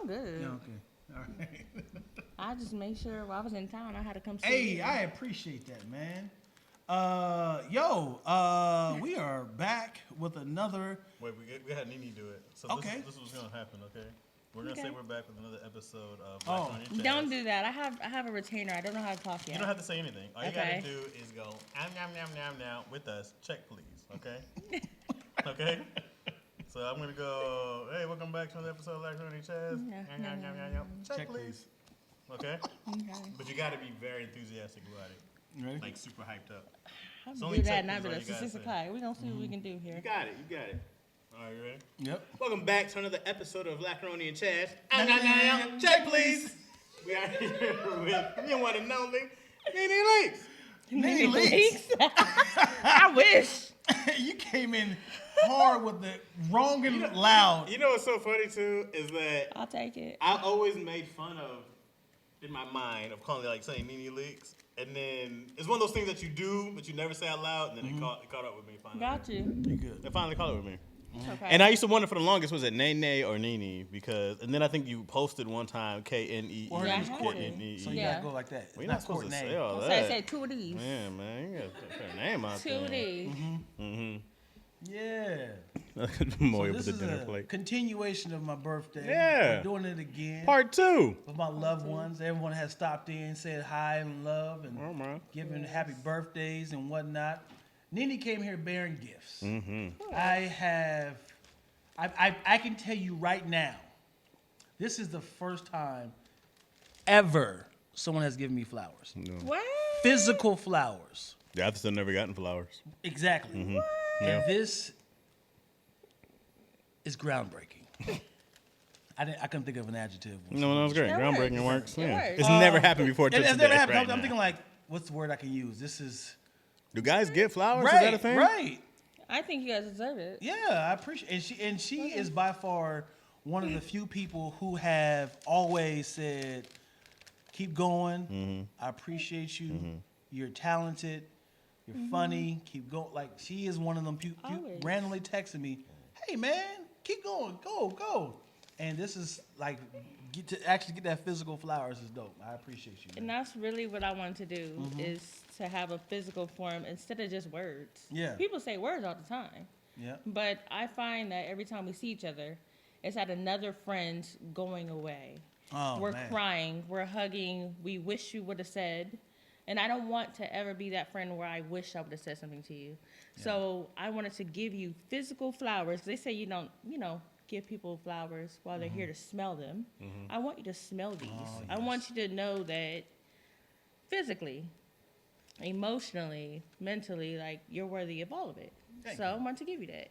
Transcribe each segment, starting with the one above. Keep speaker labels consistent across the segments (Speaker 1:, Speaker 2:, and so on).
Speaker 1: good.
Speaker 2: Yeah, okay. All right.
Speaker 1: I just made sure while I was in town, I had to come see
Speaker 2: Hey,
Speaker 1: you.
Speaker 2: I appreciate that, man. We are back with another.
Speaker 3: Wait, we had Nene do it. So
Speaker 2: Okay.
Speaker 3: this is what's gonna happen, okay? We're gonna say we're back with another episode of
Speaker 2: Oh.
Speaker 3: Lackaroni and Chaz.
Speaker 1: Don't do that. I have a retainer. I don't know how to talk yet.
Speaker 3: You don't have to say anything. All you
Speaker 1: Okay.
Speaker 3: gotta do is go now with us. Check please, okay? Okay. So I'm gonna go. Hey, welcome back to another episode of Lackaroni and Chaz. Check please. Okay.
Speaker 1: Okay.
Speaker 3: But you gotta be very enthusiastic about it.
Speaker 2: Ready?
Speaker 3: Like super hyped up.
Speaker 1: I'll
Speaker 3: It's
Speaker 1: do
Speaker 3: only
Speaker 1: that
Speaker 3: check
Speaker 1: now,
Speaker 3: please
Speaker 1: but
Speaker 3: all
Speaker 1: it's
Speaker 3: you gotta
Speaker 1: just a
Speaker 3: say.
Speaker 1: pie. We're gonna see what we can do here.
Speaker 3: You got it. All right, you ready?
Speaker 2: Yep.
Speaker 3: Welcome back to another episode of Lackaroni and Chaz. Check, please. We are here with the one and only Nene Leaks.
Speaker 2: Nene Leaks.
Speaker 1: I wish.
Speaker 2: You came in hard with the wrong and loud.
Speaker 3: You know what's so funny too is that
Speaker 1: I'll take it.
Speaker 3: I always made fun of, in my mind, of calling like saying Nene Leaks, and then it's one of those things that you do but you never say out loud, and then it caught up with me finally.
Speaker 1: Got you.
Speaker 2: You good?
Speaker 3: It finally caught up with me.
Speaker 1: Okay.
Speaker 3: And I used to wonder for the longest, was it Nene or Nene? Because, and then I think you posted one time K-N-E-E.
Speaker 2: Or her
Speaker 1: Yeah,
Speaker 2: name's
Speaker 1: I
Speaker 2: Courtney.
Speaker 1: did.
Speaker 2: So you
Speaker 1: Yeah.
Speaker 2: gotta go like that. It's
Speaker 3: We're
Speaker 2: not
Speaker 3: not supposed to
Speaker 2: Courtney.
Speaker 3: say all
Speaker 1: Say
Speaker 3: that.
Speaker 1: two of these.
Speaker 3: Yeah, man, you gotta put her name out
Speaker 1: Two
Speaker 3: there.
Speaker 1: of these.
Speaker 2: Yeah.
Speaker 3: More
Speaker 2: So
Speaker 3: with
Speaker 2: this
Speaker 3: the
Speaker 2: is
Speaker 3: dinner
Speaker 2: a
Speaker 3: plate.
Speaker 2: continuation of my birthday.
Speaker 3: Yeah.
Speaker 2: We're doing it again.
Speaker 3: Part 2.
Speaker 2: With my loved ones. Everyone has stopped in, said hi and love, and
Speaker 3: Oh, man.
Speaker 2: given happy birthdays and whatnot. Nene came here bearing gifts.
Speaker 3: Mm-hmm.
Speaker 2: I can tell you right now, this is the first time ever someone has given me flowers.
Speaker 3: No.
Speaker 1: What?
Speaker 2: Physical flowers.
Speaker 3: Yeah, I've still never gotten flowers.
Speaker 2: Exactly.
Speaker 3: Yeah.
Speaker 2: And this is groundbreaking. I couldn't think of an adjective.
Speaker 3: No, that was great.
Speaker 1: That
Speaker 3: Groundbreaking
Speaker 1: works.
Speaker 3: works.
Speaker 1: It
Speaker 3: Yeah.
Speaker 1: works.
Speaker 3: It's never happened before.
Speaker 2: It
Speaker 3: till
Speaker 2: has
Speaker 3: today,
Speaker 2: never happened.
Speaker 3: right
Speaker 2: I'm
Speaker 3: now.
Speaker 2: thinking like, what's the word I can use? This is
Speaker 3: Do guys get flowers?
Speaker 2: right.
Speaker 3: Is that a thing?
Speaker 2: Right.
Speaker 1: I think you guys deserve it.
Speaker 2: Yeah, I appreciate. And she is by far one of the few people who have always said, "Keep going.
Speaker 3: Mm-hmm.
Speaker 2: I appreciate you. You're talented. You're funny. Keep going." Like she is one of them people
Speaker 1: Always.
Speaker 2: randomly texting me, "Hey man, keep going. Go." And this is like actually get that physical flowers is dope. I appreciate you.
Speaker 1: And
Speaker 2: Man.
Speaker 1: that's really what I want to do is to have a physical form instead of just words.
Speaker 2: Yeah.
Speaker 1: People say words all the time.
Speaker 2: Yeah.
Speaker 1: But I find that every time we see each other, it's at another friend's going away.
Speaker 2: Oh,
Speaker 1: We're
Speaker 2: man.
Speaker 1: crying, we're hugging, we wish you would have said. And I don't want to ever be that friend where I wish I would have said something to you. So I wanted to give you physical flowers. They say you don't, give people flowers while they're here to smell them. I want you to smell these.
Speaker 2: Oh,
Speaker 1: I want you to know that physically, emotionally, mentally, like you're worthy of all of it.
Speaker 2: Thank
Speaker 1: So
Speaker 2: you.
Speaker 1: I want to give you that.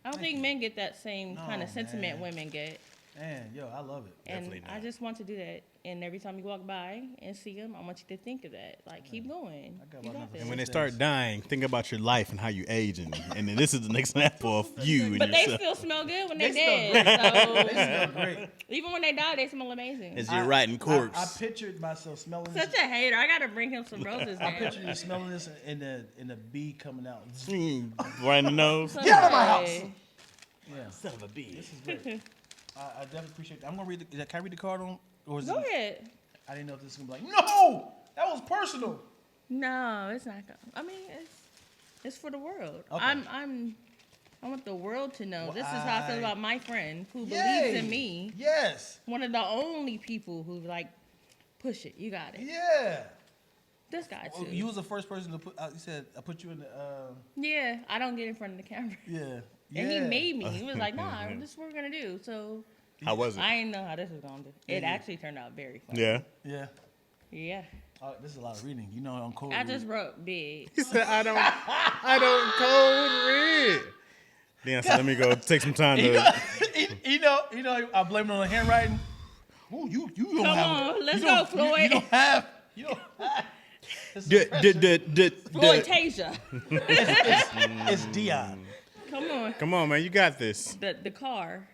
Speaker 1: I don't
Speaker 2: Thank
Speaker 1: think
Speaker 2: you.
Speaker 1: men get that same
Speaker 2: No,
Speaker 1: kind of sentiment
Speaker 2: man.
Speaker 1: women get.
Speaker 2: Man, yo, I love it.
Speaker 1: And
Speaker 3: Definitely
Speaker 1: I
Speaker 3: not.
Speaker 1: just want to do that. And every time you walk by and see them, I want you to think of that. Like, keep going.
Speaker 2: I got
Speaker 1: You
Speaker 2: my
Speaker 1: got
Speaker 2: number.
Speaker 1: this.
Speaker 3: And when they start dying, think about your life and how you age, and then this is an example of you and
Speaker 1: But they
Speaker 3: yourself.
Speaker 1: still smell good when they
Speaker 2: They
Speaker 1: dead.
Speaker 2: They
Speaker 1: So
Speaker 2: smell great.
Speaker 1: even when they die, they smell amazing.
Speaker 3: As you're writing corpse.
Speaker 2: I pictured myself smelling
Speaker 1: Such
Speaker 2: this.
Speaker 1: a hater. I gotta bring him some roses
Speaker 2: I
Speaker 1: now.
Speaker 2: pictured you smelling this in the bee coming out.
Speaker 3: Right in the nose.
Speaker 1: Get out of my house.
Speaker 2: Yeah,
Speaker 3: Son of a bee.
Speaker 2: this is great. I definitely appreciate that. I'm gonna read the. Can I read the card on? Or is
Speaker 1: Go
Speaker 2: it,
Speaker 1: ahead.
Speaker 2: I didn't know if this was gonna be like, no, that was personal.
Speaker 1: No, it's not gonna. I mean, it's for the world.
Speaker 2: Okay.
Speaker 1: I want the world to know.
Speaker 2: Well,
Speaker 1: This is how I feel about my friend who
Speaker 2: Yay.
Speaker 1: believes in me.
Speaker 2: Yes.
Speaker 1: One of the only people who like push it. You got it.
Speaker 2: Yeah.
Speaker 1: This guy too.
Speaker 2: Well, you was the first person to put. You said I put you in the.
Speaker 1: Yeah, I don't get in front of the camera.
Speaker 2: Yeah.
Speaker 1: And he
Speaker 2: Yeah.
Speaker 1: made me. He was like, "Nah, this is what we're gonna do." So
Speaker 3: How was it?
Speaker 1: I didn't know how this was gonna do. It
Speaker 2: Yeah.
Speaker 1: actually turned out very fun.
Speaker 3: Yeah.
Speaker 2: Yeah.
Speaker 1: Yeah.
Speaker 2: This is a lot of reading. You know, I'm cold.
Speaker 1: I just wrote big.
Speaker 3: He said, I don't code read. Then I said, let me go take some time
Speaker 2: You
Speaker 3: to.
Speaker 2: know, I blame it on the handwriting. Ooh, you don't
Speaker 1: Come
Speaker 2: have.
Speaker 1: on, let's
Speaker 2: you don't-
Speaker 1: go, Floyd.
Speaker 2: You don't have. It's pressure.
Speaker 1: Floyd Tasia.
Speaker 2: It's Dion.
Speaker 1: Come on.
Speaker 3: Come on, man, you got this.
Speaker 1: The car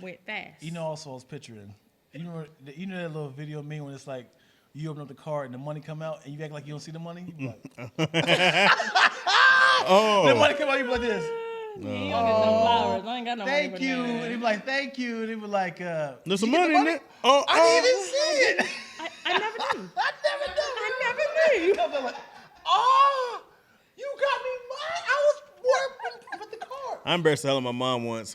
Speaker 1: went fast.
Speaker 2: You know, also I was picturing. You know that little video of me when it's like you open up the car and the money come out and you act like you don't see the money. You be like, the
Speaker 3: Oh,
Speaker 2: money come out, you be like this.
Speaker 1: You don't get no flowers. I ain't got no money
Speaker 2: Thank
Speaker 1: for
Speaker 2: you.
Speaker 1: that.
Speaker 2: And he was like, thank you. And he was like,
Speaker 4: There's some
Speaker 2: "Did you get
Speaker 4: money
Speaker 2: the
Speaker 4: in it. Oh,
Speaker 2: I didn't even see it.
Speaker 1: I never knew.
Speaker 2: I never
Speaker 1: I never knew.
Speaker 2: I was like, oh, you got me mine. I was working with the card.
Speaker 4: I'm embarrassed to tell my mom once.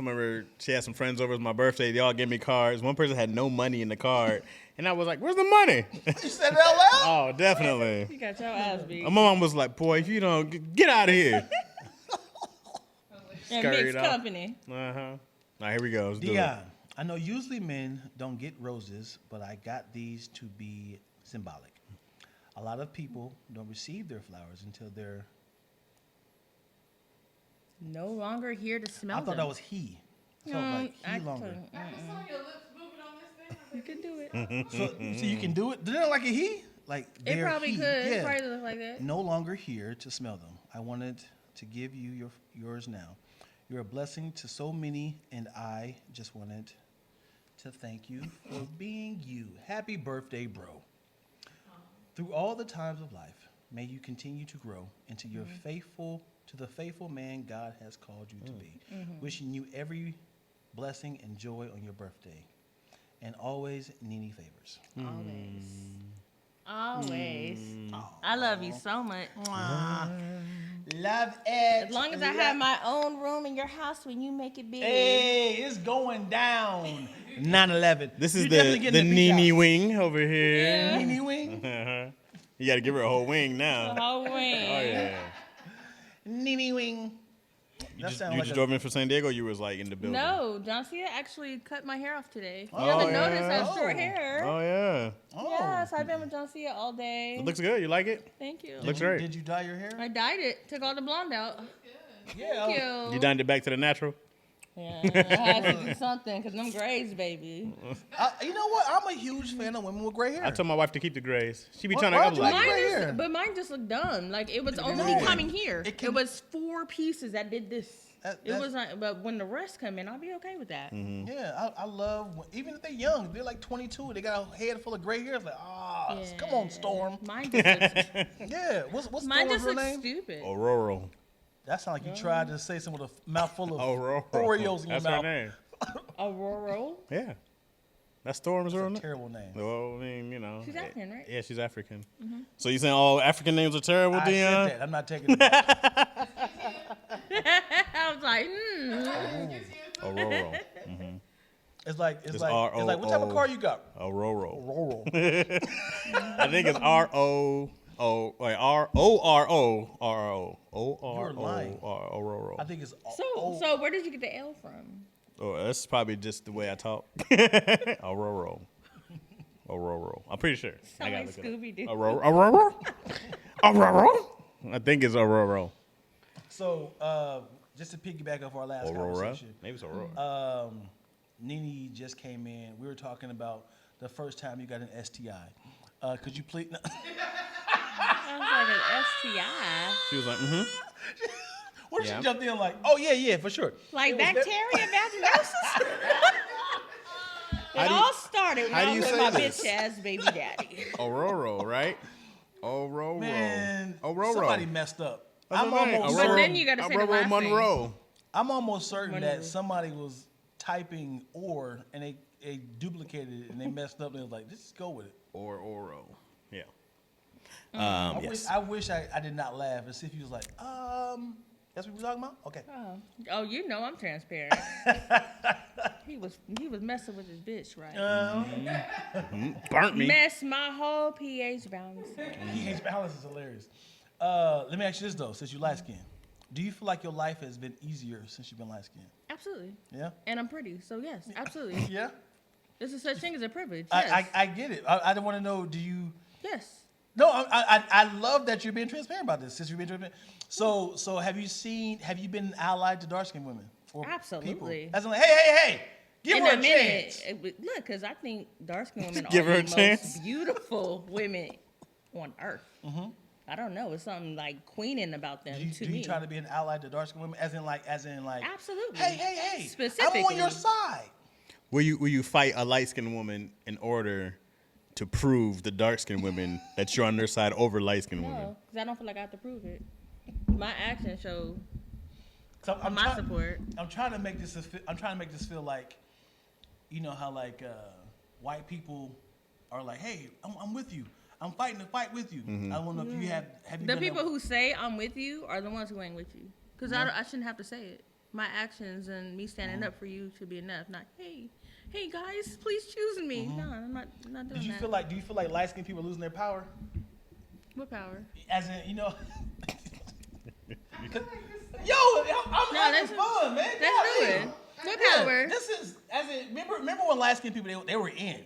Speaker 4: She had some friends over. It was my birthday. They all gave me cards. One person had no money in the card. And I was like, where's the money?
Speaker 2: You said it out loud?
Speaker 4: Oh, definitely.
Speaker 1: You got your ass beat.
Speaker 4: My mom was like, boy, if you don't, get out of here.
Speaker 1: And
Speaker 4: Scurried
Speaker 1: mixed
Speaker 4: off.
Speaker 1: company.
Speaker 4: Uh-huh. All right, here we go. Let's do it.
Speaker 2: Dion, I know usually men don't get roses, but I got these to be symbolic. A lot of people don't receive their flowers until they're.
Speaker 1: No longer here to smell
Speaker 2: I thought
Speaker 1: them.
Speaker 2: that was he. So like he longer.
Speaker 1: You can do it.
Speaker 2: So you can do it. Do they look like a he? Like
Speaker 1: It
Speaker 2: they're
Speaker 1: probably
Speaker 2: he.
Speaker 1: could.
Speaker 2: Yeah.
Speaker 1: It probably look like that.
Speaker 2: No longer here to smell them. I wanted to give you yours now. You're a blessing to so many, and I just wanted to thank you for being you. Happy birthday, bro. Through all the times of life, may you continue to grow into your the faithful man God has called you to be. Wishing you every blessing and joy on your birthday. And always Nene favors.
Speaker 1: Always. I love you so much.
Speaker 2: Love it.
Speaker 1: As long as I have my own room in your house when you make it big.
Speaker 2: Hey, it's going down. 9/11.
Speaker 4: This is
Speaker 2: You definitely
Speaker 4: the
Speaker 2: getting beach
Speaker 4: Nene
Speaker 2: house.
Speaker 4: wing over here.
Speaker 1: Yeah.
Speaker 2: Nene wing.
Speaker 4: Uh-huh. You got to give her a whole wing now.
Speaker 1: The whole wing.
Speaker 4: Oh, yeah.
Speaker 2: Nene wing.
Speaker 4: You
Speaker 2: That
Speaker 4: just,
Speaker 2: sound
Speaker 4: you
Speaker 2: like
Speaker 4: just
Speaker 2: a-
Speaker 4: drove in from San Diego, or you was like in the building?
Speaker 1: No, John Cena actually cut my hair off today. You
Speaker 2: Oh,
Speaker 1: haven't
Speaker 4: yeah.
Speaker 1: noticed I have short
Speaker 2: Oh.
Speaker 1: hair.
Speaker 4: Oh, yeah.
Speaker 2: Oh.
Speaker 1: Yes, I've been with John Cena all day.
Speaker 4: It looks good. You like it?
Speaker 1: Thank you.
Speaker 4: Looks
Speaker 2: Did you,
Speaker 4: great.
Speaker 2: Did you dye your hair?
Speaker 1: I dyed it. Took all the blonde out.
Speaker 2: Yeah.
Speaker 1: Thank you.
Speaker 4: You dined it back to the natural?
Speaker 1: Yeah, I had to do something because them grays, baby.
Speaker 2: You know what? I'm a huge fan of women with gray hair.
Speaker 4: I told my wife to keep the grays. She be
Speaker 2: What-
Speaker 4: trying to
Speaker 2: why'd
Speaker 4: up
Speaker 2: you
Speaker 4: like
Speaker 2: like
Speaker 4: it.
Speaker 2: gray hair?
Speaker 1: Mine just looked dumb. Like it was only
Speaker 2: No.
Speaker 1: coming here.
Speaker 2: It
Speaker 1: It,
Speaker 2: can-
Speaker 1: was 4 pieces that did this. It
Speaker 2: that's-
Speaker 1: was like, but when the rest come in, I'll be okay with that.
Speaker 2: Yeah, I love even if they're young, they're like 22, they got a head full of gray hair. It's like, come on, Storm.
Speaker 1: Mine just looks,
Speaker 2: Yeah, what's
Speaker 1: mine
Speaker 2: Storm's
Speaker 1: just
Speaker 2: real
Speaker 1: looks
Speaker 2: name?
Speaker 1: stupid.
Speaker 4: Aurora.
Speaker 2: That sounds like you tried to say something with a mouthful of
Speaker 4: Aurora.
Speaker 2: Oreos in your
Speaker 4: That's
Speaker 2: mouth.
Speaker 4: her name.
Speaker 1: Aurora.
Speaker 4: Yeah. That's Storm's real
Speaker 2: That's a
Speaker 4: name.
Speaker 2: terrible name.
Speaker 4: Well, I mean, you know.
Speaker 1: She's African, right?
Speaker 4: Yeah, she's African. So you saying all African names are terrible,
Speaker 2: I
Speaker 4: Dion?
Speaker 2: said that. I'm not taking it back.
Speaker 1: I was like,
Speaker 4: Aurora.
Speaker 2: It's like
Speaker 4: It's
Speaker 2: what type of car you got?
Speaker 4: Aurora.
Speaker 2: Roro.
Speaker 4: I think it's R-O-O. Wait, R-O-R-O.
Speaker 2: You're lying.
Speaker 4: Aurora.
Speaker 2: I think it's
Speaker 1: so where did you get the L from?
Speaker 4: Oh, that's probably just the way I talk. Aurora. Aurora. I'm pretty sure.
Speaker 1: Sound like
Speaker 4: look it up.
Speaker 1: Scooby-Doo.
Speaker 4: Aurora. Aurora. Aurora. I think it's Aurora.
Speaker 2: So just to piggyback off our last
Speaker 4: Aurora.
Speaker 2: conversation,
Speaker 4: Maybe it's Aurora.
Speaker 2: Nene just came in. We were talking about the first time you got an STI. Could you please?
Speaker 1: Sounds like an STI.
Speaker 4: She was like,
Speaker 2: What did
Speaker 4: Yeah.
Speaker 2: she jumped in like? Oh yeah, for sure.
Speaker 1: Like
Speaker 2: It was
Speaker 1: bacteria vaginosis? It
Speaker 4: How do you-
Speaker 1: all started when
Speaker 4: how do
Speaker 1: I
Speaker 4: you
Speaker 1: was with
Speaker 4: say
Speaker 1: my
Speaker 4: this?
Speaker 1: bitch ass baby daddy.
Speaker 4: Aurora, right? Aurora.
Speaker 2: Man,
Speaker 4: Aurora.
Speaker 2: somebody messed up.
Speaker 4: That's
Speaker 2: I'm
Speaker 4: her name.
Speaker 2: almost
Speaker 1: But
Speaker 4: Aurora.
Speaker 1: then you gotta say the
Speaker 4: Aurora
Speaker 1: last name.
Speaker 4: Monroe.
Speaker 2: I'm almost certain
Speaker 1: Monroe.
Speaker 2: that somebody was typing or and they duplicated it and they messed up and they was like, just go with it.
Speaker 4: Or Oro. Yeah.
Speaker 2: I wish I did not laugh and see if he was like, that's what we're talking about? Okay.
Speaker 1: Oh, you know I'm transparent. he was messing with his bitch, right?
Speaker 4: Burnt me.
Speaker 1: Messed my whole pH balance.
Speaker 2: pH balance is hilarious. Let me ask you this though, since you light skinned. Do you feel like your life has been easier since you've been light skinned?
Speaker 1: Absolutely.
Speaker 2: Yeah?
Speaker 1: And I'm pretty, so yes, absolutely.
Speaker 2: Yeah?
Speaker 1: There's a such thing as a privilege. Yes.
Speaker 2: I get it. I don't want to know, do you...
Speaker 1: Yes.
Speaker 2: No, I love that you're being transparent about this. Since you're being transparent. So have you been allied to dark skinned women? Or
Speaker 1: Absolutely.
Speaker 2: People? As in like, hey, give
Speaker 1: In
Speaker 2: her
Speaker 1: a
Speaker 2: a
Speaker 1: minute,
Speaker 2: chance.
Speaker 1: look, because I think dark skinned women
Speaker 4: Give
Speaker 1: are
Speaker 4: her
Speaker 1: the
Speaker 4: a chance.
Speaker 1: most beautiful women on earth. I don't know. It's something like queening about them
Speaker 2: Do
Speaker 1: to
Speaker 2: you
Speaker 1: me.
Speaker 2: try to be an ally to dark skinned women? As in like,
Speaker 1: Absolutely.
Speaker 2: hey, I'm
Speaker 1: Specifically.
Speaker 2: on your side.
Speaker 4: Will you fight a light skinned woman in order to prove the dark skinned women that you're on their side over light skinned women?
Speaker 1: No, because I don't feel like I have to prove it. My actions show
Speaker 2: So
Speaker 1: my support.
Speaker 2: I'm trying to make this feel like, you know how like white people are like, hey, I'm with you. I'm fighting the fight with you. I don't know if you have you
Speaker 1: The
Speaker 2: done
Speaker 1: people
Speaker 2: that?
Speaker 1: who say I'm with you are the ones who ain't with you. Because I shouldn't have to say it. My actions and me standing up for you should be enough. Not, hey guys, please choose me. No, I'm not doing
Speaker 2: Do you
Speaker 1: that.
Speaker 2: feel like light skinned people are losing their power?
Speaker 1: What power?
Speaker 2: As in, you know. Yo, I'm having fun, man.
Speaker 1: Let's do
Speaker 2: Golly.
Speaker 1: it. What
Speaker 2: Yeah,
Speaker 1: power?
Speaker 2: this is as in remember when light skinned people they were in.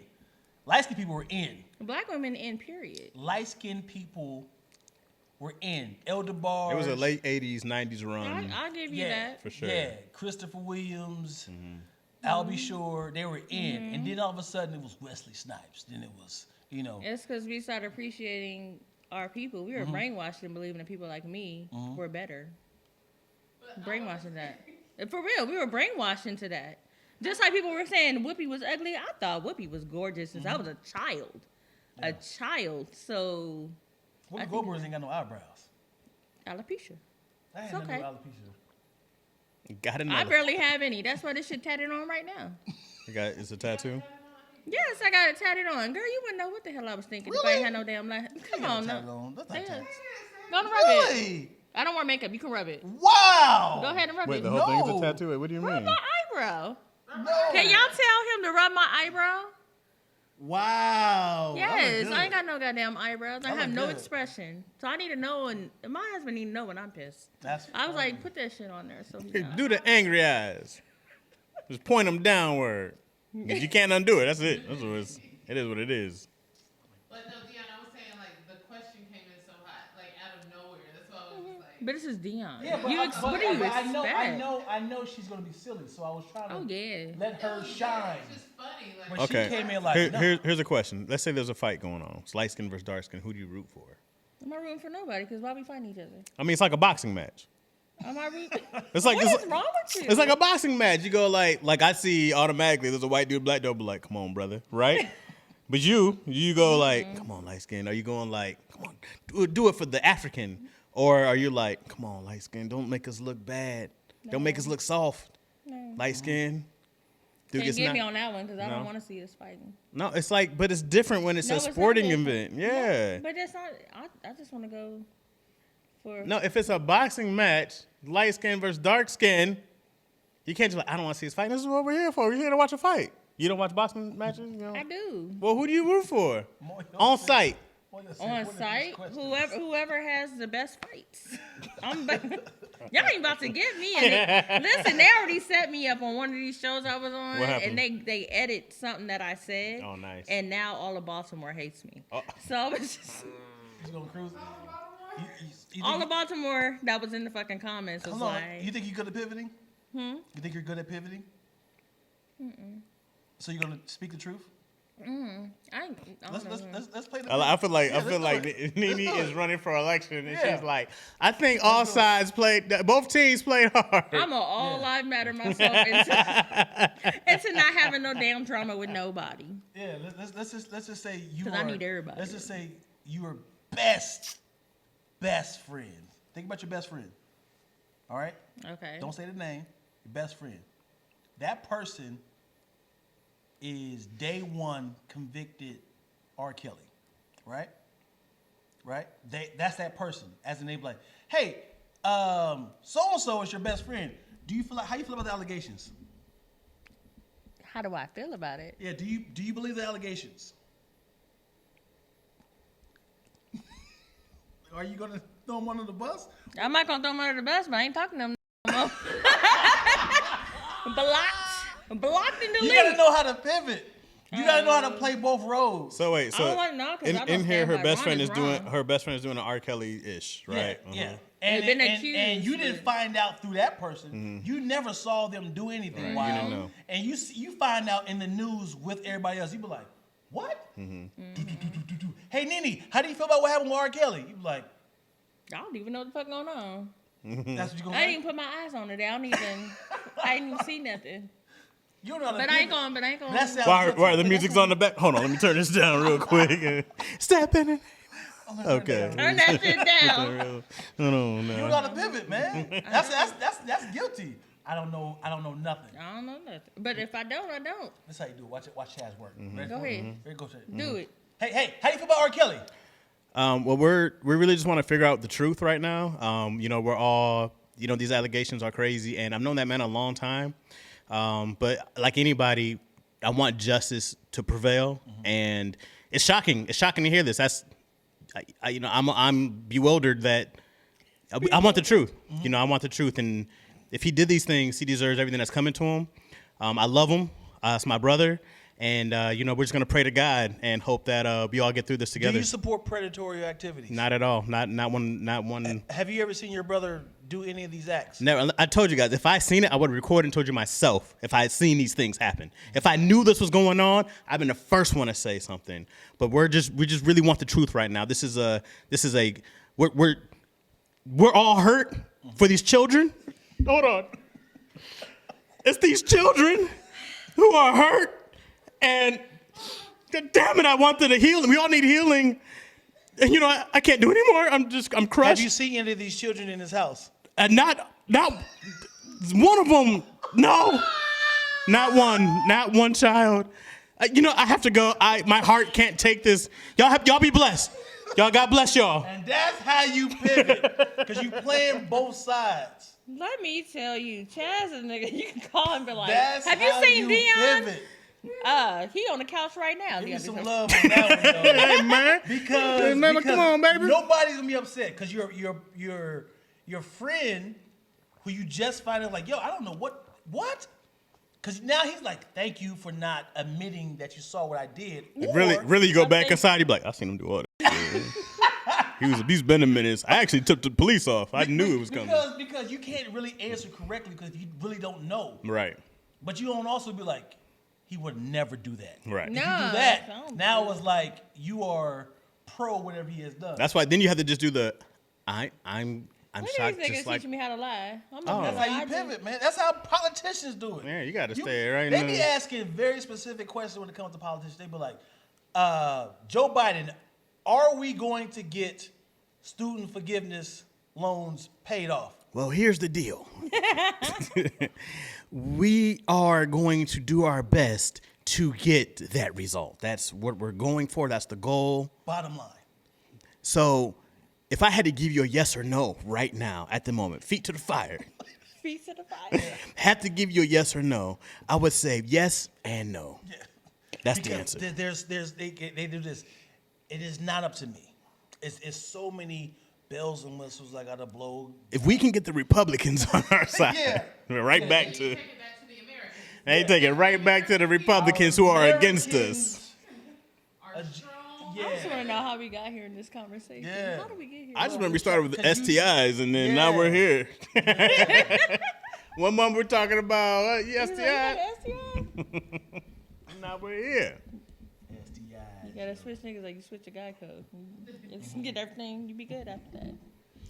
Speaker 2: Light skinned people were in.
Speaker 1: Black women in period.
Speaker 2: Light skinned people were in. Elder bars.
Speaker 4: It was a late 80s, 90s run.
Speaker 1: I'll give you that.
Speaker 4: For sure.
Speaker 2: Yeah, Christopher Williams, Albie Shore, they were in. And then all of a sudden it was Wesley Snipes. Then it was, you know.
Speaker 1: It's because we started appreciating our people. We were brainwashed and believing that people like me were better. Brainwashing that. And for real, we were brainwashed into that. Just like people were saying Whoopi was ugly, I thought Whoopi was gorgeous since I was a child.
Speaker 2: Yeah.
Speaker 1: A child. So,
Speaker 2: Whoopi Goldberg ain't got no eyebrows.
Speaker 1: alopecia.
Speaker 2: I had
Speaker 1: okay.
Speaker 2: no alopecia.
Speaker 4: Got
Speaker 1: I
Speaker 4: another.
Speaker 1: barely have any. That's why this shit tatted on right now.
Speaker 4: It's a tattoo?
Speaker 1: Yes, I got it tatted on. Girl, you wouldn't know what the hell I was thinking if I
Speaker 2: Really?
Speaker 1: ain't had no damn life. Come on, no.
Speaker 2: That's not
Speaker 1: Yeah.
Speaker 2: tattoo.
Speaker 1: Go on and rub it.
Speaker 2: Really?
Speaker 1: I don't wear makeup. You can rub it.
Speaker 2: Wow.
Speaker 1: Go ahead and rub
Speaker 4: Wait,
Speaker 1: it.
Speaker 4: the whole thing's a
Speaker 2: No.
Speaker 4: tattoo? Wait, what do you
Speaker 1: Rub
Speaker 4: mean?
Speaker 1: my eyebrow.
Speaker 2: No.
Speaker 1: Can y'all tell him to rub my eyebrow?
Speaker 2: Wow.
Speaker 1: Yes, I ain't got no goddamn eyebrows. I
Speaker 2: I
Speaker 1: have
Speaker 2: look
Speaker 1: no
Speaker 2: good.
Speaker 1: expression. So I need to know, and my husband need to know when I'm pissed.
Speaker 2: That's
Speaker 1: I was
Speaker 2: funny.
Speaker 1: like, put that shit on there. So he
Speaker 4: Hey,
Speaker 1: knows.
Speaker 4: do the angry eyes. Just point them downward. 'Cause you can't undo it. That's it. That's what it is what it is.
Speaker 5: But no, Dion, I was saying like the question came in so hot, like out of nowhere. That's why I was just like.
Speaker 1: But this is Dion.
Speaker 2: Yeah, but,
Speaker 1: What do you expect?
Speaker 2: I know she's gonna be silly, so I was trying to
Speaker 1: Oh yeah.
Speaker 2: let her shine.
Speaker 5: It's just funny. Like,
Speaker 2: But
Speaker 4: Okay.
Speaker 2: she came in like, no.
Speaker 4: Here's a question. Let's say there's a fight going on. It's light skin versus dark skin. Who do you root for?
Speaker 1: I'm not rooting for nobody because why we fighting each other?
Speaker 4: I mean, it's like a boxing match.
Speaker 1: I'm not rooting.
Speaker 4: It's like
Speaker 1: What
Speaker 4: it's,
Speaker 1: is wrong with you?
Speaker 4: it's like a boxing match. You go like I see automatically there's a white dude, black dude, but like, come on, brother, right? But you go like, come on, light skin. Are you going like, come on, do it for the African, or are you like, come on, light skin, don't make us look bad, don't make us look soft,
Speaker 1: No.
Speaker 4: light skin. Dude
Speaker 1: Can't
Speaker 4: gets
Speaker 1: get me
Speaker 4: knocked-
Speaker 1: on that one because I
Speaker 4: No.
Speaker 1: don't want to see us fighting.
Speaker 4: No, it's like, but it's different when it's
Speaker 1: No,
Speaker 4: a
Speaker 1: it's not
Speaker 4: sporting
Speaker 1: different.
Speaker 4: event. Yeah.
Speaker 1: But that's not. I just want to go for.
Speaker 4: No, if it's a boxing match, light skin versus dark skin, you can't just like, I don't want to see this fight. This is what we're here for. We're here to watch a fight. You don't watch boxing matches? You know?
Speaker 1: I do.
Speaker 4: Well, who do you root for? On site.
Speaker 1: On site, whoever has the best fights. Y'all ain't about to get me. Listen, they already set me up on one of these shows I was on,
Speaker 4: What happened?
Speaker 1: and they edit something that I said.
Speaker 4: Oh, nice.
Speaker 1: And now all of Baltimore hates me.
Speaker 4: Oh.
Speaker 1: So it's just
Speaker 2: You gonna cruise? You
Speaker 1: all
Speaker 2: think
Speaker 1: of Baltimore that was in the fucking comments was
Speaker 2: Hold on.
Speaker 1: like,
Speaker 2: You think you're good at pivoting?
Speaker 1: hmm?
Speaker 2: You think you're good at pivoting? So you're gonna speak the truth?
Speaker 1: I don't know.
Speaker 2: Let's play the.
Speaker 4: I feel like
Speaker 2: Yeah, let's do it.
Speaker 4: Nene
Speaker 2: Let's do
Speaker 4: is
Speaker 2: it.
Speaker 4: running for election, and
Speaker 2: Yeah.
Speaker 4: she's like, I think all sides played, both teams played hard.
Speaker 1: I'm a all live matter myself into not having no damn drama with nobody.
Speaker 2: Yeah, let's just say you
Speaker 1: 'Cause
Speaker 2: are.
Speaker 1: I need everybody.
Speaker 2: Let's just say you are best friend. Think about your best friend. All right.
Speaker 1: Okay.
Speaker 2: Don't say the name. Your best friend. That person is day one convicted R. Kelly, right? Right? That's that person. As in they be like, hey, so and so is your best friend. Do you feel like how you feel about the allegations?
Speaker 1: How do I feel about it?
Speaker 2: Yeah. Do you believe the allegations? Are you gonna throw him under the bus?
Speaker 1: I'm not gonna throw them under the bus, but I ain't talking to them no more. Blocked and
Speaker 2: You
Speaker 1: deleted.
Speaker 2: gotta know how to pivot. You gotta know how to play both roles.
Speaker 4: So wait,
Speaker 1: I
Speaker 4: so
Speaker 1: don't want to know, 'cause I don't
Speaker 4: in here,
Speaker 1: stand
Speaker 4: her
Speaker 1: by
Speaker 4: best
Speaker 1: Ron
Speaker 4: friend
Speaker 1: is
Speaker 4: is doing
Speaker 1: wrong.
Speaker 4: her best friend is doing an R. Kelly ish, right?
Speaker 2: Yeah.
Speaker 4: Uh-huh.
Speaker 2: And,
Speaker 1: They've been
Speaker 2: and
Speaker 1: accused,
Speaker 2: you didn't
Speaker 1: but-
Speaker 2: find out through that person. You never saw them do anything
Speaker 4: Right. You
Speaker 2: wild.
Speaker 4: didn't know.
Speaker 2: And you find out in the news with everybody else. You be like, what? Do. Hey, Nene, how do you feel about what happened with R. Kelly? You be like,
Speaker 1: I don't even know what the fuck going on.
Speaker 2: that's what you gonna
Speaker 1: I
Speaker 2: say?
Speaker 1: didn't even put my eyes on it. I didn't even see nothing.
Speaker 2: You don't know how to
Speaker 1: But I ain't
Speaker 2: pivot.
Speaker 1: going.
Speaker 2: That sounds
Speaker 4: Why
Speaker 2: good
Speaker 4: the
Speaker 2: too.
Speaker 4: music's on the back? Hold on, let me turn this down real quick. Step in it. Okay.
Speaker 1: Turn that shit down.
Speaker 4: No.
Speaker 2: You don't got to pivot, man. That's guilty. I don't know nothing.
Speaker 1: I don't know nothing. But if I don't, I don't.
Speaker 2: That's how you do it. Watch Chaz work.
Speaker 1: Go ahead.
Speaker 2: Ready, go, Chaz.
Speaker 1: Do it.
Speaker 2: Hey, how you feel about R. Kelly?
Speaker 4: Well, we really just want to figure out the truth right now. We're all, these allegations are crazy, and I've known that man a long time. But like anybody, I want justice to prevail, and it's shocking. It's shocking to hear this. I'm bewildered that I want the truth. I want the truth, and if he did these things, he deserves everything that's coming to him. I love him. It's my brother. And, we're just going to pray to God and hope that we all get through this together.
Speaker 2: Do you support predatory activities?
Speaker 4: Not at all. Not one.
Speaker 2: Have you ever seen your brother do any of these acts?
Speaker 4: Never. I told you guys, if I seen it, I would have recorded and told you myself if I had seen these things happen. If I knew this was going on, I've been the first one to say something. But we just really want the truth right now. We're all hurt for these children. Hold on. It's these children who are hurt. And damn it, I wanted to heal. We all need healing. And I can't do anymore. I'm crushed.
Speaker 2: Have you seen any of these children in his house?
Speaker 4: Not one of them. No, not one child. I have to go. My heart can't take this. Y'all be blessed. Y'all, God bless y'all.
Speaker 2: And that's how you pivot, because you playing both sides.
Speaker 1: Let me tell you, Chaz is a nigga. You can call him and be like,
Speaker 2: That's
Speaker 1: have you
Speaker 2: how
Speaker 1: seen Dion?
Speaker 2: Pivot.
Speaker 1: He on the couch right now.
Speaker 2: Give me
Speaker 1: Dion,
Speaker 2: some
Speaker 1: because-
Speaker 2: love on that one, though.
Speaker 4: Hey man,
Speaker 2: Because
Speaker 4: come on, baby.
Speaker 2: nobody's gonna be upset because your friend who you just find out like, yo, I don't know what. Because now he's like, thank you for not admitting that you saw what I did. Or
Speaker 4: Really, you go back
Speaker 1: something-
Speaker 4: inside. You be like, I seen him do all that. He's been a minute. I actually took the police off. I knew it was coming.
Speaker 2: Because you can't really answer correctly because you really don't know.
Speaker 4: Right.
Speaker 2: But you don't also be like, he would never do that.
Speaker 4: Right.
Speaker 1: No.
Speaker 2: If you do
Speaker 1: I
Speaker 2: that,
Speaker 1: don't
Speaker 2: now
Speaker 1: do
Speaker 2: it's like you are pro whatever he has done.
Speaker 4: That's why then you have to just do the I'm
Speaker 1: Look at
Speaker 4: shocked
Speaker 1: these niggas
Speaker 4: just like
Speaker 1: teaching me how to lie.
Speaker 2: That's how you pivot, man. That's how politicians do it.
Speaker 4: Man, you gotta stay right
Speaker 2: They
Speaker 4: now.
Speaker 2: be asking very specific questions when it comes to politicians. They be like, Joe Biden, are we going to get student forgiveness loans paid off?
Speaker 4: Well, here's the deal. We are going to do our best to get that result. That's what we're going for. That's the goal.
Speaker 2: Bottom line.
Speaker 4: So if I had to give you a yes or no right now at the moment, feet to the fire,
Speaker 1: Feet to the fire.
Speaker 4: had to give you a yes or no, I would say yes and no.
Speaker 2: Yeah.
Speaker 4: That's the
Speaker 2: Because
Speaker 4: answer.
Speaker 2: they do this. It is not up to me. It's so many bells and whistles I gotta blow.
Speaker 4: If we can get the Republicans on our side,
Speaker 2: Yeah.
Speaker 4: we're right back
Speaker 5: You
Speaker 4: to
Speaker 5: take it back to the Americans.
Speaker 4: they take it right back to the Republicans who are against us.
Speaker 5: Are strong.
Speaker 2: Yeah.
Speaker 1: I just want to know how we got here in this conversation.
Speaker 2: Yeah.
Speaker 1: How did we get here?
Speaker 4: I just remember we started with the
Speaker 2: 'Cause you-
Speaker 4: STIs, and then now
Speaker 2: Yeah.
Speaker 4: we're here. One month we're talking about
Speaker 1: You like, you
Speaker 4: STI,
Speaker 1: got STI?
Speaker 4: now we're here.
Speaker 1: You gotta switch niggas like you switch a guy code. Just get everything, you be good after that.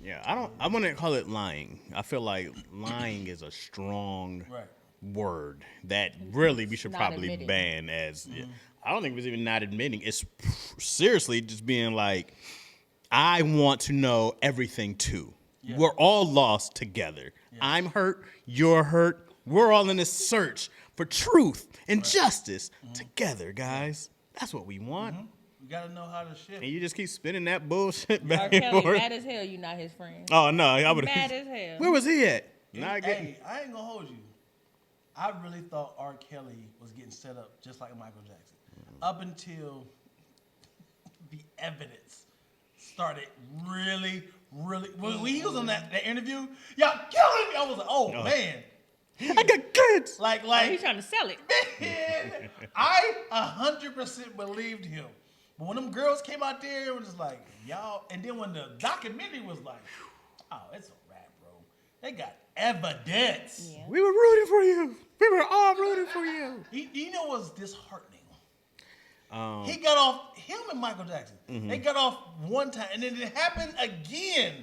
Speaker 4: Yeah, I wouldn't call it lying. I feel like lying is a strong
Speaker 2: Right.
Speaker 4: word that really we should
Speaker 1: Not
Speaker 4: probably
Speaker 1: admitting.
Speaker 4: ban as. I don't think it was even not admitting. It's seriously just being like, I want to know everything too.
Speaker 2: Yeah.
Speaker 4: We're all lost together. I'm hurt. You're hurt. We're all in this search for truth and justice together, guys. That's what we want.
Speaker 2: You gotta know how to shift.
Speaker 4: And you just keep spinning that bullshit
Speaker 1: R.
Speaker 4: back and
Speaker 1: Kelly,
Speaker 4: forth.
Speaker 1: mad as hell, you not his friend.
Speaker 4: Oh no, I would
Speaker 1: Mad
Speaker 4: have.
Speaker 1: as hell.
Speaker 4: Where was he at? Not getting.
Speaker 2: Hey, I ain't gonna hold you. I really thought R. Kelly was getting set up just like Michael Jackson. Up until the evidence started really. When he was on that interview, y'all killing me. I was like, oh man.
Speaker 4: I got kids.
Speaker 1: Oh,
Speaker 2: Like,
Speaker 1: he's trying to sell it.
Speaker 2: man, I 100% believed him. But when them girls came out there, it was just like, y'all. And then when the documentary was like, oh, it's a wrap, bro. They got evidence.
Speaker 1: Yeah.
Speaker 4: We were rooting for you. We were all rooting for you.
Speaker 2: You know what's disheartening? He got off, him and Michael Jackson, they got off one time, and then it happened again.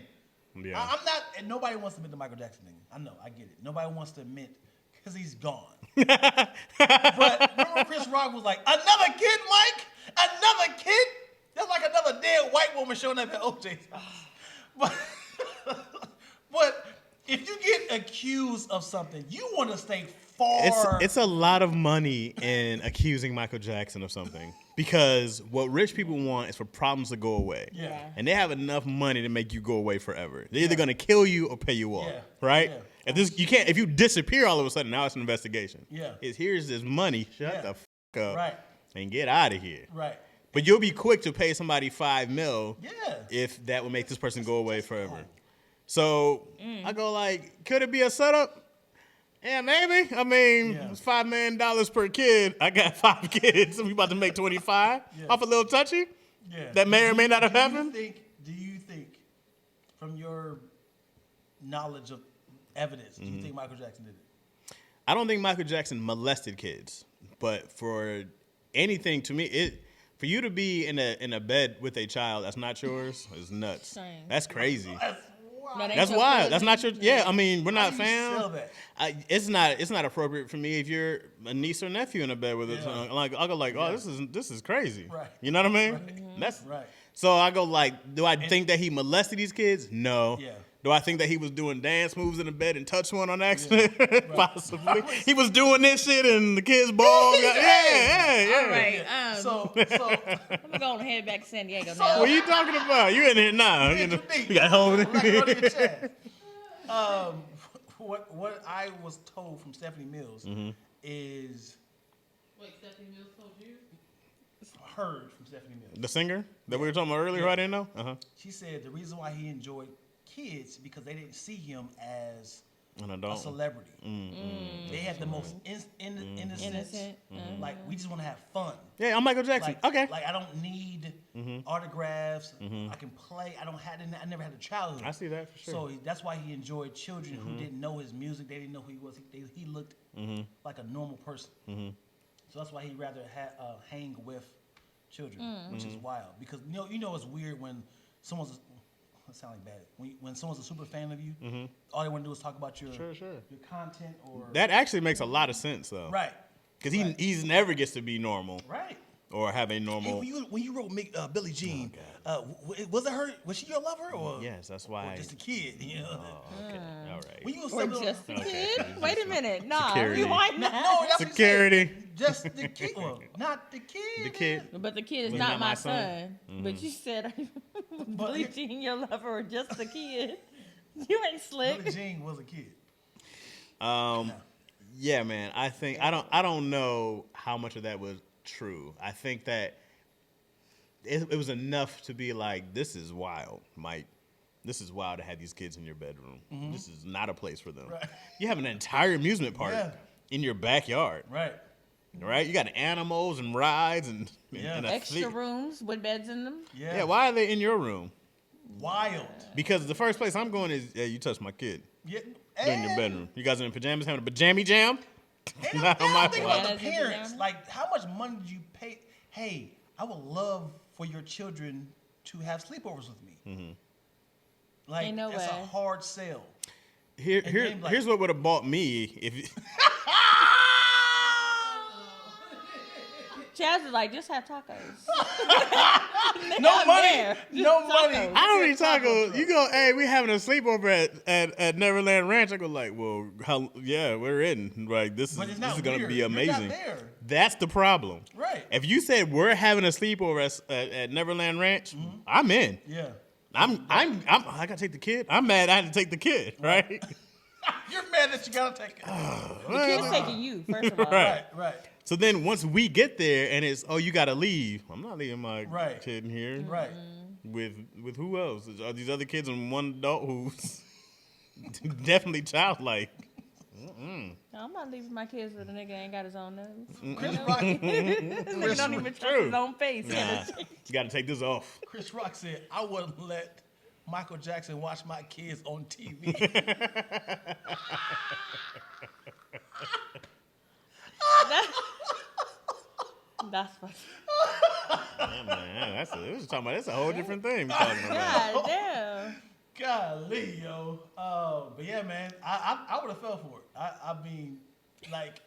Speaker 4: Yeah.
Speaker 2: I'm not, and nobody wants to admit the Michael Jackson thing. I know, I get it. Nobody wants to admit because he's gone. But remember Chris Rock was like, another kid, Mike? Another kid? That's like another dead white woman showing up at OJ's house. But if you get accused of something, you want to stay far.
Speaker 4: It's a lot of money in accusing Michael Jackson of something because what rich people want is for problems to go away.
Speaker 2: Yeah.
Speaker 4: And they have enough money to make you go away forever. They're either gonna kill you or pay you off.
Speaker 2: Yeah.
Speaker 4: Right?
Speaker 2: Yeah.
Speaker 4: If you disappear all of a sudden, now it's an investigation.
Speaker 2: Yeah.
Speaker 4: Here's this money. Shut the fuck up.
Speaker 2: Right.
Speaker 4: And get out of here.
Speaker 2: Right.
Speaker 4: But you'll be quick to pay somebody $5 million
Speaker 2: Yeah.
Speaker 4: if that would make this person go away forever. So I go like, could it be a setup? Yeah, maybe. I mean, it's $5 million per kid. I got 5 kids, so we about to make 25 off a little touchy.
Speaker 2: Yeah.
Speaker 4: That may or may not have happened.
Speaker 2: Do you think, from your knowledge of evidence, do you think Michael Jackson did it?
Speaker 4: I don't think Michael Jackson molested kids, but for anything to me, for you to be in a bed with a child that's not yours is nuts.
Speaker 1: Same.
Speaker 4: That's crazy.
Speaker 1: That ain't
Speaker 4: That's
Speaker 1: your
Speaker 4: wild.
Speaker 1: cousin.
Speaker 4: That's not your. Yeah, I mean, we're not
Speaker 2: How do you
Speaker 4: fam.
Speaker 2: sell that?
Speaker 4: It's not appropriate for me if you're a niece or nephew in a bed with us. Like I'll go like, oh, this is crazy.
Speaker 2: Right.
Speaker 4: You know what I mean?
Speaker 1: Mm-hmm.
Speaker 4: That's
Speaker 2: Right.
Speaker 4: So I go like, do I think that he molested these kids? No.
Speaker 2: Yeah.
Speaker 4: Do I think that he was doing dance moves in the bed and touched one on accident? Possibly. He was doing this shit and the kids ball. Yeah.
Speaker 1: All right.
Speaker 2: So
Speaker 1: I'm gonna go on and head back to San Diego now.
Speaker 4: What are you talking about? You in here now? You got home.
Speaker 2: Lackaroni and Chaz. What I was told from Stephanie Mills is
Speaker 5: Wait, Stephanie Mills told you?
Speaker 2: heard from Stephanie Mills.
Speaker 4: The singer that we were talking about earlier, who I didn't know.
Speaker 2: She said the reason why he enjoyed kids because they didn't see him as
Speaker 4: An
Speaker 2: a
Speaker 4: adult.
Speaker 2: celebrity. They had the most innocent. Like we just want to have fun.
Speaker 4: Yeah, I'm Michael Jackson.
Speaker 2: Like,
Speaker 4: Okay.
Speaker 2: Like I don't need autographs. I can play. I never had a childhood.
Speaker 4: I see that for sure.
Speaker 2: So that's why he enjoyed children who didn't know his music. They didn't know who he was. He looked like a normal person. So that's why he'd rather hang with children, which is wild. Because you know it's weird when someone's. That sounds like bad. When someone's a super fan of you, all they want to do is talk about your
Speaker 4: Sure.
Speaker 2: your content or
Speaker 4: That actually makes a lot of sense though.
Speaker 2: right.
Speaker 4: Because he's never gets to be normal
Speaker 2: Right.
Speaker 4: or have a
Speaker 2: Hey,
Speaker 4: normal.
Speaker 2: when you wrote Billie Jean, was it her? Was she your lover or
Speaker 4: Yes, that's
Speaker 2: or
Speaker 4: why.
Speaker 2: just a kid? You know?
Speaker 4: Okay. All right.
Speaker 2: When you was
Speaker 1: Or
Speaker 2: seven-
Speaker 1: just a
Speaker 4: Okay.
Speaker 1: kid? Wait a minute. Nah,
Speaker 4: Security.
Speaker 1: rewind
Speaker 2: no,
Speaker 1: that.
Speaker 2: that's what he said.
Speaker 4: Security.
Speaker 2: Just the kid. Well, not the kid.
Speaker 4: The kid.
Speaker 1: But the kid is
Speaker 4: Was
Speaker 1: not
Speaker 4: not
Speaker 1: my
Speaker 4: my
Speaker 1: son.
Speaker 4: son.
Speaker 1: But you said Billie Jean, your lover, or just a kid. You ain't slick.
Speaker 2: Billie Jean was a kid.
Speaker 4: Yeah, man. I think I don't know how much of that was true. I think that it was enough to be like, this is wild, Mike. This is wild to have these kids in your bedroom. This is not a place for them.
Speaker 2: Right.
Speaker 4: You have an entire amusement park in your backyard,
Speaker 2: Right.
Speaker 4: right? You got animals and rides and a
Speaker 1: Extra
Speaker 4: fleet.
Speaker 1: rooms with beds in them.
Speaker 2: Yeah.
Speaker 4: Yeah, why are they in your room?
Speaker 2: Wild.
Speaker 4: Because the first place I'm going is, you touched my kid.
Speaker 2: Yeah.
Speaker 4: They're in your bedroom. You guys are in pajamas having a pajama jam?
Speaker 2: And
Speaker 4: Not on
Speaker 2: I
Speaker 4: my
Speaker 2: think
Speaker 4: part.
Speaker 2: about the
Speaker 1: Bananas and
Speaker 2: parents.
Speaker 1: pajamas?
Speaker 2: Like, how much money did you pay? Hey, I would love for your children to have sleepovers with me. Like,
Speaker 1: Ain't no
Speaker 2: that's a
Speaker 1: way.
Speaker 2: hard sell.
Speaker 4: Here's what would have bought me if
Speaker 1: Chaz is like, just have tacos.
Speaker 2: No
Speaker 1: I'm
Speaker 2: money.
Speaker 1: there.
Speaker 2: No
Speaker 1: Just
Speaker 2: money.
Speaker 1: tacos.
Speaker 4: I don't need
Speaker 2: Taco
Speaker 4: tacos.
Speaker 2: truck.
Speaker 4: You go, hey, we having a sleepover at Neverland Ranch. I go like, well, we're in. Like this
Speaker 2: But it's
Speaker 4: is
Speaker 2: not
Speaker 4: gonna
Speaker 2: weird.
Speaker 4: be
Speaker 2: You're not
Speaker 4: amazing.
Speaker 2: there.
Speaker 4: That's the problem.
Speaker 2: Right.
Speaker 4: If you said we're having a sleepover at Neverland Ranch, I'm in.
Speaker 2: Yeah.
Speaker 4: I gotta take the kid. I'm mad I had to take the kid, right?
Speaker 2: You're mad that you gotta take it.
Speaker 1: The kid's taking you, first of all.
Speaker 4: Right.
Speaker 2: Right.
Speaker 4: So then once we get there and it's, you gotta leave. I'm not leaving my
Speaker 2: Right.
Speaker 4: kid in here.
Speaker 2: Right.
Speaker 4: With who else? Are these other kids and one adult who's definitely childlike?
Speaker 1: No, I'm not leaving my kids with a nigga that ain't got his own nose.
Speaker 2: Chris Rock.
Speaker 1: This nigga don't even trust his own face.
Speaker 4: Nah, you gotta take this off.
Speaker 2: Chris Rock said, "I wouldn't let Michael Jackson watch my kids on TV."
Speaker 1: That's funny.
Speaker 4: Yeah, man, that's a whole different thing we're talking about.
Speaker 1: God damn.
Speaker 2: Golly, yo. But yeah, man, I would have fell for it. I mean, like,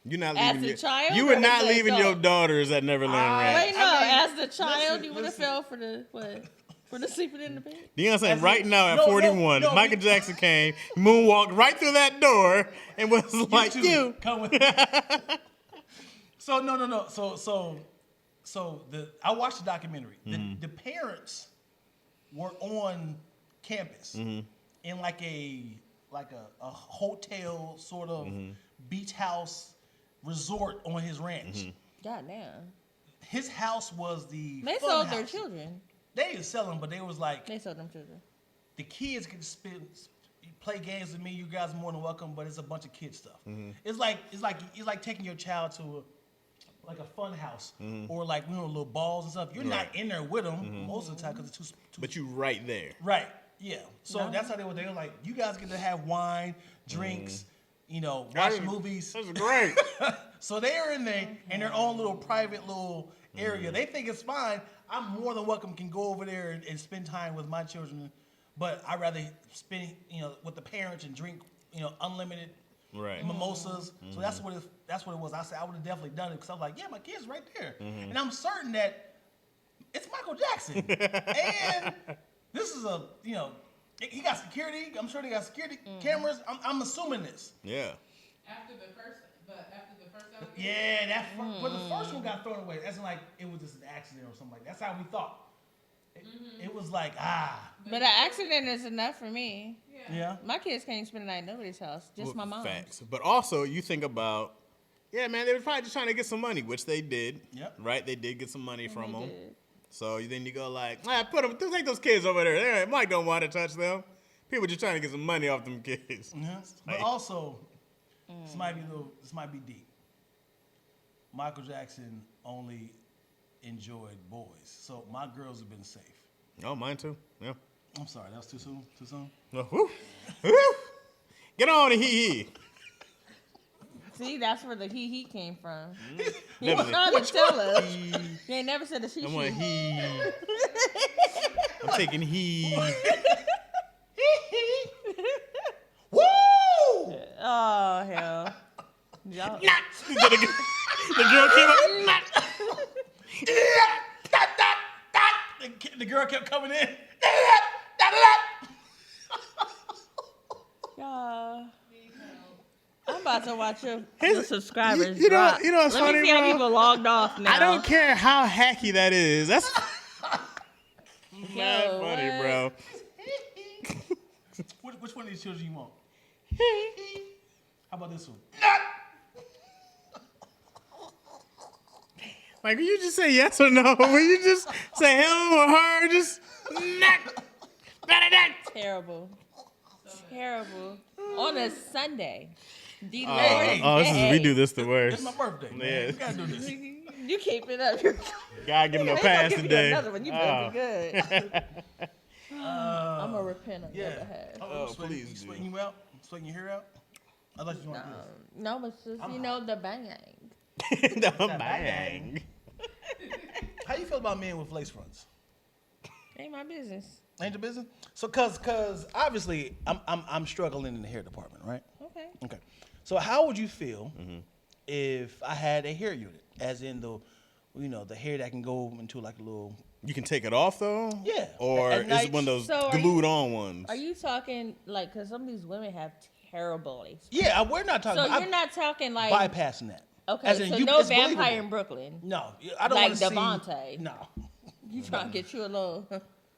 Speaker 4: You're not
Speaker 1: As
Speaker 4: leaving
Speaker 1: a child
Speaker 4: You
Speaker 1: or
Speaker 4: were not
Speaker 1: as an
Speaker 4: leaving your
Speaker 1: adult?
Speaker 4: daughters at Neverland Ranch.
Speaker 1: Wait, no.
Speaker 2: I
Speaker 1: As the child, you would have
Speaker 2: listen.
Speaker 1: fell for the what? For the sleeping in the bed.
Speaker 4: You know what I'm saying?
Speaker 2: As
Speaker 4: Right
Speaker 2: a-
Speaker 4: now at
Speaker 2: no,
Speaker 4: 41,
Speaker 2: no,
Speaker 4: Michael Jackson came, moonwalked right through that door, and was like,
Speaker 2: too.
Speaker 4: you.
Speaker 2: Come with So no. So I watched the documentary. The parents were on campus in like a hotel sort of beach house resort on his ranch.
Speaker 1: Goddamn.
Speaker 2: His house was the
Speaker 1: They
Speaker 2: fun
Speaker 1: sold
Speaker 2: house.
Speaker 1: their children.
Speaker 2: They didn't sell them, but they was like
Speaker 1: They sold them children.
Speaker 2: the kids can play games with me. You guys are more than welcome, but it's a bunch of kid stuff. It's like taking your child to like a fun house or like little balls and stuff. You're not in there with them most of the time because it's too.
Speaker 4: But you right there.
Speaker 2: Right. Yeah. So that's how they were like, you guys get to have wine, drinks, watch movies.
Speaker 4: That's great.
Speaker 2: So they're in there in their own little private little area. They think it's fine. I'm more than welcome, can go over there and spend time with my children, but I'd rather spend, with the parents and drink, unlimited
Speaker 4: Right.
Speaker 2: mimosas. So that's what it was. I said I would have definitely done it because I was like, yeah, my kid's right there, and I'm certain that it's Michael Jackson, and this is he got security. I'm sure they got security cameras. I'm assuming this.
Speaker 4: Yeah.
Speaker 5: After the first allegation?
Speaker 2: Yeah, but the first one got thrown away. That's like it was just an accident or something like that. That's how we thought. It was like
Speaker 1: But an accident is enough for me.
Speaker 2: yeah.
Speaker 1: My kids can't spend the night at nobody's house. Just my mom.
Speaker 4: Facts. But also, you think about, yeah, man, they were probably just trying to get some money, which they did.
Speaker 2: Yep.
Speaker 4: Right? They did get some money from
Speaker 1: They
Speaker 4: them.
Speaker 1: did.
Speaker 4: So then you go like, take those kids over there. Mike don't want to touch them. People just trying to get some money off them kids.
Speaker 2: But also, this might be deep. Michael Jackson only enjoyed boys, so my girls have been safe.
Speaker 4: Oh, mine too. Yeah.
Speaker 2: I'm sorry, that was too soon. Too soon.
Speaker 4: Oh, woo. Woo. Get on the hee.
Speaker 1: See, that's where the he came from. He
Speaker 4: Never
Speaker 1: was trying to tell us.
Speaker 4: He.
Speaker 1: He ain't never said the she.
Speaker 4: I'm on he. I'm taking he.
Speaker 2: Woo!
Speaker 1: Oh hell. Y'all.
Speaker 4: The girl came up.
Speaker 2: The girl kept coming in.
Speaker 1: Y'all. I'm about to watch your subscribers
Speaker 4: you know-
Speaker 1: drop.
Speaker 4: you know what's
Speaker 1: Let
Speaker 4: funny,
Speaker 1: me see how
Speaker 4: bro?
Speaker 1: people logged off now.
Speaker 4: I don't care how hacky that is. That's mad
Speaker 1: Yo,
Speaker 4: funny,
Speaker 1: what?
Speaker 4: bro.
Speaker 2: Which one of these children you want? How about this one?
Speaker 4: Like, will you just say yes or no? Will you just say him or her? Just
Speaker 1: Terrible. Terrible. On a Sunday. The
Speaker 2: Hey.
Speaker 1: Lord's
Speaker 4: we
Speaker 1: Day.
Speaker 4: do this the worst.
Speaker 2: It's my birthday, man.
Speaker 4: Yeah.
Speaker 2: We gotta do this.
Speaker 1: You keep it up. You're
Speaker 4: God give him no
Speaker 1: They gonna
Speaker 4: pass
Speaker 1: give you
Speaker 4: today.
Speaker 1: another one. You better be good.
Speaker 2: Uh,
Speaker 1: I'm gonna repent on your
Speaker 2: yeah.
Speaker 1: behalf.
Speaker 4: Oh,
Speaker 2: sweating,
Speaker 4: please
Speaker 2: you
Speaker 4: do.
Speaker 2: sweating you out? Sweating your hair out? I thought you wanted this.
Speaker 1: No, it's just the bang.
Speaker 4: The bang.
Speaker 2: How you feel about men with lace fronts?
Speaker 1: Ain't my business.
Speaker 2: Ain't your business? So, cause obviously I'm struggling in the hair department, right?
Speaker 1: Okay.
Speaker 2: Okay. So how would you feel if I had a hair unit, as in the hair that can go into like a little.
Speaker 4: You can take it off though?
Speaker 2: Yeah.
Speaker 4: Or
Speaker 2: At
Speaker 4: is
Speaker 2: night.
Speaker 4: it one of those
Speaker 1: So are
Speaker 4: glued on ones?
Speaker 1: Are you talking like? Because some of these women have terrible lace.
Speaker 2: Yeah, we're not talking.
Speaker 1: So
Speaker 2: about,
Speaker 1: you're not talking like.
Speaker 2: bypassing that.
Speaker 1: Okay.
Speaker 2: As in,
Speaker 1: So
Speaker 2: you-
Speaker 1: no
Speaker 2: it's
Speaker 1: vampire
Speaker 2: believable.
Speaker 1: in Brooklyn.
Speaker 2: No, I don't
Speaker 1: Like
Speaker 2: want to see.
Speaker 1: Devontae.
Speaker 2: No.
Speaker 1: You trying to get you a little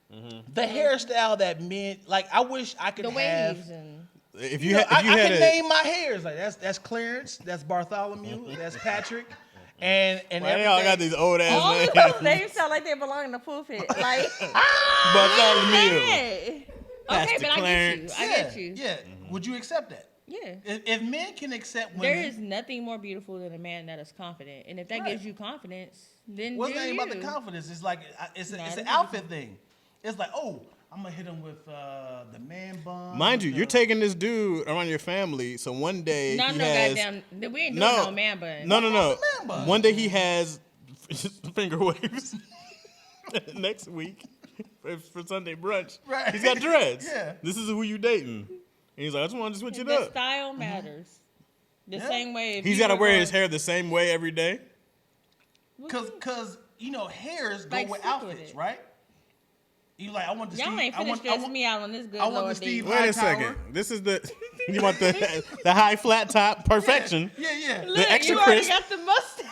Speaker 2: The hairstyle that men like. I wish I could
Speaker 1: the
Speaker 2: have.
Speaker 1: waves and.
Speaker 4: If
Speaker 2: You
Speaker 4: you
Speaker 2: know,
Speaker 4: had, if you
Speaker 2: I
Speaker 4: had
Speaker 2: can
Speaker 4: a,
Speaker 2: name my hairs like that's Clarence, that's Bartholomew, that's Patrick, and
Speaker 4: why they all got these old
Speaker 1: All
Speaker 4: ass
Speaker 1: of
Speaker 4: names?
Speaker 1: those names sound like they belong in the pulpit. Like.
Speaker 4: Bartholomew.
Speaker 1: Hey.
Speaker 4: Pastor
Speaker 1: Okay, but
Speaker 4: Clarence.
Speaker 1: I get you.
Speaker 2: Yeah. Would you accept that?
Speaker 1: Yeah.
Speaker 2: If men can accept
Speaker 1: There
Speaker 2: women,
Speaker 1: is nothing more beautiful than a man that is confident, and if that
Speaker 2: Right.
Speaker 1: gives you confidence, then
Speaker 2: what's
Speaker 1: do
Speaker 2: the name
Speaker 1: you.
Speaker 2: about the confidence? It's like it's
Speaker 1: Nah,
Speaker 2: an
Speaker 1: this is-
Speaker 2: outfit thing. It's like, oh, I'm gonna hit him with the man bun.
Speaker 4: Mind you,
Speaker 2: with
Speaker 4: you're
Speaker 2: the-
Speaker 4: taking this dude around your family, so one day
Speaker 1: No,
Speaker 4: he
Speaker 1: no,
Speaker 4: has
Speaker 1: goddamn. We ain't doing
Speaker 4: no,
Speaker 1: no man bun.
Speaker 4: no.
Speaker 2: man bun?
Speaker 4: One day he has finger waves. Next week for Sunday brunch,
Speaker 2: Right.
Speaker 4: he's got dreads.
Speaker 2: Yeah.
Speaker 4: This is who you dating. And he's like, I just wanted to switch it
Speaker 1: The
Speaker 4: up.
Speaker 1: style matters. The
Speaker 2: Yeah.
Speaker 1: same way. If
Speaker 4: He's
Speaker 1: you
Speaker 4: got to
Speaker 1: were
Speaker 4: wear
Speaker 1: going-
Speaker 4: his hair the same way every day.
Speaker 2: Cause you know hairs go
Speaker 1: Like,
Speaker 2: with
Speaker 1: stick with
Speaker 2: outfits,
Speaker 1: it.
Speaker 2: right? You like I want the
Speaker 1: Y'all
Speaker 2: Steve.
Speaker 1: ain't finished stressing me out on this good
Speaker 2: I want the
Speaker 1: Lord
Speaker 2: Steve
Speaker 1: D.
Speaker 4: Wait a
Speaker 2: Hightower.
Speaker 4: second. This is the you want the high flat top perfection.
Speaker 2: Yeah.
Speaker 1: Look,
Speaker 4: extra
Speaker 1: you already
Speaker 4: crisp.
Speaker 1: got the mustache.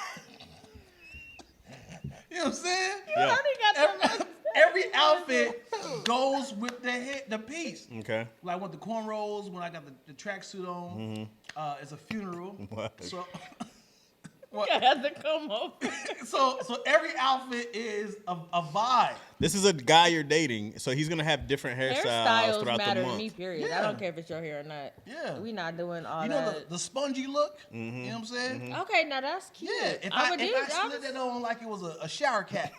Speaker 2: You know what I'm saying?
Speaker 1: You already got the mustache.
Speaker 2: Every outfit goes with the piece.
Speaker 4: Okay.
Speaker 2: Like I want the cornrows when I got the tracksuit on. It's a funeral.
Speaker 4: What?
Speaker 2: So,
Speaker 1: I had to come over.
Speaker 2: so every outfit is a vibe.
Speaker 4: This is a guy you're dating, so he's gonna have different hairstyles
Speaker 1: Hairstyles
Speaker 4: throughout
Speaker 1: matter
Speaker 4: the
Speaker 1: to
Speaker 4: month.
Speaker 1: me, period.
Speaker 2: Yeah.
Speaker 1: I don't care if it's your hair or not.
Speaker 2: Yeah.
Speaker 1: We not doing all
Speaker 2: You know
Speaker 1: that.
Speaker 2: the spongy look. You know what I'm saying?
Speaker 1: Okay, now that's cute.
Speaker 2: Yeah. If
Speaker 1: I
Speaker 2: I
Speaker 1: would do
Speaker 2: slid that on like it was a shower cap.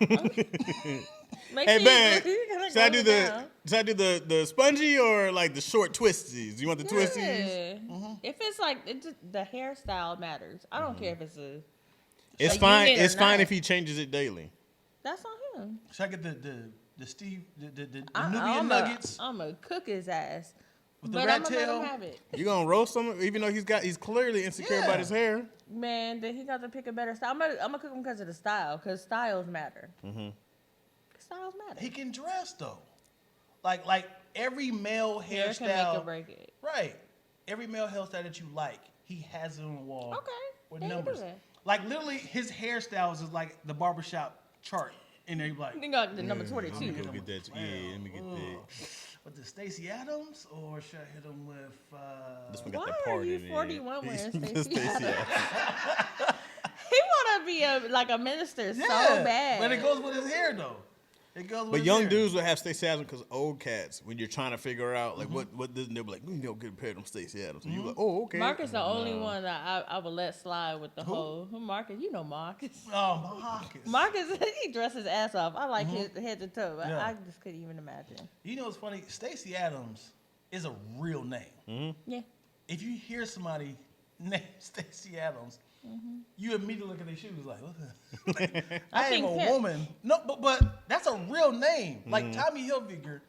Speaker 1: Make
Speaker 4: Hey
Speaker 1: sure
Speaker 4: man,
Speaker 1: you gotta
Speaker 4: should I
Speaker 1: go
Speaker 4: do
Speaker 1: down.
Speaker 4: the spongy or like the short twisties? You want the twisties?
Speaker 1: Yeah. If it's like the hairstyle matters. I don't care if it's a.
Speaker 4: It's
Speaker 1: a
Speaker 4: fine.
Speaker 1: unit or
Speaker 4: It's fine
Speaker 1: not.
Speaker 4: if he changes it daily.
Speaker 1: That's on him.
Speaker 2: Should I get the Steve the Nubian nuggets
Speaker 1: I'm a cook his ass.
Speaker 2: with the
Speaker 1: But
Speaker 2: rat
Speaker 1: I'm gonna let
Speaker 2: tail?
Speaker 1: him have it.
Speaker 4: You gonna roast him, even though he's clearly insecure about
Speaker 2: Yeah.
Speaker 4: his hair.
Speaker 1: Man, then he got to pick a better style. I'm gonna cook him because of the style. Because styles matter. Styles matter.
Speaker 2: He can dress though. Like every male
Speaker 1: Hair can make or
Speaker 2: hairstyle,
Speaker 1: break it.
Speaker 2: right? Every male hairstyle that you like, he has it on the wall.
Speaker 1: Okay,
Speaker 2: With
Speaker 1: then you do
Speaker 2: numbers.
Speaker 1: that.
Speaker 2: Like literally, his hairstyles is like the barbershop chart, and they like,
Speaker 1: You got the number 22.
Speaker 4: Let me go get that. Yeah, let me get that.
Speaker 2: with the Stacey Adams, or should I hit him with?
Speaker 4: This one got
Speaker 1: Why
Speaker 4: the
Speaker 1: are
Speaker 4: part
Speaker 1: you
Speaker 4: in it.
Speaker 1: 41 wearing
Speaker 4: Stacey
Speaker 1: Stacey
Speaker 4: Adams.
Speaker 1: He want to be a minister so
Speaker 2: Yeah,
Speaker 1: bad.
Speaker 2: but it goes with his hair though. It goes with
Speaker 4: But
Speaker 2: his
Speaker 4: young
Speaker 2: hair.
Speaker 4: dudes will have Stacey Adams because old cats, when you're trying to figure out like what this, they'll be like, we can go get a pair of them Stacey Adams. And you're like, oh, okay.
Speaker 1: Marcus the only one that I would let slide with the whole Marcus. You know Marcus.
Speaker 2: Oh, Marcus.
Speaker 1: Marcus, he dressed his ass off. I like his head to toe.
Speaker 2: Yeah.
Speaker 1: I just couldn't even imagine.
Speaker 2: You know what's funny? Stacey Adams is a real name.
Speaker 1: Yeah.
Speaker 2: If you hear somebody named Stacey Adams, you immediately look at their shoes like, what the? I am
Speaker 1: think
Speaker 2: a
Speaker 1: Pimp.
Speaker 2: woman. No, but that's a real name. Like Tommy Hilfiger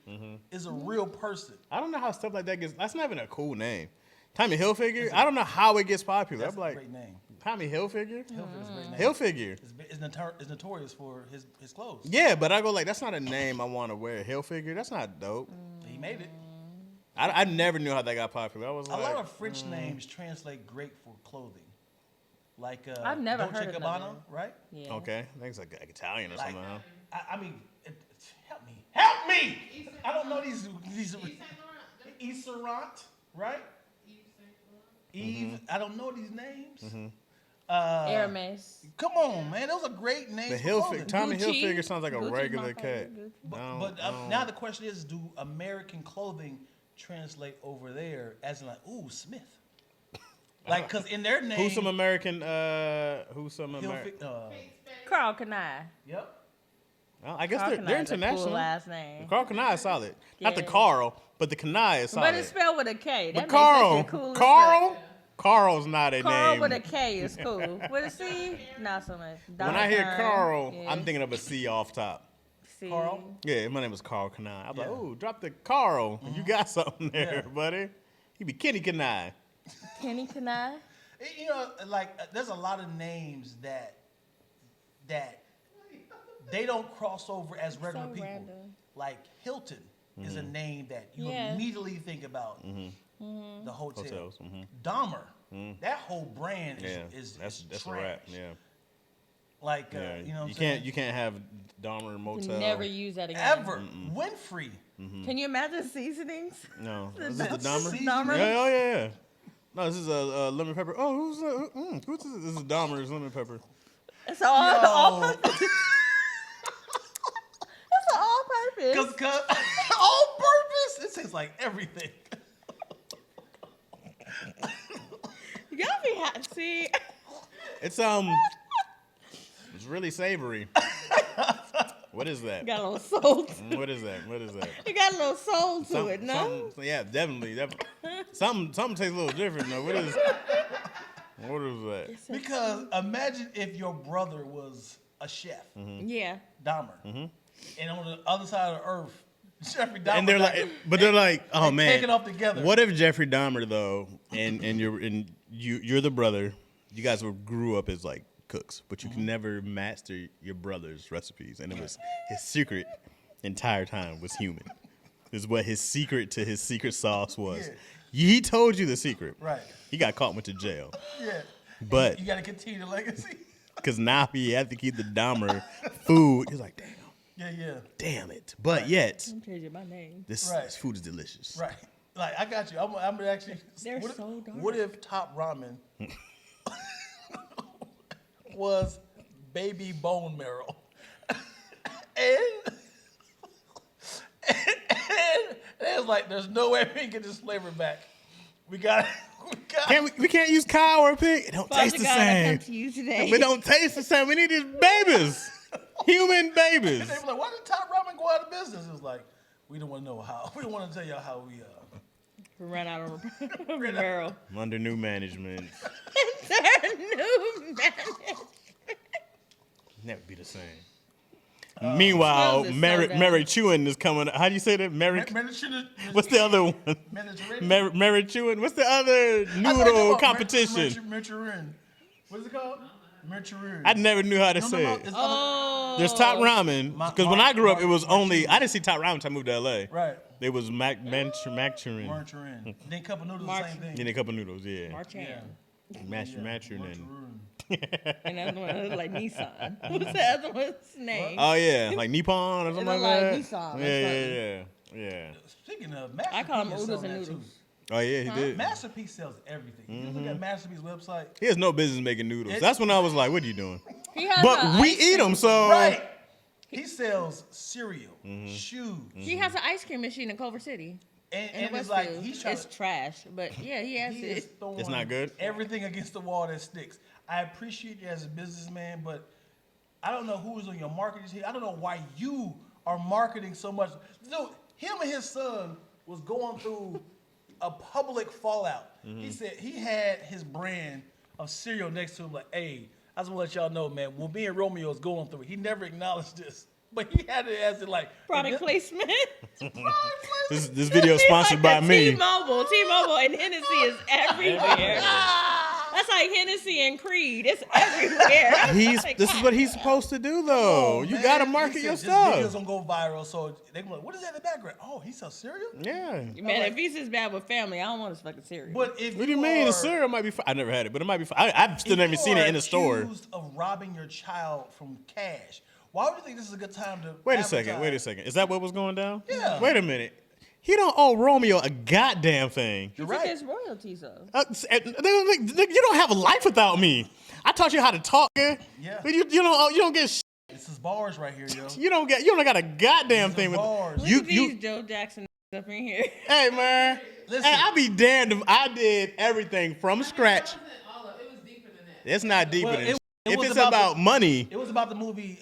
Speaker 2: is a real person.
Speaker 4: I don't know how stuff like that gets. That's not even a cool name. Tommy Hilfiger. I don't know how it gets popular.
Speaker 2: That's
Speaker 4: I'm
Speaker 2: a
Speaker 4: like,
Speaker 2: great name.
Speaker 4: Tommy Hilfiger.
Speaker 2: Hilfiger's a great name.
Speaker 4: Hilfiger.
Speaker 2: It's notorious for his clothes.
Speaker 4: Yeah, but I go like, that's not a name I want to wear. Hilfiger. That's not dope.
Speaker 2: He made it.
Speaker 4: I never knew how that got popular. I was
Speaker 2: A
Speaker 4: like,
Speaker 2: lot of French names translate great for clothing. Like
Speaker 1: I've never
Speaker 2: Dolce
Speaker 1: heard of
Speaker 2: Gabbana,
Speaker 1: another.
Speaker 2: right?
Speaker 1: Yeah.
Speaker 4: okay, I think it's like Italian or
Speaker 2: Like,
Speaker 4: something. Huh?
Speaker 2: I mean, help me! I don't know these
Speaker 5: Yves Saint Laurent.
Speaker 2: Yves Saint Laurent, right?
Speaker 5: Yves Saint Laurent.
Speaker 2: Yves, I don't know these names.
Speaker 1: Hermes.
Speaker 2: Come on, man, those are great names.
Speaker 4: The
Speaker 2: for clothing.
Speaker 4: Tommy
Speaker 1: Gucci.
Speaker 4: Hilfiger sounds like a
Speaker 1: Gucci's my
Speaker 4: regular cat.
Speaker 1: favorite.
Speaker 2: But now the question is, do American clothing translate over there as in like, ooh, Smith? Like, cause in their name,
Speaker 4: Who's some American? Who's some American?
Speaker 2: Hilfiger,
Speaker 5: Kate Spade.
Speaker 1: Carl Kanai.
Speaker 2: yep.
Speaker 4: I guess
Speaker 1: Carl
Speaker 4: they're
Speaker 1: Kanai is a
Speaker 4: international.
Speaker 1: cool last name.
Speaker 4: Carl Kanai is solid. Not the
Speaker 1: Yeah.
Speaker 4: Carl, but the Kanai is solid.
Speaker 1: But it's spelled with a K. That
Speaker 4: But Carl,
Speaker 1: makes it cool as
Speaker 4: Carl,
Speaker 1: fuck.
Speaker 4: Carl's not a
Speaker 1: Carl
Speaker 4: name.
Speaker 1: with a K is cool. With a C, not so much.
Speaker 4: When I hear
Speaker 1: Don
Speaker 4: Carl,
Speaker 1: yeah.
Speaker 4: I'm thinking of a C off top.
Speaker 1: C.
Speaker 2: Carl?
Speaker 4: Yeah, my name is Carl Kanai. I'm like,
Speaker 2: Yeah.
Speaker 4: oh, drop the Carl. You got something there,
Speaker 2: Yeah.
Speaker 4: buddy. He be Kenny Kanai.
Speaker 1: Kenny Kanai.
Speaker 2: You know, like there's a lot of names that they don't cross over as regular
Speaker 1: So
Speaker 2: people.
Speaker 1: random.
Speaker 2: Like Hilton is a name that you
Speaker 1: Yeah.
Speaker 2: immediately think about the hotel.
Speaker 4: Hotels.
Speaker 2: Dahmer, that whole brand
Speaker 4: Yeah,
Speaker 2: is
Speaker 4: that's a
Speaker 2: trash.
Speaker 4: wrap. Yeah,
Speaker 2: Like
Speaker 4: yeah.
Speaker 2: you know, what
Speaker 4: you
Speaker 2: I'm saying?
Speaker 4: can't have Dahmer Motel.
Speaker 1: Never use that again.
Speaker 2: Ever Winfrey.
Speaker 1: Can you imagine seasonings?
Speaker 4: No, this is the
Speaker 1: That's
Speaker 4: Dahmer.
Speaker 1: Dahmer?
Speaker 4: Yeah, oh yeah. No, this is a lemon pepper. Oh, who's this? This is Dahmer's lemon pepper.
Speaker 1: It's all
Speaker 2: Yo.
Speaker 1: purpose. It's all purpose.
Speaker 2: Cause all purpose. It tastes like everything.
Speaker 1: Y'all be hot. See,
Speaker 4: It's it's really savory. What is that?
Speaker 1: got a little soul.
Speaker 4: What is that? What is that?
Speaker 1: You got a little soul to it, no?
Speaker 4: Yeah, definitely. Something tastes a little different though. What is that?
Speaker 2: Because imagine if your brother was a chef,
Speaker 1: Yeah.
Speaker 2: Dahmer, and on the other side of the earth, Jeffrey Dahmer.
Speaker 4: And they're like, but they're like, oh
Speaker 2: they
Speaker 4: man,
Speaker 2: take it off together.
Speaker 4: What if Jeffrey Dahmer though, and you're the brother, you guys grew up as like cooks, but you can never master your brother's recipes, and it was his secret entire time was human. Is what his secret to his secret sauce was.
Speaker 2: Yeah.
Speaker 4: He told you the secret.
Speaker 2: Right.
Speaker 4: He got caught and went to jail.
Speaker 2: Yeah.
Speaker 4: But
Speaker 2: you got to continue the legacy.
Speaker 4: Because now he had to keep the Dahmer food. He's like, damn.
Speaker 2: Yeah.
Speaker 4: Damn it. But yet,
Speaker 1: I'm changing my name.
Speaker 4: this food is delicious.
Speaker 2: Right. Like, I got you. I'm actually.
Speaker 1: They're so dark.
Speaker 2: What if Top Ramen was baby bone marrow? and it's like, there's no way we can get this flavor back. We got.
Speaker 4: We can't use cow or pig. It don't taste the
Speaker 1: God, I
Speaker 4: same.
Speaker 1: come to you today.
Speaker 4: It don't taste the same. We need these babies. Human babies.
Speaker 2: And they were like, why did Top Ramen go out of business? It was like, we don't want to know how. We don't want to tell y'all how we
Speaker 1: Ran out of barrel.
Speaker 4: Under new management.
Speaker 1: New management.
Speaker 4: Never be the same. Meanwhile,
Speaker 1: Smells is so
Speaker 4: Mary
Speaker 1: bad.
Speaker 4: Chewin is coming. How do you say that? Mary.
Speaker 2: Mediterranean.
Speaker 4: What's the other one?
Speaker 2: Mediterranean.
Speaker 4: Mary Chewin. What's the other noodle competition?
Speaker 2: Manchurian. What is it called? Manchurian.
Speaker 4: I never knew how to say it.
Speaker 2: it's
Speaker 1: Oh.
Speaker 4: There's Top Ramen. Because when I grew up, it was only,
Speaker 2: Manchurian.
Speaker 4: I didn't see Top Ramen until I moved to LA.
Speaker 2: Right.
Speaker 4: It was Manchurian.
Speaker 2: Manchurian. Then cup of noodles, the same thing.
Speaker 4: Then a couple noodles, yeah.
Speaker 1: Marchand.
Speaker 4: Manchurian.
Speaker 1: And the other one was like Nissan. What's the other one's name?
Speaker 4: Oh, yeah. Like Nippon or something like
Speaker 1: like
Speaker 4: that.
Speaker 1: Nissan or
Speaker 4: Yeah.
Speaker 2: Speaking of, Masterpiece
Speaker 1: I call them
Speaker 2: is
Speaker 1: oodles
Speaker 2: selling
Speaker 1: and
Speaker 2: that,
Speaker 1: noodles.
Speaker 2: too.
Speaker 4: Oh, yeah, he did.
Speaker 2: Masterpiece sells everything. You look at Masterpiece website.
Speaker 4: He has no business making noodles. That's when I was like, what are you doing?
Speaker 1: He has
Speaker 4: But
Speaker 1: a
Speaker 4: we
Speaker 1: ice
Speaker 4: eat them,
Speaker 1: cream-
Speaker 4: so.
Speaker 2: Right. He sells cereal, shoes.
Speaker 1: He has an ice cream machine in Culver City.
Speaker 2: And
Speaker 1: In
Speaker 2: it's like,
Speaker 1: Westfield.
Speaker 2: he's trying
Speaker 1: It's trash, but yeah, he has
Speaker 2: he is
Speaker 1: it.
Speaker 2: throwing
Speaker 4: It's not good?
Speaker 2: everything against the wall that sticks. I appreciate you as a businessman, but I don't know who is on your marketing team. I don't know why you are marketing so much. Dude, him and his son was going through a public fallout. He said he had his brand of cereal next to him, like, hey, I just want to let y'all know, man, what me and Romeo is going through. He never acknowledged this. But he had it as it like
Speaker 1: Product placement.
Speaker 4: This video is sponsored by me.
Speaker 1: T-Mobile and Hennessy is everywhere. That's like Hennessy and Creed. It's everywhere.
Speaker 4: This is what he's supposed to do, though. You gotta market your
Speaker 2: This video's
Speaker 4: stuff.
Speaker 2: gonna go viral, so they be like, "What is that in the background?" Oh, he sells cereal.
Speaker 4: Yeah.
Speaker 1: Man, if he's this bad with family, I don't want his fucking cereal.
Speaker 2: But if
Speaker 4: What do you mean? The cereal might be. I never had it, but it might be. I've still never seen it in the store.
Speaker 2: Accused of robbing your child from cash. Why would you think this is a good time to?
Speaker 4: Wait a
Speaker 2: advertise?
Speaker 4: second. Is that what was going down?
Speaker 2: Yeah.
Speaker 4: Wait a minute. He don't owe Romeo a goddamn thing.
Speaker 1: he
Speaker 2: You're
Speaker 1: took
Speaker 2: right.
Speaker 1: his royalties though.
Speaker 4: You don't have a life without me. I taught you how to talk. Yeah.
Speaker 2: Yeah.
Speaker 4: You don't get.
Speaker 2: This is bars right here, yo.
Speaker 4: You don't got a goddamn thing with
Speaker 2: bars.
Speaker 1: Look
Speaker 4: you.
Speaker 1: at these Joe Jackson up in here.
Speaker 4: Hey man.
Speaker 2: Listen.
Speaker 4: Hey, I'll be damned if I did everything from scratch.
Speaker 5: It wasn't all of it. It was deeper than that.
Speaker 4: It's not deeper
Speaker 2: Well,
Speaker 4: than.
Speaker 2: it
Speaker 4: If
Speaker 2: was
Speaker 4: it's
Speaker 2: about
Speaker 4: about
Speaker 2: the-
Speaker 4: money,
Speaker 2: It was about the movie.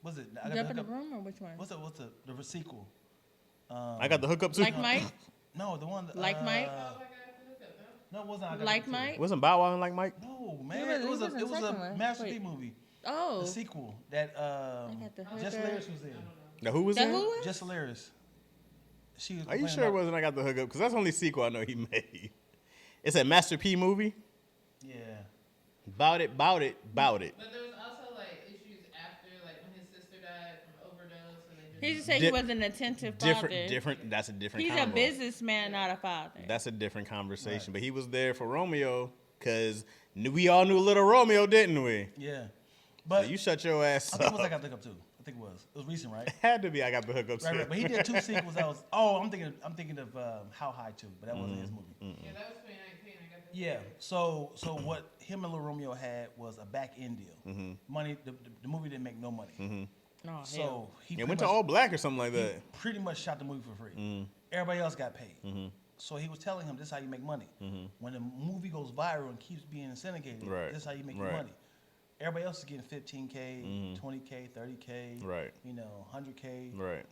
Speaker 2: Was it? I got
Speaker 1: Jump in
Speaker 2: the
Speaker 1: the room or which one?
Speaker 2: What's the sequel?
Speaker 4: I got the hookup too.
Speaker 1: Like Mike?
Speaker 2: No, the one.
Speaker 1: Like Mike?
Speaker 2: No, it wasn't. I Got
Speaker 1: Like
Speaker 2: the-
Speaker 1: Mike?
Speaker 4: Wasn't Bow Wow and like Mike?
Speaker 2: No, man.
Speaker 1: was-
Speaker 2: It was
Speaker 1: he was in
Speaker 2: a
Speaker 1: the second one.
Speaker 2: Master
Speaker 1: Wait.
Speaker 2: P movie.
Speaker 1: Oh.
Speaker 2: The sequel that
Speaker 1: got the
Speaker 2: Jess
Speaker 1: hookup.
Speaker 2: Hilarious was in.
Speaker 4: Now who was
Speaker 1: That
Speaker 4: in?
Speaker 1: who was?
Speaker 2: Jess Hilarious. She was.
Speaker 4: Are you
Speaker 2: complaining
Speaker 4: sure it
Speaker 2: about-
Speaker 4: wasn't I got the hookup? Because that's the only sequel I know he made. It's a Master P movie.
Speaker 2: Yeah.
Speaker 4: Bout it.
Speaker 5: But there was also like issues after, like when his sister died from overdose, and they just.
Speaker 1: He just said he was an attentive father.
Speaker 4: Different. That's a different.
Speaker 1: He's
Speaker 4: combo.
Speaker 1: a businessman, not a father.
Speaker 4: That's a different conversation. But he was there for Romeo because we all knew little Romeo, didn't we?
Speaker 2: Yeah.
Speaker 4: So
Speaker 2: But
Speaker 4: you shut your ass
Speaker 2: I think it
Speaker 4: up.
Speaker 2: was I Got the hookup too. I think it was. It was recent, right?
Speaker 4: Had to be. I got the hookup.
Speaker 2: Right, right. But he did two sequels. That was. Oh, I'm thinking of How High too, but that wasn't his movie.
Speaker 5: Yeah, that was 2019. I got the.
Speaker 2: Yeah. So what him and Lil Romeo had was a back end deal. Money. The movie didn't make no money.
Speaker 1: Oh, hell.
Speaker 2: So he
Speaker 4: It
Speaker 2: pretty
Speaker 4: went to
Speaker 2: much-
Speaker 4: all black or something like
Speaker 2: he
Speaker 4: that.
Speaker 2: pretty much shot the movie for free. Everybody else got paid. So he was telling him, "This is how you make money. When the movie goes viral and keeps being syndicated,
Speaker 4: Right.
Speaker 2: this is how you make your
Speaker 4: Right.
Speaker 2: money." Everybody else is getting 15K, 20K, 30K,
Speaker 4: Right.
Speaker 2: 100K.
Speaker 4: Right.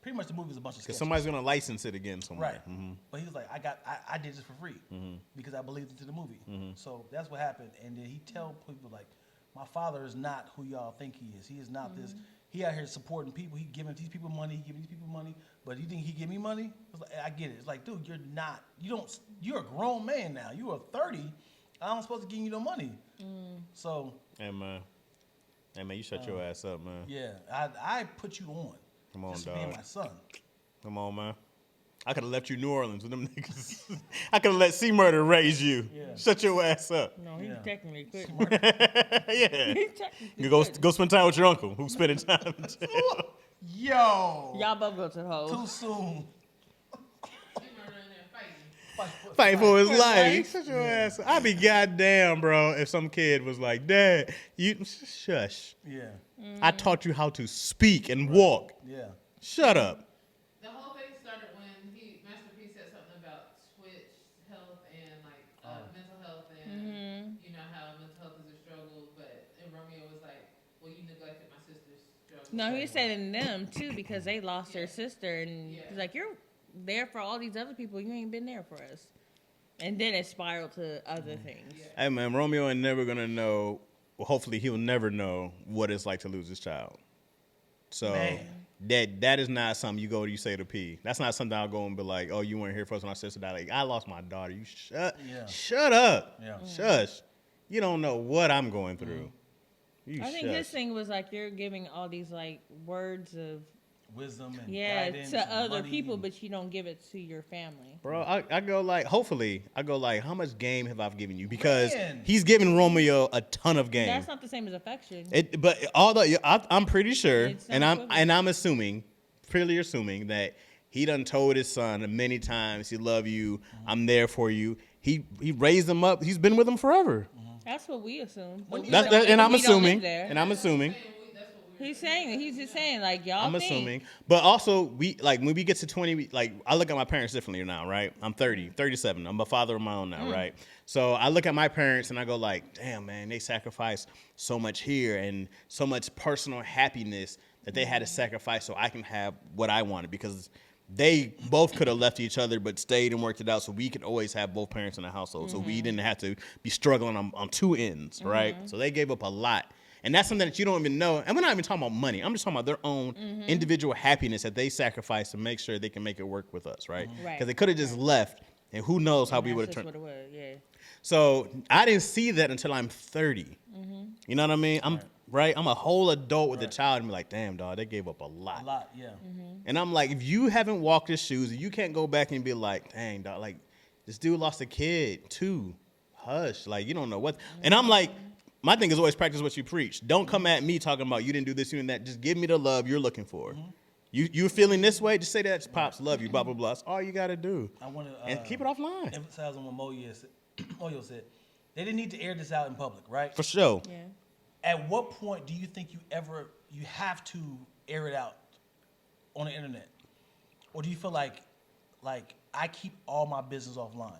Speaker 2: Pretty much the movie is a bunch of
Speaker 4: Because
Speaker 2: sketches.
Speaker 4: somebody's gonna license it again somewhere.
Speaker 2: Right. But he was like, I did this for free because I believed into the movie. So that's what happened. And then he tell people like, my father is not who y'all think he is. He is not this. he out here supporting people. He giving these people money. He giving these people money. But you think he give me money? It's like, I get it. It's like, dude, you're not. You're a grown man now. You are 30. I'm supposed to give you no money. So.
Speaker 4: Hey man, you shut your ass up, man.
Speaker 2: Yeah, I put you on.
Speaker 4: Come on,
Speaker 2: just
Speaker 4: dog.
Speaker 2: being my son.
Speaker 4: Come on, man. I could have left you New Orleans with them niggas. I could have let C Murder raise you.
Speaker 2: Yeah.
Speaker 4: Shut your ass up.
Speaker 1: No, he technically could.
Speaker 4: Yeah.
Speaker 1: He technically
Speaker 4: You go
Speaker 1: could.
Speaker 4: go spend time with your uncle, who's spending time in jail.
Speaker 2: Yo.
Speaker 1: Y'all both go to the hole.
Speaker 2: Too soon.
Speaker 5: Murder in there fighting.
Speaker 4: Fighting for his
Speaker 1: His
Speaker 4: life.
Speaker 1: life.
Speaker 4: Shut your ass up. I'd be goddamn, bro, if some kid was like, Dad, you shush.
Speaker 2: Yeah.
Speaker 4: I taught you how to speak and walk.
Speaker 2: Yeah.
Speaker 4: Shut up.
Speaker 5: The whole thing started when Master P said something about Twitch health and like mental health and you know how mental health is a struggle, and Romeo was like, well, you neglected my sister's struggle.
Speaker 1: No, he said in them too because they lost their sister, and he's like, "You're there for all these other people. You ain't been there for us." And then it spiraled to other things.
Speaker 4: Hey, man, Romeo ain't never going to know, well, hopefully he'll never know what it's like to lose his child. So that is not something you say to P. That's not something I'll go and be like, oh, you weren't here for us when our sister died. Like, I lost my daughter. You shut up.
Speaker 2: Yeah.
Speaker 4: Shush. You don't know what I'm going through. You
Speaker 1: I think
Speaker 4: shush.
Speaker 1: his thing was like you're giving all these like words of
Speaker 2: Wisdom and guidance
Speaker 1: to
Speaker 2: and
Speaker 1: other
Speaker 2: money
Speaker 1: people,
Speaker 2: and-
Speaker 1: but you don't give it to your family.
Speaker 4: Bro, I go like, hopefully, how much game have I given you? Because
Speaker 2: Man.
Speaker 4: he's giving Romeo a ton of game.
Speaker 1: That's not the same as affection.
Speaker 4: But I'm pretty sure,
Speaker 1: It's
Speaker 4: and
Speaker 1: not
Speaker 4: I'm assuming, purely assuming that he done told his son many times, he love you, I'm there for you. He raised him up. He's been with him forever.
Speaker 1: That's what we assume. But we
Speaker 4: That's,
Speaker 1: don't-
Speaker 4: and I'm
Speaker 1: we don't live
Speaker 4: assuming,
Speaker 1: there.
Speaker 4: and I'm assuming.
Speaker 1: He's just saying like y'all.
Speaker 4: I'm
Speaker 1: think.
Speaker 4: assuming. But also, when we get to 20, I look at my parents differently now, right? I'm 37. I'm a father of my own now, right? So I look at my parents and I go like, damn, man, they sacrificed so much here and so much personal happiness that they had to sacrifice so I can have what I wanted, because they both could have left each other but stayed and worked it out so we could always have both parents in the household. So we didn't have to be struggling on two ends, right? So they gave up a lot. And that's something that you don't even know. And we're not even talking about money. I'm just talking about their own individual happiness that they sacrifice to make sure they can make it work with us, right?
Speaker 1: Right.
Speaker 4: Because they could have just left, and who knows how
Speaker 1: And
Speaker 4: we
Speaker 1: that's
Speaker 4: would have
Speaker 1: just
Speaker 4: turned.
Speaker 1: what it was, yeah.
Speaker 4: So I didn't see that until I'm 30. You know what I mean? I'm a whole adult with a child and be like, damn, dog, they gave up a lot.
Speaker 2: A lot, yeah.
Speaker 4: And I'm like, if you haven't walked his shoes, and you can't go back and be like, dang, dog, like, this dude lost a kid too. Hush. Like, you don't know what. And I'm like, my thing is always practice what you preach. Don't come at me talking about you didn't do this, you didn't that. Just give me the love you're looking for. You feeling this way? Just say that, Pops, love you, blah, blah, blah. That's all you got to do.
Speaker 2: I want to
Speaker 4: And keep it offline.
Speaker 2: emphasize on what Moyo said. They didn't need to air this out in public, right?
Speaker 4: For sure.
Speaker 1: Yeah.
Speaker 2: At what point do you think you have to air it out on the internet? Or do you feel like I keep all my business offline?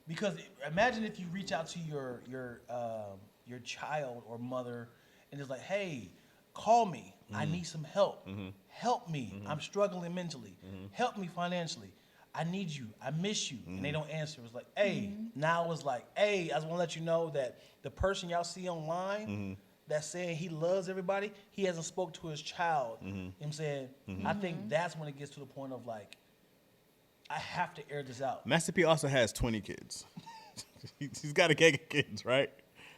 Speaker 2: Because imagine if you reach out to your child or mother and it's like, hey, call me. I need some help. Help me. I'm struggling mentally. Help me financially. I need you. I miss you. And they don't answer. It's like, hey, now it's like, hey, I just want to let you know that the person y'all see online that's saying he loves everybody, he hasn't spoke to his child. You know what I'm saying? I think that's when it gets to the point of like, I have to air this out.
Speaker 4: Master P also has 20 kids. He's got a gang of kids, right?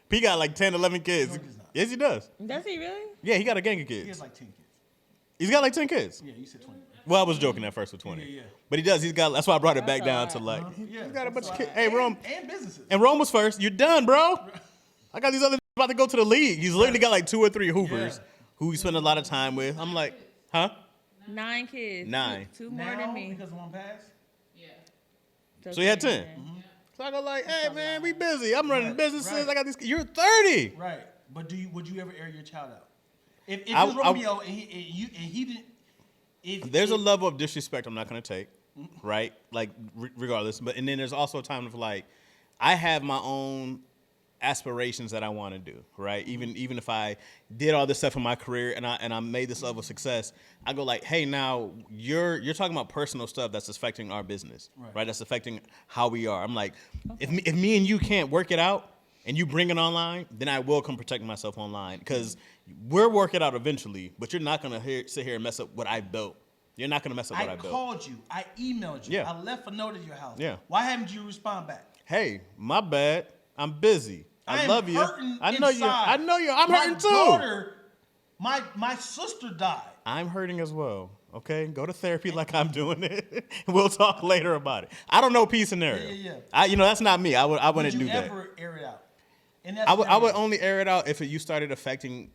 Speaker 4: P got like 10, 11 kids.
Speaker 2: No, he does not.
Speaker 4: Yes, he does.
Speaker 1: Does he really?
Speaker 4: Yeah, he got a gang of
Speaker 2: He
Speaker 4: kids.
Speaker 2: has like 10 kids.
Speaker 4: He's got like 10 kids.
Speaker 2: Yeah, you said 20.
Speaker 4: Well, I was joking at first with 20.
Speaker 2: Yeah.
Speaker 4: But he does. He's got. That's why I brought it back
Speaker 1: That's
Speaker 4: down
Speaker 1: all
Speaker 4: to like.
Speaker 1: right.
Speaker 2: Yeah,
Speaker 4: He's got a bunch of
Speaker 2: that's
Speaker 4: kids.
Speaker 2: why-
Speaker 4: Hey, Rome.
Speaker 2: And businesses.
Speaker 4: And Rome was first. You're done, bro. I got these other about to go to the league. He's literally got like 2 or 3 hoopers who he spend a lot of time with. I'm like, huh?
Speaker 1: 9 kids.
Speaker 4: 9.
Speaker 1: Two more
Speaker 2: Now,
Speaker 1: than me.
Speaker 2: because of one pass?
Speaker 5: Yeah.
Speaker 4: So he had 10.
Speaker 1: Yeah.
Speaker 4: So I go like, hey man, we busy. I'm running
Speaker 2: Right,
Speaker 4: businesses.
Speaker 2: right.
Speaker 4: I got these. You're 30.
Speaker 2: Right. But would you ever air your child out? If
Speaker 4: I-
Speaker 2: it's Romeo and he didn't,
Speaker 4: There's a level of disrespect I'm not going to take, right? Like, regardless. But and then there's also a time of like, I have my own aspirations that I want to do, right? Even if I did all this stuff in my career and I made this level of success, I go like, hey, now you're talking about personal stuff that's affecting our business, right? That's affecting how we are. I'm like, if me and you can't work it out and you bring it online, then I will come protect myself online because We'll work it out eventually, but you're not gonna sit here and mess up what I built. You're not gonna mess up what I
Speaker 2: I
Speaker 4: built.
Speaker 2: called you. I emailed you.
Speaker 4: Yeah.
Speaker 2: I left a note at your house.
Speaker 4: Yeah.
Speaker 2: Why haven't you respond back?
Speaker 4: Hey, my bad. I'm busy. I
Speaker 2: am
Speaker 4: love you.
Speaker 2: hurting
Speaker 4: I know you.
Speaker 2: inside.
Speaker 4: I know you. I'm
Speaker 2: my
Speaker 4: hurting too.
Speaker 2: Daughter, my sister died.
Speaker 4: I'm hurting as well. Okay, go to therapy like I'm doing it. We'll talk later about it. I don't know P scenario.
Speaker 2: Yeah.
Speaker 4: That's not me. I wouldn't do
Speaker 2: Would you
Speaker 4: that.
Speaker 2: ever air it out?
Speaker 4: I would only air it out if you started affecting.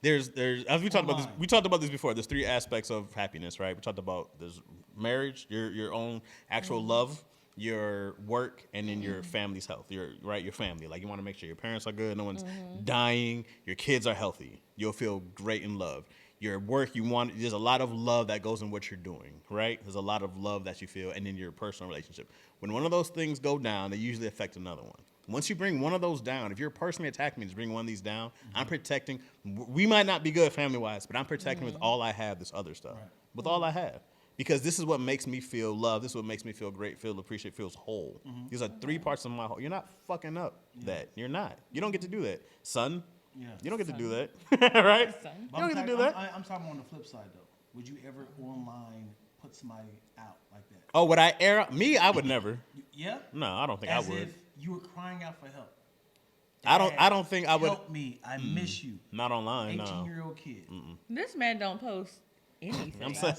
Speaker 4: There's as we talked about this. We talked about this before. There's 3 aspects of happiness, right? We talked about there's marriage, your own actual love, your work, and then your family's health. Your family. Like you want to make sure your parents are good, no one's dying, your kids are healthy. You'll feel great in love. Your work, there's a lot of love that goes in what you're doing, right? There's a lot of love that you feel, and then your personal relationship. When one of those things go down, they usually affect another one. Once you bring one of those down, if you're personally attacking me to bring one of these down, I'm protecting. We might not be good family-wise, but I'm protecting with all I have, this other stuff. Right. With all I have. Because this is what makes me feel loved. This is what makes me feel great, feel appreciated, feels whole. These are 3 parts of my whole. You're not fucking up that. You're not. You don't get to do that. Son, you don't get to do that. Right? You don't get to do that.
Speaker 2: I'm talking on the flip side, though. Would you ever online put somebody out like that?
Speaker 4: Oh, would I air out? Me, I would never.
Speaker 2: Yeah?
Speaker 4: No, I don't think
Speaker 2: As
Speaker 4: I would.
Speaker 2: if you were crying out for help.
Speaker 4: I don't think I would.
Speaker 2: Help me. I miss you.
Speaker 4: Not online, no.
Speaker 2: 18-year-old kid.
Speaker 1: This man don't post anything.
Speaker 4: I'm saying.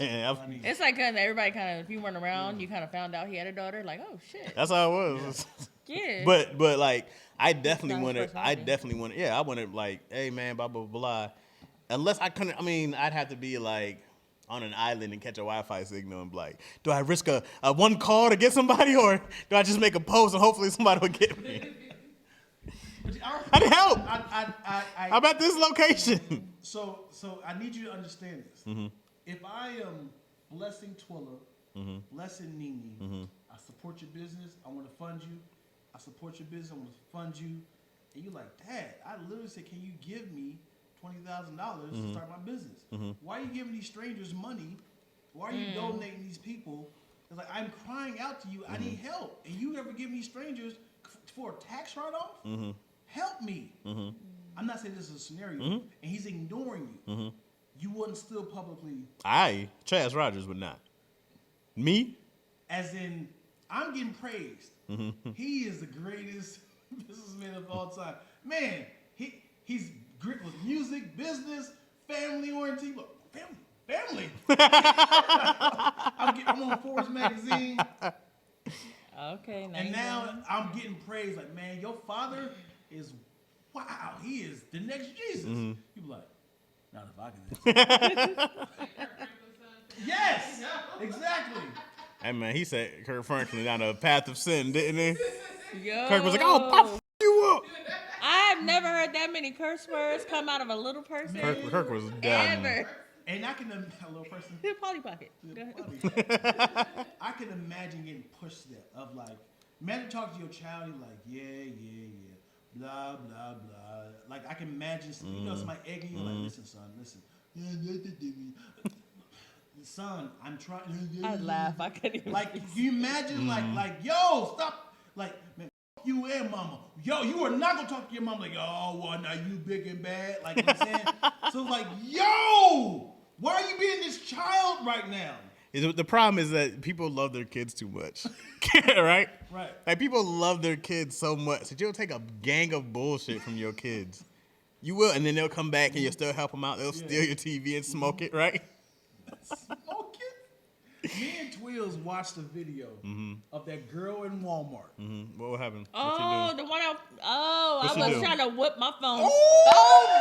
Speaker 1: It's like everybody kind of, if you weren't around, you kind of found out he had a daughter. Like, oh shit.
Speaker 4: That's how it was.
Speaker 1: Yeah.
Speaker 4: But like, I definitely
Speaker 1: Not his
Speaker 4: wanted. I
Speaker 1: personality.
Speaker 4: definitely wanted. Yeah, I wanted like, hey man, blah blah blah. Unless I couldn't. I mean, I'd have to be like on an island and catch a Wi-Fi signal and be like, do I risk a one call to get somebody, or do I just make a post and hopefully somebody will get me? I need help. I'm at this location.
Speaker 2: So I need you to understand this. If I am blessing Twilla, blessing Nene, I support your business. I want to fund you. I support your business. I want to fund you. And you're like, Dad, I literally said, can you give me $20,000 to start my business? Why are you giving these strangers money? Why are you donating these people? It's like, I'm crying out to you. I need help. And you ever give me strangers for a tax write-off? Help me. I'm not saying this is a scenario. And he's ignoring you. You wouldn't still publicly.
Speaker 4: Chaz Rogers would not. Me?
Speaker 2: As in, I'm getting praised. He is the greatest businessman of all time. Man, he's great with music, business, family oriented. Look, family. I'm on Forbes magazine.
Speaker 1: Okay.
Speaker 2: And now I'm getting praised. Like, man, your father is, wow, he is the next Jesus. You be like, not if I can. Yes, exactly.
Speaker 4: Hey man, he said Kirk Franklin down the path of sin, didn't he?
Speaker 1: Yo.
Speaker 4: Kirk was like, "Oh, f you up."
Speaker 1: I've never heard that many curse words come out of a little person.
Speaker 4: Kirk was done.
Speaker 1: Ever.
Speaker 2: And I can a little person.
Speaker 1: Polly Pocket. Go ahead.
Speaker 2: I can imagine getting pushed there. Of like, imagine talking to your child. You're like, yeah, blah blah blah. Like I can imagine, somebody egging you. Like, listen, son, listen. Son, I'm trying.
Speaker 1: I'd laugh. I couldn't even.
Speaker 2: Like, you imagine, like, yo, stop. Like, man, f you and mama. Yo, you are not gonna talk to your mom like, oh, well, now you big and bad. Like, you know what I'm saying? So it's like, yo, why are you being this child right now?
Speaker 4: The problem is that people love their kids too much, right?
Speaker 2: Right.
Speaker 4: Like people love their kids so much that you'll take a gang of bullshit from your kids. You will, and then they'll come back and you'll still help them out. They'll steal your TV and smoke it, right?
Speaker 2: Smoke it. Me and Twills watched a video of that girl in Walmart.
Speaker 4: What happened?
Speaker 1: Oh, the one I
Speaker 4: What'd she
Speaker 1: was
Speaker 4: do?
Speaker 1: trying to whip my phone
Speaker 2: Oh!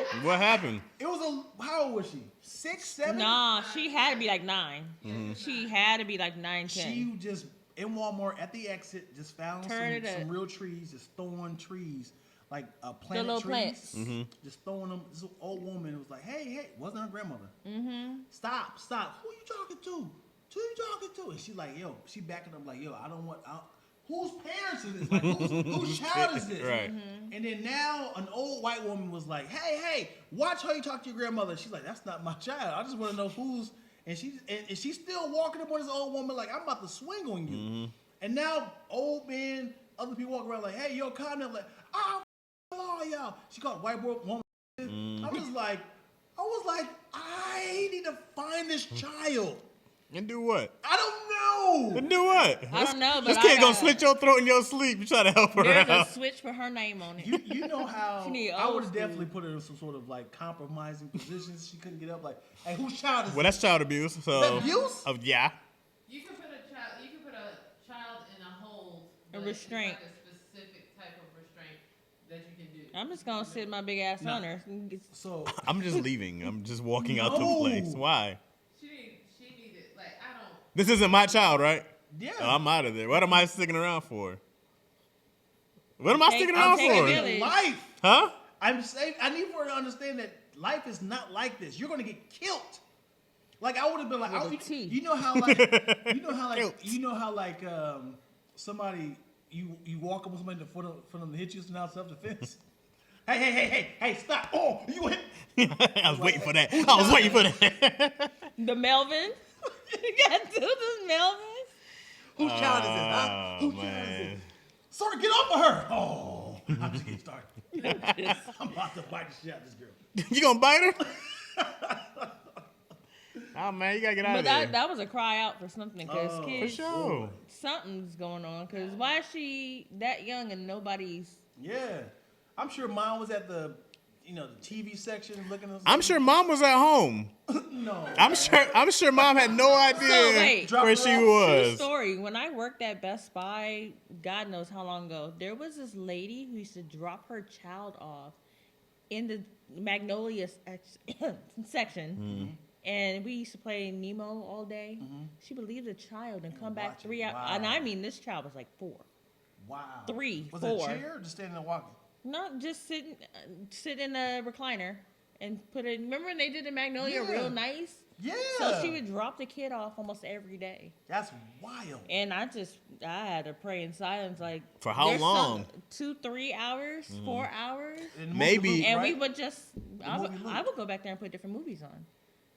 Speaker 1: so bad.
Speaker 4: What happened?
Speaker 2: It was how old was she? 6, 7?
Speaker 1: Nah, she had to be like 9. She had to be like 9, 10.
Speaker 2: She just in Walmart at the exit just found some real trees, just throwing trees. Like planted
Speaker 1: little
Speaker 2: trees,
Speaker 1: plants.
Speaker 2: just throwing them. This old woman was like, "Hey, wasn't her grandmother? Stop! Who you talking to? Who you talking to?" And she's like, "Yo," she backing up like, "Yo, I don't want. Whose parents is this? Like, whose child is this?"
Speaker 4: Right.
Speaker 2: And then now an old white woman was like, "Hey, watch how you talk to your grandmother." She's like, "That's not my child. I just want to know who's." And she's still walking up on this old woman like, "I'm about to swing on you." And now old man, other people walk around like, "Hey, yo, calm down." Like, "Oh, y'all." She called white woman I was like, I need to find this child.
Speaker 4: And do what?
Speaker 2: I don't know.
Speaker 4: And do what?
Speaker 1: I don't know, but
Speaker 4: This
Speaker 1: I
Speaker 4: kid gonna
Speaker 1: got-
Speaker 4: slit your throat in your sleep. You try to help her
Speaker 1: There's a
Speaker 4: out.
Speaker 1: switch for her name on it.
Speaker 2: You know how
Speaker 1: She need
Speaker 2: I
Speaker 1: old
Speaker 2: would have
Speaker 1: school.
Speaker 2: definitely put her in some sort of like compromising positions. She couldn't get up. Like, hey, whose child is
Speaker 4: Well, that's child abuse. So.
Speaker 2: that abuse?
Speaker 4: Yeah.
Speaker 5: You can put a child in a hold.
Speaker 1: A
Speaker 5: but it's
Speaker 1: restraint.
Speaker 5: Like a specific type of restraint that you can do.
Speaker 1: I'm just gonna sit my big ass on her.
Speaker 2: So
Speaker 4: I'm just leaving. I'm just walking out the
Speaker 2: No.
Speaker 4: place. Why?
Speaker 5: She needed, like, I don't.
Speaker 4: This isn't my child, right?
Speaker 2: yeah,
Speaker 4: Oh, I'm out of there. What am I sticking around for? What am I sticking
Speaker 1: I'll
Speaker 4: around
Speaker 1: take a
Speaker 4: for?
Speaker 1: village.
Speaker 2: life.
Speaker 4: Huh?
Speaker 2: I'm saying I need for her to understand that life is not like this. You're gonna get killed. Like I would have been like,
Speaker 1: With a T.
Speaker 2: you know how like somebody you walk up with somebody for them to hit you, so now self defense. Hey, stop! Oh, you hit.
Speaker 4: I was waiting for that. I was waiting for that.
Speaker 1: The Melvin. You got to do the Melvin.
Speaker 2: Whose child is this? Huh? Whose child is it? Sir, get off of her! Oh, I'm just getting started. I'm about to bite the shit out of this girl.
Speaker 4: You gonna bite her? Oh man, you gotta get out
Speaker 1: But
Speaker 4: of there.
Speaker 1: that was a cry out for something, because
Speaker 2: Oh,
Speaker 4: For
Speaker 1: kids,
Speaker 4: sure.
Speaker 1: something's going on. Because why is she that young and nobody's?
Speaker 2: Yeah, I'm sure mom was at the TV section looking at.
Speaker 4: I'm sure mom was at home.
Speaker 2: No.
Speaker 4: I'm sure mom had no idea
Speaker 1: wait.
Speaker 2: Drop
Speaker 4: where
Speaker 2: her
Speaker 4: she
Speaker 2: off.
Speaker 1: True
Speaker 4: was.
Speaker 1: story. When I worked at Best Buy, God knows how long ago, there was this lady who used to drop her child off in the Magnolia section. And we used to play Nemo all day. She would leave the child and come back
Speaker 2: Watch it.
Speaker 1: 3 hours.
Speaker 2: Wow.
Speaker 1: And I mean, this child was like 4.
Speaker 2: Wow.
Speaker 1: 3,
Speaker 2: Was
Speaker 1: 4.
Speaker 2: it a chair or just standing there walking?
Speaker 1: No, just sit in a recliner and put it. Remember when they did the Magnolia
Speaker 2: Yeah.
Speaker 1: real nice?
Speaker 2: Yeah.
Speaker 1: So she would drop the kid off almost every day.
Speaker 2: That's wild.
Speaker 1: And I had to pray in silence, like,
Speaker 4: For how
Speaker 1: there's
Speaker 4: long?
Speaker 1: 2, 3 hours, 4 hours.
Speaker 2: In the
Speaker 4: Maybe-
Speaker 2: movie Luke,
Speaker 1: And
Speaker 2: right?
Speaker 1: we would just, I
Speaker 2: movie Luke.
Speaker 1: would go back there and put different movies on.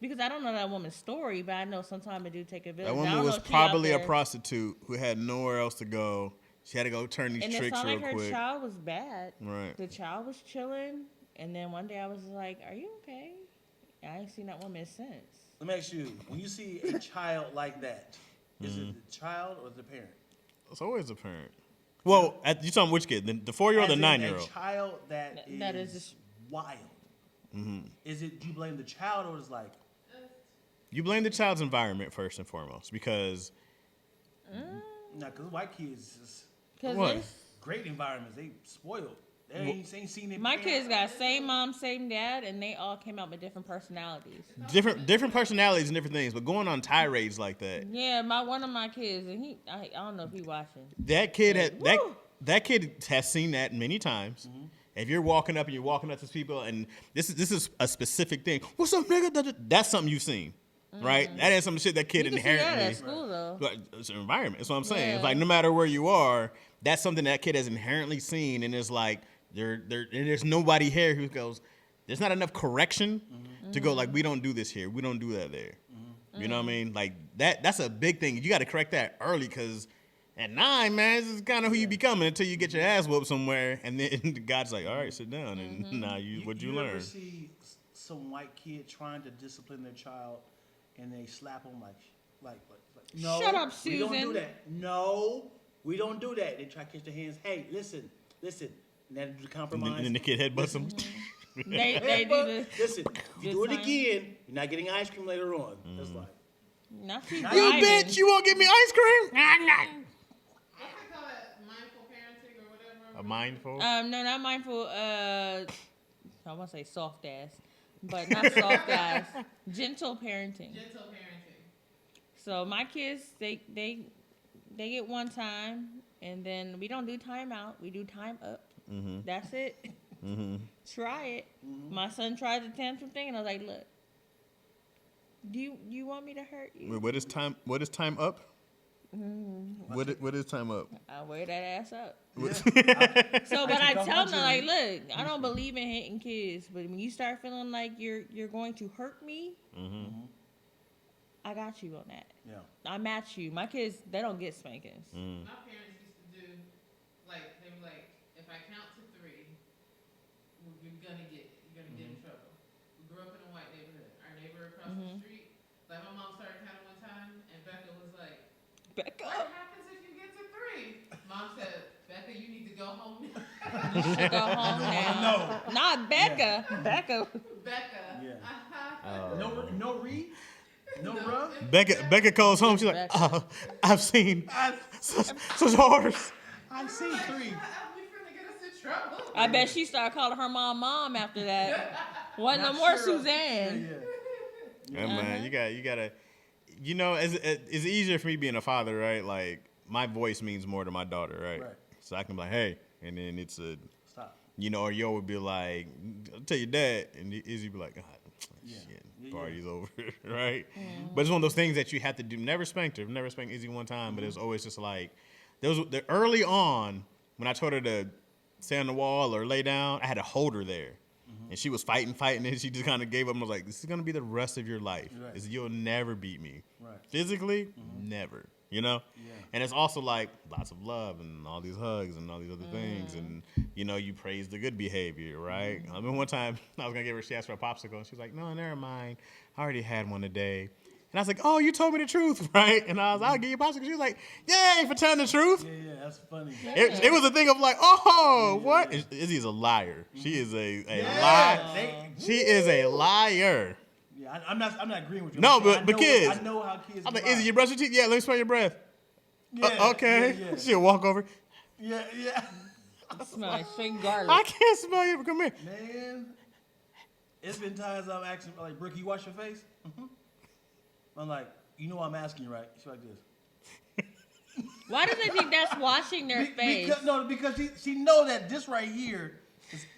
Speaker 1: Because I don't know that woman's story, but I know sometimes it do take a village.
Speaker 4: That
Speaker 1: I
Speaker 4: woman
Speaker 1: don't
Speaker 4: was
Speaker 1: know if she out
Speaker 4: probably a
Speaker 1: there-
Speaker 4: prostitute who had nowhere else to go. She had to go turn these
Speaker 1: And it
Speaker 4: tricks
Speaker 1: sounded
Speaker 4: real
Speaker 1: like her
Speaker 4: quick.
Speaker 1: child was bad.
Speaker 4: Right.
Speaker 1: The child was chilling, and then one day I was like, "Are you okay?" I ain't seen that woman since.
Speaker 2: Let me ask you: when you see a child like that, is it the child or the parent?
Speaker 4: It's always a parent. Well, you talking which kid? The 4-year-old or
Speaker 2: As
Speaker 4: the
Speaker 2: in
Speaker 4: 9-year-old?
Speaker 2: A child that
Speaker 1: That
Speaker 2: is
Speaker 1: is just-
Speaker 2: wild. Is it? Do you blame the child or is like?
Speaker 4: You blame the child's environment first and foremost because
Speaker 2: Nah, because white kids is
Speaker 1: Cause
Speaker 4: What?
Speaker 1: it's-
Speaker 2: great environments. They spoiled. They ain't seen their
Speaker 1: my
Speaker 2: parents.
Speaker 1: kids got same mom, same dad, and they all came out with different personalities.
Speaker 4: different personalities and different things, but going on tirades like that.
Speaker 1: Yeah, one of my kids, and I don't know if he watching.
Speaker 4: That kid
Speaker 1: Woo!
Speaker 4: that kid has seen that many times. If you're walking up to people and this is a specific thing. What's up, nigga? That's something you've seen. Right? That is some shit that kid
Speaker 1: You can see that
Speaker 4: inherently
Speaker 1: at school though.
Speaker 4: But it's an environment. That's what I'm saying.
Speaker 1: Yeah.
Speaker 4: It's like no matter where you are, that's something that kid has inherently seen, and it's like there's nobody here who goes. There's not enough correction to go like we don't do this here, we don't do that there. You know what I mean? Like that's a big thing. You got to correct that early because at 9, man, this is kind of who you becoming until you get your ass whooped somewhere, and then God's like, all right, sit down, and now what'd you learn?
Speaker 2: ever see some white kid trying to discipline their child, and they slap them like no,
Speaker 1: Shut up,
Speaker 2: we don't do
Speaker 1: Susan.
Speaker 2: that. No, we don't do that. They try to catch their hands. Hey, listen. And then do the compromise.
Speaker 4: And then the kid headbutts him.
Speaker 1: They
Speaker 2: Hey,
Speaker 1: do
Speaker 2: but
Speaker 1: the
Speaker 2: listen, you do it
Speaker 1: time.
Speaker 2: again, you're not getting ice cream later on. That's like
Speaker 1: not you
Speaker 4: You
Speaker 1: driving.
Speaker 4: bitch, you won't give me ice cream?
Speaker 5: What's they call it? Mindful parenting or whatever?
Speaker 4: A mindful.
Speaker 1: No, not mindful. I want to say soft ass, but not soft ass. Gentle parenting.
Speaker 5: Gentle parenting.
Speaker 1: So my kids, they get one time, and then we don't do time out. We do time up. That's it. Try it. My son tried the tantrum thing, and I was like, "Look, do you want me to hurt you?
Speaker 4: Wait, what is time? What is time up? What is time up?
Speaker 1: I'll wear that ass up."
Speaker 2: yeah.
Speaker 1: So, but I
Speaker 2: can
Speaker 1: tell
Speaker 2: come
Speaker 1: them,
Speaker 2: at you.
Speaker 1: like, look, I don't believe in hitting kids, but when you start feeling like you're going to hurt me, I got you on that.
Speaker 2: Yeah.
Speaker 1: I match you. My kids, they don't get spankings.
Speaker 5: My parents used to do, like, they were like, if I count to 3, you're gonna get it. You're gonna get in said, Becca, you need to go home now.
Speaker 1: You should go home now.
Speaker 2: No.
Speaker 1: Not Becca. Becca.
Speaker 5: Becca.
Speaker 2: Yeah.
Speaker 5: Uh-huh.
Speaker 2: No read? No rub?
Speaker 4: Becca calls home. She's like, oh, I've seen such horrors.
Speaker 2: I've seen
Speaker 5: Like,
Speaker 2: 3.
Speaker 5: We finna get us in trouble.
Speaker 1: I bet she started calling her mom after that. Wasn't no
Speaker 2: Not
Speaker 1: more
Speaker 2: sure.
Speaker 1: Suzanne.
Speaker 2: Yeah.
Speaker 4: Yeah, man, you gotta, you know, it's easier for me being a father, right? Like my voice means more to my daughter, right?
Speaker 2: Right.
Speaker 4: So I can be like, hey, and then it's a,
Speaker 2: Stop.
Speaker 4: you know, or Yo would be like, I'll tell your dad, and Izzy be like, God,
Speaker 2: Yeah.
Speaker 4: shit,
Speaker 2: Yeah,
Speaker 4: party's over, right? But it's one of those things that you have to do. Never spanked her, never spanked Izzy one time, but it's always just like, the early on when I told her to stay on the wall or lay down, I had to hold her there. And she was fighting, and she just kind of gave up and was like, this is going to be the rest of your life.
Speaker 2: Right.
Speaker 4: You'll never beat me.
Speaker 2: Right.
Speaker 4: Physically, never, you know?
Speaker 2: Yeah.
Speaker 4: And it's also like lots of love and all these hugs and all these other things. And, you know, you praise the good behavior, right? I remember one time I was going to give her, she asked for a popsicle. And she was like, no, never mind. I already had one today. And I was like, oh, you told me the truth, right? And I was like, I'll give you a popsicle. She was like, yay, for telling the truth.
Speaker 2: Yeah, that's funny.
Speaker 4: It was a thing of like, oh, what? Izzy's a liar. She is a liar. She is a liar.
Speaker 2: Yeah, I'm not agreeing with you.
Speaker 4: No,
Speaker 2: I'm saying
Speaker 4: but kids.
Speaker 2: I know how kids.
Speaker 4: I'm like,
Speaker 2: lie.
Speaker 4: Izzy, you brush your teeth? Yeah, let me smell your breath.
Speaker 2: Yeah,
Speaker 4: Okay.
Speaker 2: Yeah,
Speaker 4: She'll walk over.
Speaker 2: yeah.
Speaker 1: Smell like straight garlic.
Speaker 4: I can't smell you. Come here.
Speaker 2: Man, it's been times I'm asking, like, Brooke, you wash your face? I'm like, you know I'm asking you, right? She's like this.
Speaker 1: Why do they think that's washing their face?
Speaker 2: Because she know that this right here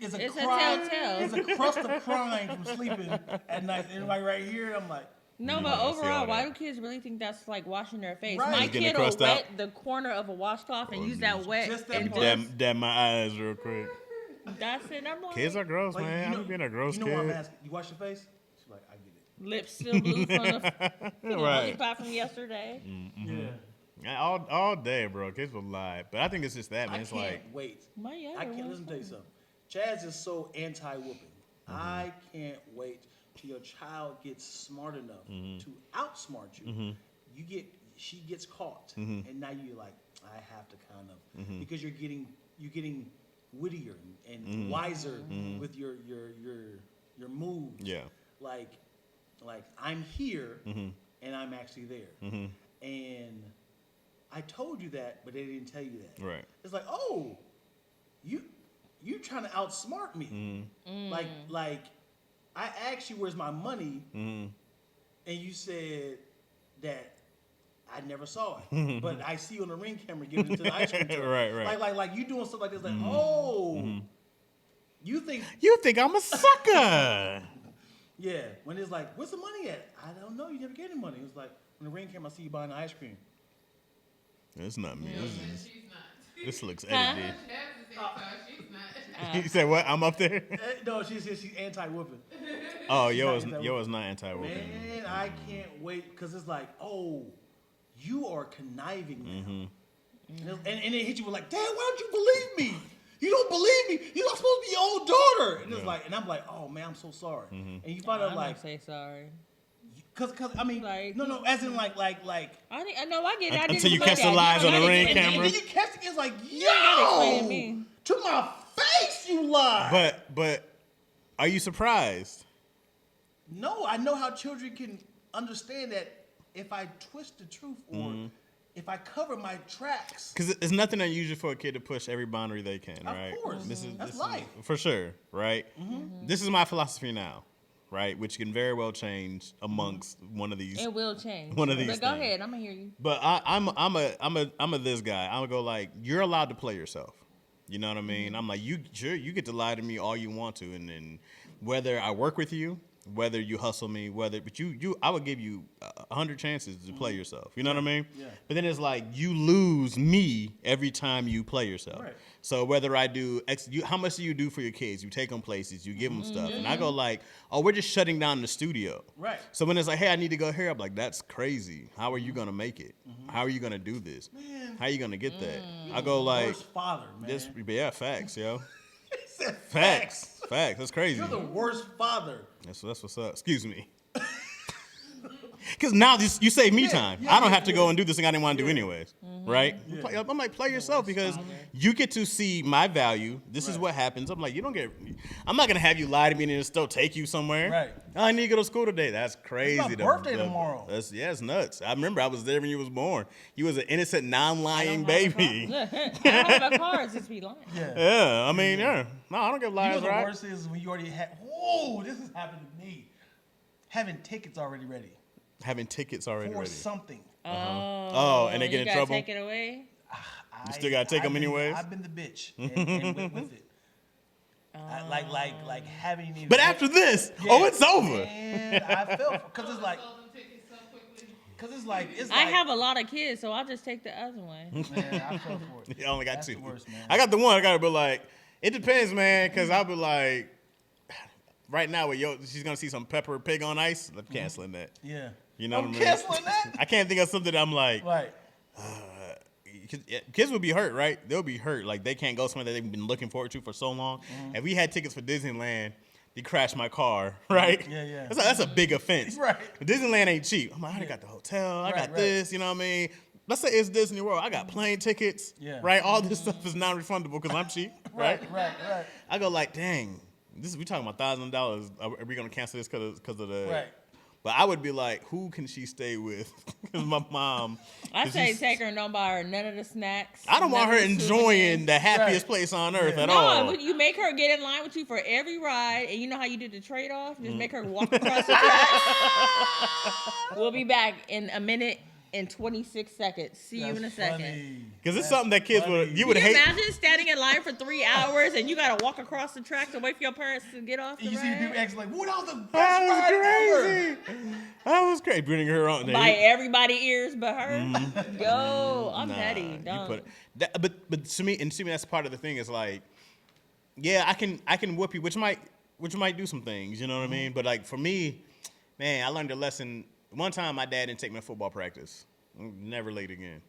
Speaker 2: is a
Speaker 1: It's a
Speaker 2: crime.
Speaker 1: telltale.
Speaker 2: It's a crust of crime from sleeping at night. And like right here, I'm like,
Speaker 1: No, but
Speaker 4: I see all
Speaker 1: overall, why
Speaker 4: that.
Speaker 1: do kids really think that's like washing their face?
Speaker 2: Right.
Speaker 1: My
Speaker 2: Just
Speaker 4: getting it
Speaker 1: kid will
Speaker 4: crushed
Speaker 1: wet
Speaker 4: out.
Speaker 1: the corner of a washcloth and use that wet
Speaker 2: Just that
Speaker 1: and
Speaker 2: part.
Speaker 1: just
Speaker 4: Dab my eyes real quick.
Speaker 1: that's it. I'm like,
Speaker 4: Kids are gross,
Speaker 2: like,
Speaker 4: man.
Speaker 2: you know,
Speaker 4: I'm being a gross
Speaker 2: you know what I'm
Speaker 4: kid.
Speaker 2: asking? You wash your face? She's like, I get it.
Speaker 1: lips still blue from the
Speaker 4: Right.
Speaker 1: lollipop from yesterday.
Speaker 2: Yeah.
Speaker 4: All day, bro. Kids will lie. But I think it's just that, man.
Speaker 2: I
Speaker 4: It's
Speaker 2: can't
Speaker 4: like,
Speaker 2: wait.
Speaker 1: My younger
Speaker 2: I can't
Speaker 1: one's
Speaker 2: listen to tell you
Speaker 1: fine.
Speaker 2: something. Chaz is so anti-whooping. I can't wait till your child gets smart enough to outsmart you. She gets caught, and now you're like, I have to kind of because you're getting wittier and wiser with your moves.
Speaker 4: yeah.
Speaker 2: Like I'm here and I'm actually there. And I told you that, but they didn't tell you that.
Speaker 4: Right.
Speaker 2: It's like, oh, you trying to outsmart me. Like I asked you where's my money, and you said that I never saw it. But I see you on the Ring camera giving it to the ice cream truck.
Speaker 4: Right.
Speaker 2: Like you doing stuff like this, like, oh, you think
Speaker 4: You think I'm a sucker.
Speaker 2: yeah, when it's like, where's the money at? I don't know, you never get any money. It was like, on the Ring camera, I see you buying the ice cream.
Speaker 4: It's not me.
Speaker 5: And she's not.
Speaker 4: This looks
Speaker 1: Huh?
Speaker 4: edited.
Speaker 5: Chaz is anti, she's not.
Speaker 4: You said what? I'm up there?
Speaker 2: No, she's anti-whooping.
Speaker 4: Oh,
Speaker 2: She's
Speaker 4: yo
Speaker 2: not
Speaker 4: is
Speaker 2: anti-whooping.
Speaker 4: not anti-whooping.
Speaker 2: Man, I can't wait because it's like, oh, you are conniving now. And it hit you with like, Dad, why don't you believe me? You don't believe me. You're not supposed to be your own daughter. And it's
Speaker 4: Yeah.
Speaker 2: like, and I'm like, oh man, I'm so sorry. And you find
Speaker 1: I'm
Speaker 2: out
Speaker 1: not
Speaker 2: like,
Speaker 1: say sorry.
Speaker 2: cause I mean,
Speaker 1: Like-
Speaker 2: no, as in like.
Speaker 1: I know I get it. I
Speaker 4: Until
Speaker 1: didn't
Speaker 4: you
Speaker 1: know
Speaker 4: catch the
Speaker 1: that.
Speaker 4: lies
Speaker 1: You
Speaker 4: on
Speaker 1: don't
Speaker 4: the
Speaker 1: gotta
Speaker 4: Ring
Speaker 1: explain it.
Speaker 4: camera.
Speaker 2: And then you catch it, it's like,
Speaker 1: gotta explain to
Speaker 2: yo,
Speaker 1: me.
Speaker 2: to my face, you lie.
Speaker 4: But are you surprised?
Speaker 2: No, I know how children can understand that if I twist the truth or if I cover my tracks.
Speaker 4: Because it's nothing unusual for a kid to push every boundary they can,
Speaker 2: Of
Speaker 4: right?
Speaker 2: course. That's life.
Speaker 4: For sure, right? This is my philosophy now, right? Which can very well change amongst one of these.
Speaker 1: It will change.
Speaker 4: One of these
Speaker 1: But go
Speaker 4: things.
Speaker 1: ahead. I'm gonna hear you.
Speaker 4: But I'm a this guy. I'm gonna go like, you're allowed to play yourself. You know what I mean? I'm like, you get to lie to me all you want to, and then whether I work with you, whether you hustle me, but I would give you 100 chances to play yourself. You know what I mean?
Speaker 2: Yeah.
Speaker 4: But then it's like you lose me every time you play yourself.
Speaker 2: Right.
Speaker 4: So whether I do how much do you do for your kids? You take them places, you give them stuff, and I go like, oh, we're just shutting down the studio.
Speaker 2: Right.
Speaker 4: So when it's like, hey, I need to go here, I'm like, that's crazy. How are you gonna make it? How are you gonna do this?
Speaker 2: Man.
Speaker 4: How are you gonna get that? I go like,
Speaker 2: Worst father, man.
Speaker 4: this, yeah, facts, yo.
Speaker 2: He said
Speaker 4: Facts. That's crazy.
Speaker 2: You're the worst father.
Speaker 4: That's what's up. Excuse me. Because now you save me
Speaker 2: Yeah,
Speaker 4: time.
Speaker 2: yeah,
Speaker 4: I don't
Speaker 2: yeah,
Speaker 4: have to go and do this thing I didn't want to do anyways,
Speaker 1: Mm-hmm.
Speaker 4: right?
Speaker 2: Yeah.
Speaker 4: I'm like, play yourself because you get to see my value. This is
Speaker 2: Right.
Speaker 4: what happens. I'm like, I'm not gonna have you lie to me and then still take you somewhere.
Speaker 2: Right.
Speaker 4: Oh, I need to go to school today. That's crazy.
Speaker 2: my birthday tomorrow.
Speaker 4: It's nuts. I remember I was there when you was born. You was an innocent, non-lying
Speaker 1: I don't have a
Speaker 4: baby.
Speaker 1: car. I don't have a car. It's just be lying.
Speaker 2: Yeah.
Speaker 4: Yeah, I mean, yeah. No, I don't give
Speaker 2: You know
Speaker 4: lies,
Speaker 2: the
Speaker 4: right?
Speaker 2: worst is when you already have. Whoa, this has happened to me. Having tickets already ready
Speaker 4: Having tickets already
Speaker 2: for
Speaker 4: ready.
Speaker 2: something.
Speaker 4: Oh, and they get
Speaker 1: you
Speaker 4: in
Speaker 1: gotta
Speaker 4: trouble?
Speaker 1: Take it away.
Speaker 4: You still gotta take
Speaker 2: I've
Speaker 4: 'em
Speaker 2: been-
Speaker 4: anyways?
Speaker 2: I've been the bitch and went with it. Like having even.
Speaker 4: But after this, it's over.
Speaker 2: And I felt because it's like
Speaker 5: Sold them tickets so quickly.
Speaker 2: it's
Speaker 1: I
Speaker 2: like
Speaker 1: have a lot of kids, so I'll just take the other one.
Speaker 2: man, I fell for it.
Speaker 4: You only got
Speaker 2: That's
Speaker 4: two.
Speaker 2: the worst, man.
Speaker 4: I got the one. I gotta be like, it depends, man, because I'll be like, right now with she's gonna see some pepper pig on ice. I'm canceling that.
Speaker 2: Yeah.
Speaker 4: You know
Speaker 2: I'm
Speaker 4: what I mean?
Speaker 2: canceling that.
Speaker 4: I can't think of something that I'm like.
Speaker 2: Right.
Speaker 4: Kids would be hurt, right? They'll be hurt. Like they can't go somewhere that they've been looking forward to for so long. If we had tickets for Disneyland, they crashed my car, right?
Speaker 2: Yeah, yeah.
Speaker 4: That's a big offense.
Speaker 2: Right.
Speaker 4: Disneyland ain't cheap. I'm like, I already got the hotel. I got
Speaker 2: Right.
Speaker 4: this. You know what I mean? Let's say it's Disney World. I got plane tickets.
Speaker 2: Yeah.
Speaker 4: Right. All this stuff is non-refundable because I'm cheap. Right.
Speaker 2: Right.
Speaker 4: I go like, dang. We talking about $1,000. Are we gonna cancel this because of the?
Speaker 2: Right.
Speaker 4: But I would be like, who can she stay with? Because my mom.
Speaker 1: I say take her and don't buy her none of the snacks.
Speaker 4: I don't want
Speaker 1: none
Speaker 4: her
Speaker 1: of the
Speaker 4: enjoying
Speaker 1: souvenirs.
Speaker 4: the happiest
Speaker 2: Right.
Speaker 4: place on earth at
Speaker 1: No,
Speaker 4: all.
Speaker 1: but you make her get in line with you for every ride, and you know how you do the trade-off? Just make her
Speaker 4: Mm.
Speaker 1: walk across the track. We'll be back in a minute and 26 seconds. See you in a second.
Speaker 4: Because it's something that kids would you would
Speaker 1: Can you
Speaker 4: hate.
Speaker 1: imagine standing in line for 3 hours and you gotta walk across the track to wait for your parents to get off the
Speaker 2: And you see
Speaker 1: ride?
Speaker 2: people acting like, "What? That was the best
Speaker 4: That
Speaker 2: ride
Speaker 4: was
Speaker 2: ever."
Speaker 4: crazy. That was crazy. Bringing her on.
Speaker 1: By everybody ears but her. Yo, I'm
Speaker 4: Nah,
Speaker 1: petty.
Speaker 4: you
Speaker 1: Don't.
Speaker 4: put that, but to me that's part of the thing is like, yeah, I can whoop you, which might do some things, you know what I mean? But like for me, man, I learned a lesson. One time, my dad didn't take me to football practice. Never late again.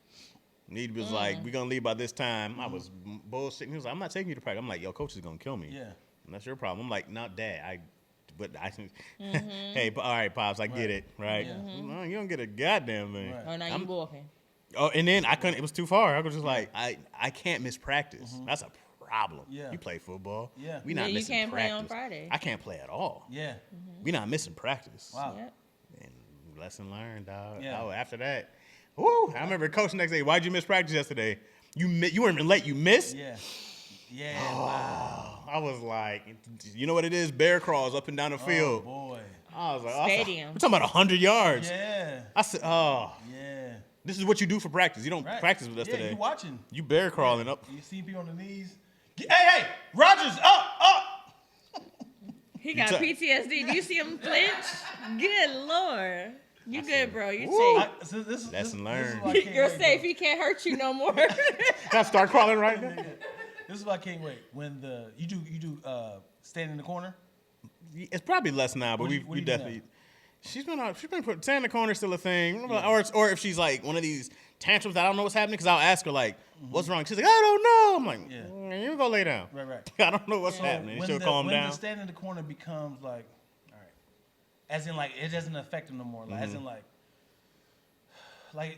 Speaker 4: He was like, "We're gonna leave by this time." I was bullshitting. He was like, "I'm not taking you to practice." I'm like, "Yo, coach is gonna kill me."
Speaker 2: Yeah.
Speaker 4: And that's your problem. I'm like, "Not dad. Hey, all right, pops, I get it, right? No, you don't get a goddamn thing.
Speaker 2: Right.
Speaker 1: Oh, now you walking.
Speaker 4: Oh, and then I couldn't. It was too far. I was just like, I can't miss practice. That's a problem.
Speaker 2: Yeah.
Speaker 4: You play football.
Speaker 2: Yeah.
Speaker 4: We not
Speaker 1: you
Speaker 4: missing
Speaker 1: can't play
Speaker 4: practice.
Speaker 1: on Friday.
Speaker 4: I can't play at all.
Speaker 2: Yeah.
Speaker 4: We not missing practice.
Speaker 2: Wow.
Speaker 1: Yep.
Speaker 4: And lesson learned, dog.
Speaker 2: Yeah.
Speaker 4: Oh, after that, woo! I remember coach the next day. Why'd you miss practice yesterday? You weren't even late. You missed.
Speaker 2: Yeah. Yeah. Wow.
Speaker 4: I was like, you know what it is? Bear crawls up and down the
Speaker 2: Oh
Speaker 4: field.
Speaker 2: boy.
Speaker 4: I was like,
Speaker 1: Stadium.
Speaker 4: we're talking about 100 yards.
Speaker 2: Yeah.
Speaker 4: I said, oh,
Speaker 2: Yeah.
Speaker 4: this is what you do for practice. You don't
Speaker 2: Right.
Speaker 4: practice with us
Speaker 2: yeah,
Speaker 4: today.
Speaker 2: You watching?
Speaker 4: You bear crawling up.
Speaker 2: You see people on the knees. Hey, Rogers, up.
Speaker 1: He got
Speaker 4: took-
Speaker 1: PTSD. Do you see him flinch? Good Lord. You good, bro. You
Speaker 4: Woo.
Speaker 1: safe.
Speaker 4: Lesson
Speaker 2: This
Speaker 4: learned.
Speaker 2: is why I can't
Speaker 1: You're
Speaker 2: wait,
Speaker 1: safe.
Speaker 2: bro.
Speaker 1: He can't hurt you no more.
Speaker 4: I start crawling right now.
Speaker 2: This is why I can't wait. When you do stand in the corner.
Speaker 4: It's probably less now, but
Speaker 2: What do
Speaker 4: we
Speaker 2: you do
Speaker 4: definitely. She's been putting stand in the corner still a thing, or if she's like one of these tantrums that I don't know what's happening because I'll ask her like, "What's wrong?" She's like, "I don't know." I'm like,
Speaker 2: Yeah.
Speaker 4: "You go lay down."
Speaker 2: Right.
Speaker 4: I don't know what's happening. She'll calm
Speaker 2: when
Speaker 4: down.
Speaker 2: the stand in the corner becomes like, all right, as in like it doesn't affect them no more. Like, as in like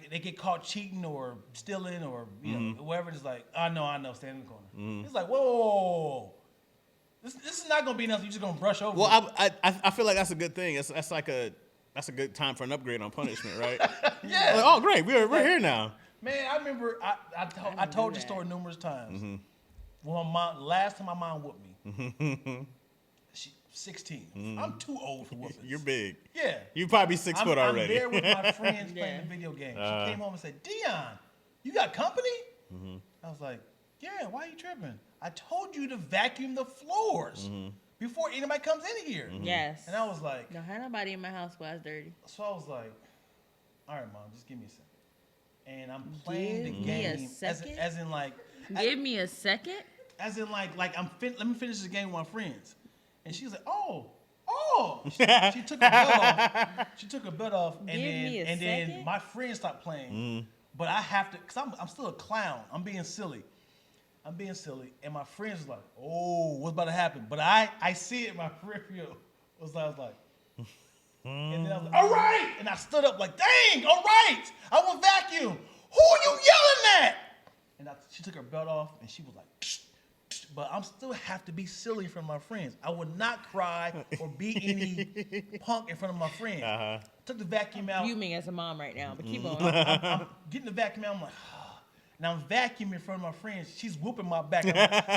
Speaker 2: they get caught cheating or stealing or you know whatever. It's like, I know, stand in the corner. It's like, whoa. This is not gonna be nothing. You're just gonna brush over.
Speaker 4: Well,
Speaker 2: it.
Speaker 4: I feel like that's a good thing. That's a good time for an upgrade on punishment, right?
Speaker 2: Yeah.
Speaker 4: Like, oh, great, we're here now.
Speaker 2: Man, I remember I told the story numerous times. When last time my mom whooped me, she 16. I'm too old for whoopings.
Speaker 4: You're big.
Speaker 2: Yeah.
Speaker 4: You probably 6 foot already.
Speaker 2: I'm there with my friends
Speaker 1: Yeah.
Speaker 2: playing the video game. She came home and said, "Dion, you got company?" I was like, "Yeah, why are you tripping? I told you to vacuum the floors before anybody comes in here."
Speaker 1: Yes.
Speaker 2: And I was like,
Speaker 1: Don't have nobody in my house while it's dirty.
Speaker 2: so I was like, "All right, mom, just give me a second." And I'm playing
Speaker 1: Give
Speaker 2: the
Speaker 1: me a
Speaker 2: game
Speaker 1: second?
Speaker 2: as in like
Speaker 1: Give me a second.
Speaker 2: let me finish the game with my friends. And she was like, oh. She took her belt off. She took her belt off, and
Speaker 1: Give me a
Speaker 2: then
Speaker 1: second?
Speaker 2: my friends stopped playing. But I have to, cause I'm still a clown. I'm being silly, and my friends was like, oh, what's about to happen? But I see it in my peripheral. I was like, And then I was like, all right. And I stood up like, dang, all right. I will vacuum. Who are you yelling at? And she took her belt off and she was like, psh, psh, but I'm still have to be silly in front of my friends. I would not cry or be any punk in front of my friends. Took the vacuum out.
Speaker 1: Fuming as a mom right now, but keep on.
Speaker 2: I'm getting the vacuum out. I'm like, now I'm vacuuming in front of my friends. She's whooping my back.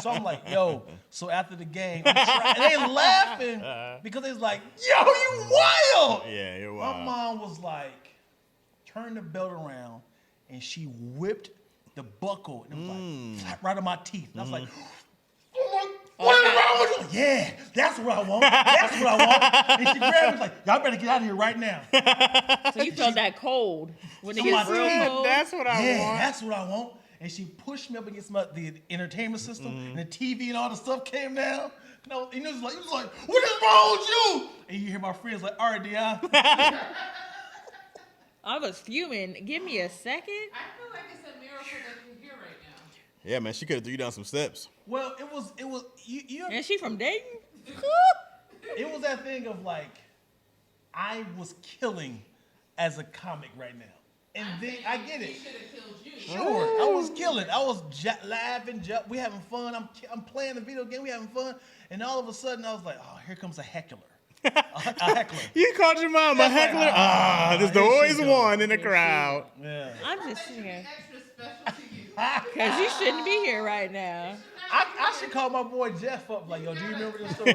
Speaker 2: So I'm like, yo. So after the game, and they laughing because it's like, yo, you wild.
Speaker 4: Yeah, you're wild.
Speaker 2: My mom was like, turn the belt around, and she whipped the buckle, and it was like, right on my teeth. And I was like, oh my, what is wrong with you? Yeah, that's what I want. That's what I want. And she grabbed me and was like, y'all better get out of here right now.
Speaker 1: So you felt that cold when it
Speaker 2: So
Speaker 1: gets
Speaker 2: my
Speaker 1: real
Speaker 2: teeth,
Speaker 1: cold.
Speaker 4: That's what I want.
Speaker 2: that's what I want. And she pushed me up against the entertainment system, and the TV and all the stuff came down. And it was like, what is wrong with you? And you hear my friends like, all right, Dion.
Speaker 1: I was fuming. Give me a second.
Speaker 5: I feel like it's a miracle that you're here right now.
Speaker 4: Yeah, man, she could have threw you down some steps.
Speaker 2: Well, it was you
Speaker 1: And she from Dayton?
Speaker 2: it was that thing of like, I was killing as a comic right now. And then I get it.
Speaker 5: He should have killed you.
Speaker 2: Sure, I was killing. I was laughing. We having fun. I'm playing the video game. We having fun. And all of a sudden, I was like, oh, here comes a heckler. A heckler.
Speaker 4: You called your mom a heckler? There's
Speaker 2: here
Speaker 4: always
Speaker 2: she
Speaker 4: one
Speaker 2: goes.
Speaker 4: in the crowd.
Speaker 2: Yeah.
Speaker 1: I'm just
Speaker 5: That should be
Speaker 1: here.
Speaker 5: extra special to you.
Speaker 1: Because you shouldn't be here right now.
Speaker 2: I should call my boy Jeff up. Like, yo, do you remember this story?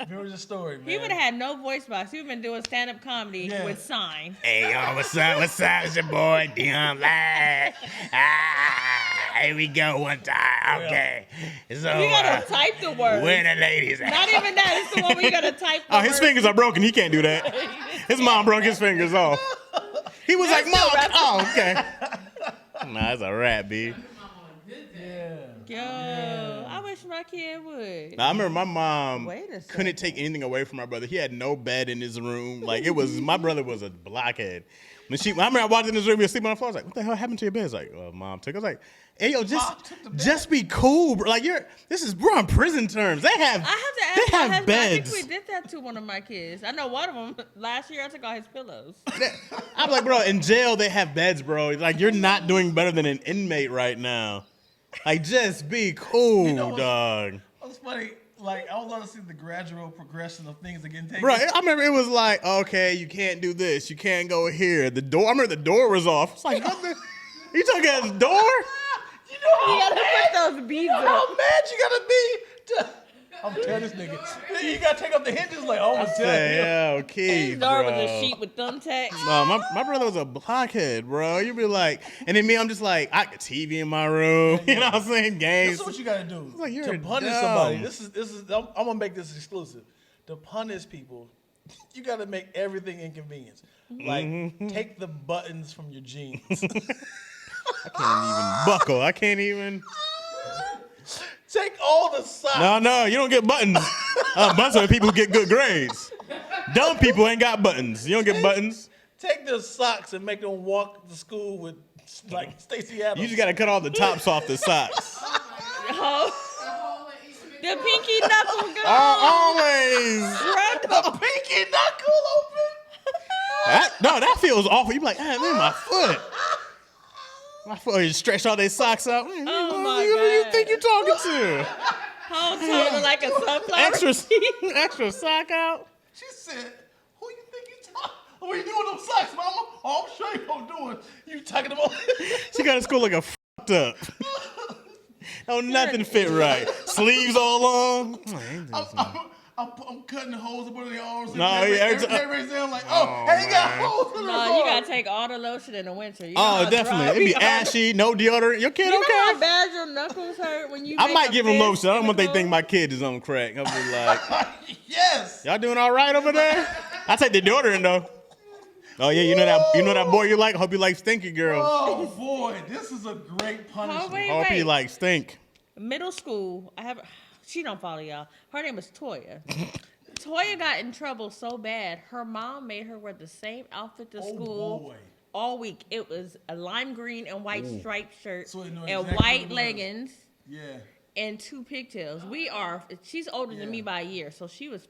Speaker 2: Remember this story, man?
Speaker 1: He would have had no voice box. He would have been doing stand-up comedy
Speaker 2: Yeah.
Speaker 1: with sign.
Speaker 4: Hey, yo, what's up? What's up? It's your boy, Dion Ladd. Here we go one time. Okay. So,
Speaker 1: You gotta type the word.
Speaker 4: where the ladies at?
Speaker 1: Not even that. It's the one where you gotta type the
Speaker 4: Oh,
Speaker 1: word.
Speaker 4: his fingers are broken. He can't do that. His mom broke his fingers off. He was like, Mom, oh, okay. Nah, that's a rap, B.
Speaker 5: Your mom on a good day.
Speaker 1: Yo, I wish my kid would.
Speaker 4: Now, I remember my mom
Speaker 1: Wait a
Speaker 4: couldn't take anything away from my brother. He had no bed in his room. Like, it was, my brother was a blockhead. I remember I walked in his room, he was sleeping on the floor. I was like, what the hell happened to your bed? He's like, Mom took it. I was like, hey, yo, just be cool, bro. Like, we're on prison terms.
Speaker 1: I have to ask
Speaker 4: they
Speaker 1: my
Speaker 4: have
Speaker 1: husband.
Speaker 4: beds.
Speaker 1: I think we did that to one of my kids. I know one of them, last year I took all his pillows.
Speaker 4: I'm like, bro, in jail, they have beds, bro. Like, you're not doing better than an inmate right now. Like, just be cool,
Speaker 2: You know what?
Speaker 4: dog.
Speaker 2: It's funny. Like, I would love to see the gradual progression of things that getting taken.
Speaker 4: Bro, I remember it was like, okay, you can't do this. You can't go here. The door, I remember the door was off. It's like, what the? You took out his door?
Speaker 2: You know how
Speaker 1: You gotta
Speaker 2: mad,
Speaker 1: put those beads
Speaker 2: you know
Speaker 1: up.
Speaker 2: how mad you gotta be to... I'm telling this nigga. You gotta take up the hinges like, oh, I'm telling you.
Speaker 4: Yeah, okay,
Speaker 1: His door
Speaker 4: bro.
Speaker 1: was a sheet with thumbtacks.
Speaker 4: No, my brother was a blockhead, bro. You be like, and then me, I'm just like, I got TV in my room. You know what I'm saying?
Speaker 2: This
Speaker 4: Games.
Speaker 2: is what you gotta do
Speaker 4: like, you're
Speaker 2: to punish
Speaker 4: dumb.
Speaker 2: somebody. This is. I'm gonna make this exclusive. To punish people, you gotta make everything inconvenience. Like, take the buttons from your jeans.
Speaker 4: I can't even buckle. I can't even.
Speaker 2: Take all the socks.
Speaker 4: No, you don't get buttons. Buttons are the people who get good grades. Dumb people ain't got buttons. You don't get buttons.
Speaker 2: Take the socks and make them walk to school with like Stacey Adams.
Speaker 4: You just gotta cut all the tops off the socks.
Speaker 1: Oh,
Speaker 5: The hole in each big
Speaker 1: the
Speaker 5: toe.
Speaker 1: pinky knuckle girl.
Speaker 4: Always.
Speaker 1: Right
Speaker 2: the pinky knuckle open.
Speaker 4: That feels awful. You be like, man, my foot. My foot is stretched all their socks out. Man,
Speaker 1: Oh,
Speaker 4: who
Speaker 1: my
Speaker 4: you
Speaker 1: God.
Speaker 4: think you're talking to?
Speaker 1: Whole toe look like a sunflower.
Speaker 4: Extra sock out.
Speaker 2: She said, "Who you think you talking? What are you doing with them socks, mama? Oh, I'm sure you don't doing. You talking about?"
Speaker 4: She got to school looking fucked up. Oh, nothing fit right. Sleeves all long.
Speaker 2: I'm cutting the holes up under the arms.
Speaker 4: No,
Speaker 2: every,
Speaker 4: yeah,
Speaker 2: every, every day I'm like, oh, hey, he got holes in the
Speaker 1: No, you gotta take all the lotion in the winter. You know
Speaker 4: Oh,
Speaker 1: how
Speaker 4: definitely.
Speaker 1: dry
Speaker 4: It'd be
Speaker 1: we are.
Speaker 4: ashy, no deodorant. Your kid
Speaker 1: You know how
Speaker 4: okay?
Speaker 1: bad your knuckles hurt when you
Speaker 4: I
Speaker 1: make
Speaker 4: might
Speaker 1: a
Speaker 4: give him
Speaker 1: fist
Speaker 4: lotion. I don't
Speaker 1: in
Speaker 4: want
Speaker 1: the
Speaker 4: they think
Speaker 1: cold?
Speaker 4: my kid is on crack. I'll be like,
Speaker 2: yes.
Speaker 4: y'all doing all right over there? I take the deodorant though. Oh yeah, you know that boy you like. Hope you like stinky girls.
Speaker 2: Oh boy, this is a great punishment.
Speaker 1: wait.
Speaker 4: Hope you like stink.
Speaker 1: Middle school, she don't follow y'all. Her name is Toya. Toya got in trouble so bad, her mom made her wear the same outfit to school
Speaker 2: boy.
Speaker 1: all week. It was a lime green and white striped shirt
Speaker 2: So you know
Speaker 1: and
Speaker 2: exactly
Speaker 1: white
Speaker 2: what it was.
Speaker 1: leggings
Speaker 2: Yeah.
Speaker 1: and 2 pigtails. She's older than me by a year, so she was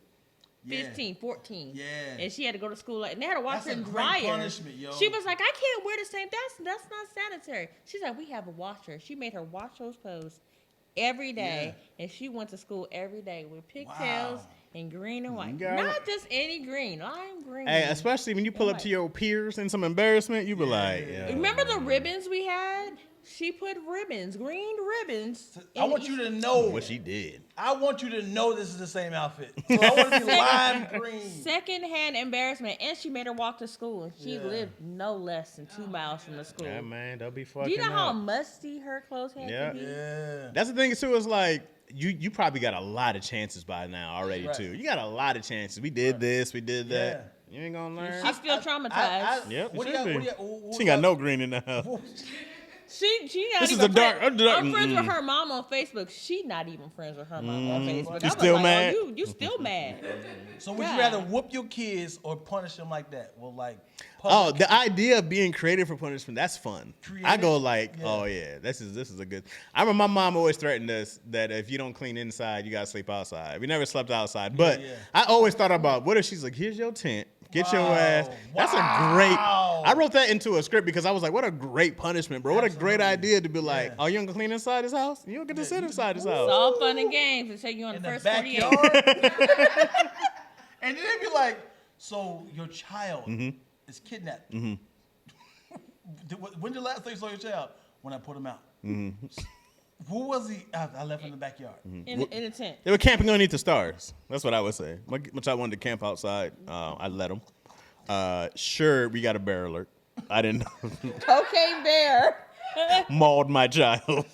Speaker 2: Yeah.
Speaker 1: 15, 14.
Speaker 2: Yeah.
Speaker 1: And she had to go to school, like, and they had to wash
Speaker 2: That's
Speaker 1: her
Speaker 2: a
Speaker 1: and
Speaker 2: great
Speaker 1: dry her.
Speaker 2: punishment, yo.
Speaker 1: She was like, I can't wear the same. That's not sanitary. She's like, we have a washer. She made her wash those clothes every day, and she went to school every day with pigtails and green and white.
Speaker 4: got
Speaker 1: Not
Speaker 4: it.
Speaker 1: just any green, lime green.
Speaker 4: Hey, especially when you pull up to your peers in some embarrassment, you be like, yeah.
Speaker 1: Remember the ribbons we had? She put ribbons, green ribbons.
Speaker 2: I want you to know.
Speaker 4: What she did.
Speaker 2: I want you to know this is the same outfit. So I want to be lime green.
Speaker 1: Secondhand embarrassment, and she made her walk to school, and she
Speaker 2: Yeah.
Speaker 1: lived no less than 2 miles from the school.
Speaker 4: Yeah, man, don't be fucking
Speaker 1: Do you know how
Speaker 4: up.
Speaker 1: musty her clothes had to be?
Speaker 2: Yeah.
Speaker 4: That's the thing too. Is like you probably got a lot of chances by now already
Speaker 2: Right.
Speaker 4: too. You got a lot of chances. We did this. We did that.
Speaker 2: Yeah.
Speaker 4: You ain't gonna learn.
Speaker 1: She's still traumatized.
Speaker 4: Yep,
Speaker 2: What
Speaker 4: it
Speaker 2: do
Speaker 4: should
Speaker 2: you
Speaker 4: be.
Speaker 2: got? What
Speaker 4: She ain't got no green in the house.
Speaker 1: She not
Speaker 4: This is
Speaker 1: even
Speaker 4: a dark-
Speaker 1: friend-
Speaker 4: a dark-
Speaker 1: I'm friends with her mom on Facebook. She not even friends with her mom on Facebook. I was
Speaker 4: still
Speaker 1: like,
Speaker 4: mad?
Speaker 1: Oh, you still mad?
Speaker 2: So would you
Speaker 1: God.
Speaker 2: rather whoop your kids or punish them like that? Well, like,
Speaker 4: Oh,
Speaker 2: public-
Speaker 4: the idea of being creative for punishment, that's fun. I go
Speaker 2: Creative?
Speaker 4: like,
Speaker 2: Yeah.
Speaker 4: oh yeah, this is a good. I remember my mom always threatened us that if you don't clean inside, you gotta sleep outside. We never slept outside, but
Speaker 2: yeah.
Speaker 4: I always thought about what if she's like, here's your tent, get your
Speaker 2: Wow.
Speaker 4: ass. That's a great.
Speaker 2: Wow.
Speaker 4: I wrote that into a script because I was like, what a great punishment, bro. What a great
Speaker 2: Absolutely.
Speaker 4: idea to be like,
Speaker 2: Yeah.
Speaker 4: oh, you don't gonna clean inside this house? You don't get to sit inside this
Speaker 1: It's
Speaker 4: house.
Speaker 1: all fun and games until you on
Speaker 2: in
Speaker 1: the
Speaker 2: the
Speaker 1: first 48.
Speaker 2: backyard. And then they'd be like, so your child is kidnapped. When's the last time you saw your child? When I put him out. Who was he? I left him in the backyard.
Speaker 1: In a tent.
Speaker 4: They were camping underneath the stars. That's what I would say. My child wanted to camp outside. I let him. Sure, we got a bear alert. I didn't know.
Speaker 1: Cocaine bear.
Speaker 4: Mauled my child.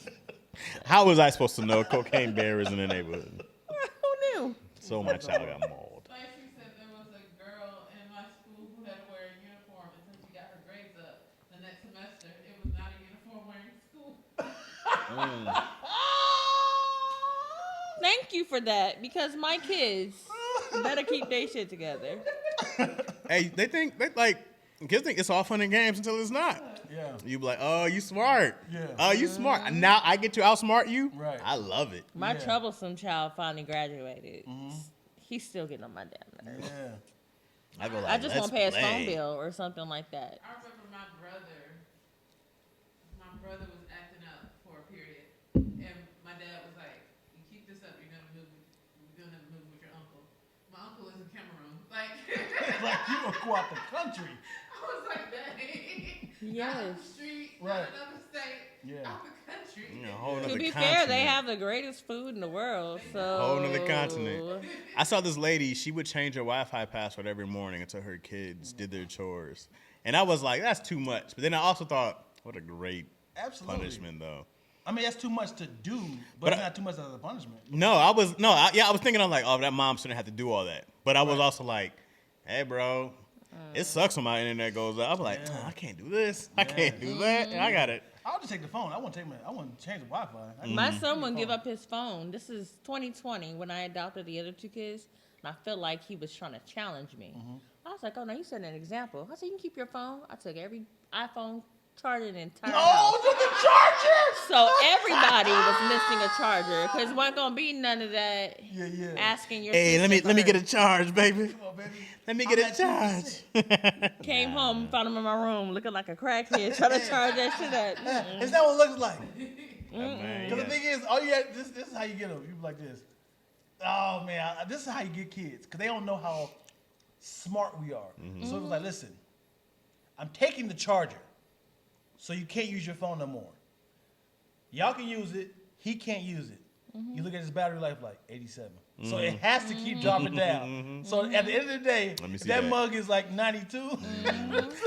Speaker 4: How was I supposed to know a cocaine bear is in the neighborhood?
Speaker 1: Who knew?
Speaker 4: So my child got mauled.
Speaker 5: Like she said, there was a girl in my school who had to wear a uniform until she got her grades up. The next semester, it was not a uniform wearing school.
Speaker 1: Thank you for that, because my kids better keep their shit together.
Speaker 4: Hey, kids think it's all fun and games until it's not.
Speaker 2: Yeah.
Speaker 4: You be like, oh, you smart.
Speaker 2: Yeah.
Speaker 4: Oh, you smart. Now I get to outsmart you.
Speaker 2: Right.
Speaker 4: I love it.
Speaker 1: My
Speaker 2: Yeah.
Speaker 1: troublesome child finally graduated. He's still getting on my damn nerves.
Speaker 2: Yeah.
Speaker 4: I go like,
Speaker 1: I just
Speaker 4: let's
Speaker 1: want to pay his
Speaker 4: play.
Speaker 1: phone bill or something like that.
Speaker 5: I remember my brother was acting up for a period, and my dad was like, "You keep this up, you're gonna move with your uncle." My uncle is in Cameroon. Like,
Speaker 2: Like you gonna go out the country.
Speaker 5: I was like, "Dang,
Speaker 1: Yes.
Speaker 5: out the street,
Speaker 2: Right.
Speaker 5: out another state,
Speaker 2: Yeah.
Speaker 5: out the country."
Speaker 4: You know, a whole
Speaker 1: To
Speaker 4: nother
Speaker 1: be
Speaker 4: continent.
Speaker 1: fair, they have the greatest food in the world. So
Speaker 4: Whole nother continent. I saw this lady, she would change her Wi-Fi password every morning until her kids did their chores. And I was like, that's too much. But then I also thought, what a great
Speaker 2: Absolutely.
Speaker 4: punishment, though.
Speaker 2: I mean, that's too much to do, but
Speaker 4: But
Speaker 2: it's not too much as a punishment.
Speaker 4: I was thinking, I'm like, oh, that mom shouldn't have to do all that. But I was also like, hey, bro, it sucks when my internet goes up. I'm like,
Speaker 2: Yeah.
Speaker 4: I can't do this. I can't do that. And I got it.
Speaker 2: I'll just take the phone. I want to change the Wi-Fi.
Speaker 1: My son wouldn't give up his phone. This is 2020 when I adopted the other two kids, and I felt like he was trying to challenge me. I was like, oh, no, you set an example. I said, you can keep your phone. I took every iPhone charger in the entire house.
Speaker 2: Oh, the charger!
Speaker 1: So everybody was missing a charger because wasn't going to be none of that
Speaker 2: Yeah.
Speaker 1: asking your
Speaker 4: Hey, let
Speaker 1: sister
Speaker 4: me
Speaker 1: for
Speaker 4: get
Speaker 1: her.
Speaker 4: a charge, baby.
Speaker 2: Come on, baby.
Speaker 4: Let me
Speaker 2: I'm
Speaker 4: get a
Speaker 2: at
Speaker 4: charge.
Speaker 1: Came home, found him in my room looking like a crackhead trying to charge that shit up.
Speaker 2: Yeah, is that what it looks like?
Speaker 4: Man,
Speaker 2: Because the thing is, this is how you get them. You be like this. Oh, man, this is how you get kids. Because they don't know how smart we are. So it was like, listen, I'm taking the charger. So you can't use your phone no more. Y'all can use it. He can't use it. You look at his battery life like 87. So it has to keep dropping down. So at the end of the day,
Speaker 4: Let me
Speaker 2: if
Speaker 4: see
Speaker 2: that
Speaker 4: that.
Speaker 2: mug is like 92,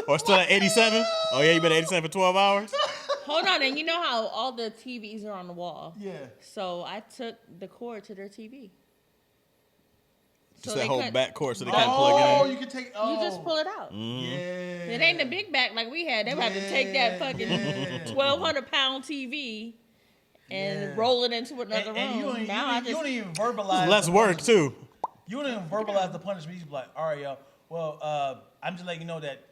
Speaker 4: Or still at 87? Oh, yeah, you been at 87 for 12 hours?
Speaker 1: Hold on, and you know how all the TVs are on the wall?
Speaker 2: yeah.
Speaker 1: So I took the cord to their TV.
Speaker 4: Just
Speaker 1: So
Speaker 4: that
Speaker 1: they
Speaker 4: whole
Speaker 1: couldn't-
Speaker 4: back cord so they can't plug
Speaker 2: Oh,
Speaker 4: it in.
Speaker 2: you can take.
Speaker 1: You
Speaker 2: Oh,
Speaker 1: just pull it out.
Speaker 2: Yeah.
Speaker 1: It ain't the big back like we had. They would have to take that fucking
Speaker 2: Yeah.
Speaker 1: 1,200-pound TV and
Speaker 2: Yeah.
Speaker 1: roll it into another
Speaker 2: And you
Speaker 1: room.
Speaker 2: don't,
Speaker 1: Now I
Speaker 2: you
Speaker 1: just
Speaker 2: don't even verbalize.
Speaker 4: Less
Speaker 2: the
Speaker 4: work,
Speaker 2: punishment.
Speaker 4: too.
Speaker 2: You don't even verbalize the punishment. You just be like, all right, y'all. Well, I'm just letting you know that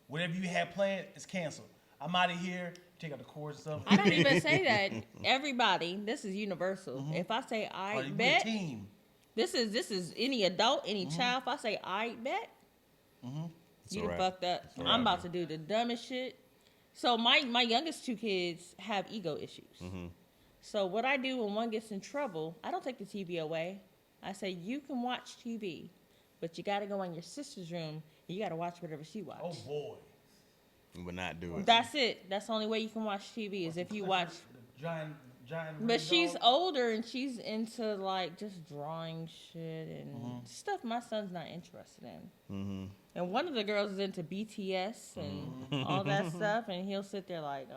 Speaker 2: whatever you had planned is canceled. I'm out of here. Take out the cords and stuff.
Speaker 1: I don't even say that. Everybody, this is universal. If I say
Speaker 2: Oh,
Speaker 1: I
Speaker 2: you be a
Speaker 1: bet,
Speaker 2: team.
Speaker 1: This is any adult, any child. If I say I bet,
Speaker 4: It's
Speaker 1: you
Speaker 4: all
Speaker 1: done
Speaker 4: right.
Speaker 1: fucked up.
Speaker 4: all
Speaker 1: I'm
Speaker 4: right.
Speaker 1: about to do the dumbest shit. So my youngest 2 kids have ego issues. So what I do when one gets in trouble, I don't take the TV away. I say you can watch TV, but you got to go in your sister's room and you got to watch whatever she watch.
Speaker 3: Oh boy.
Speaker 4: Would not do it.
Speaker 1: That's it. That's the only way you can watch TV is if you watch.
Speaker 2: Giant.
Speaker 1: But she's older and she's into like just drawing shit and stuff my son's not interested in. And one of the girls is into BTS and all that stuff, and he'll sit there like,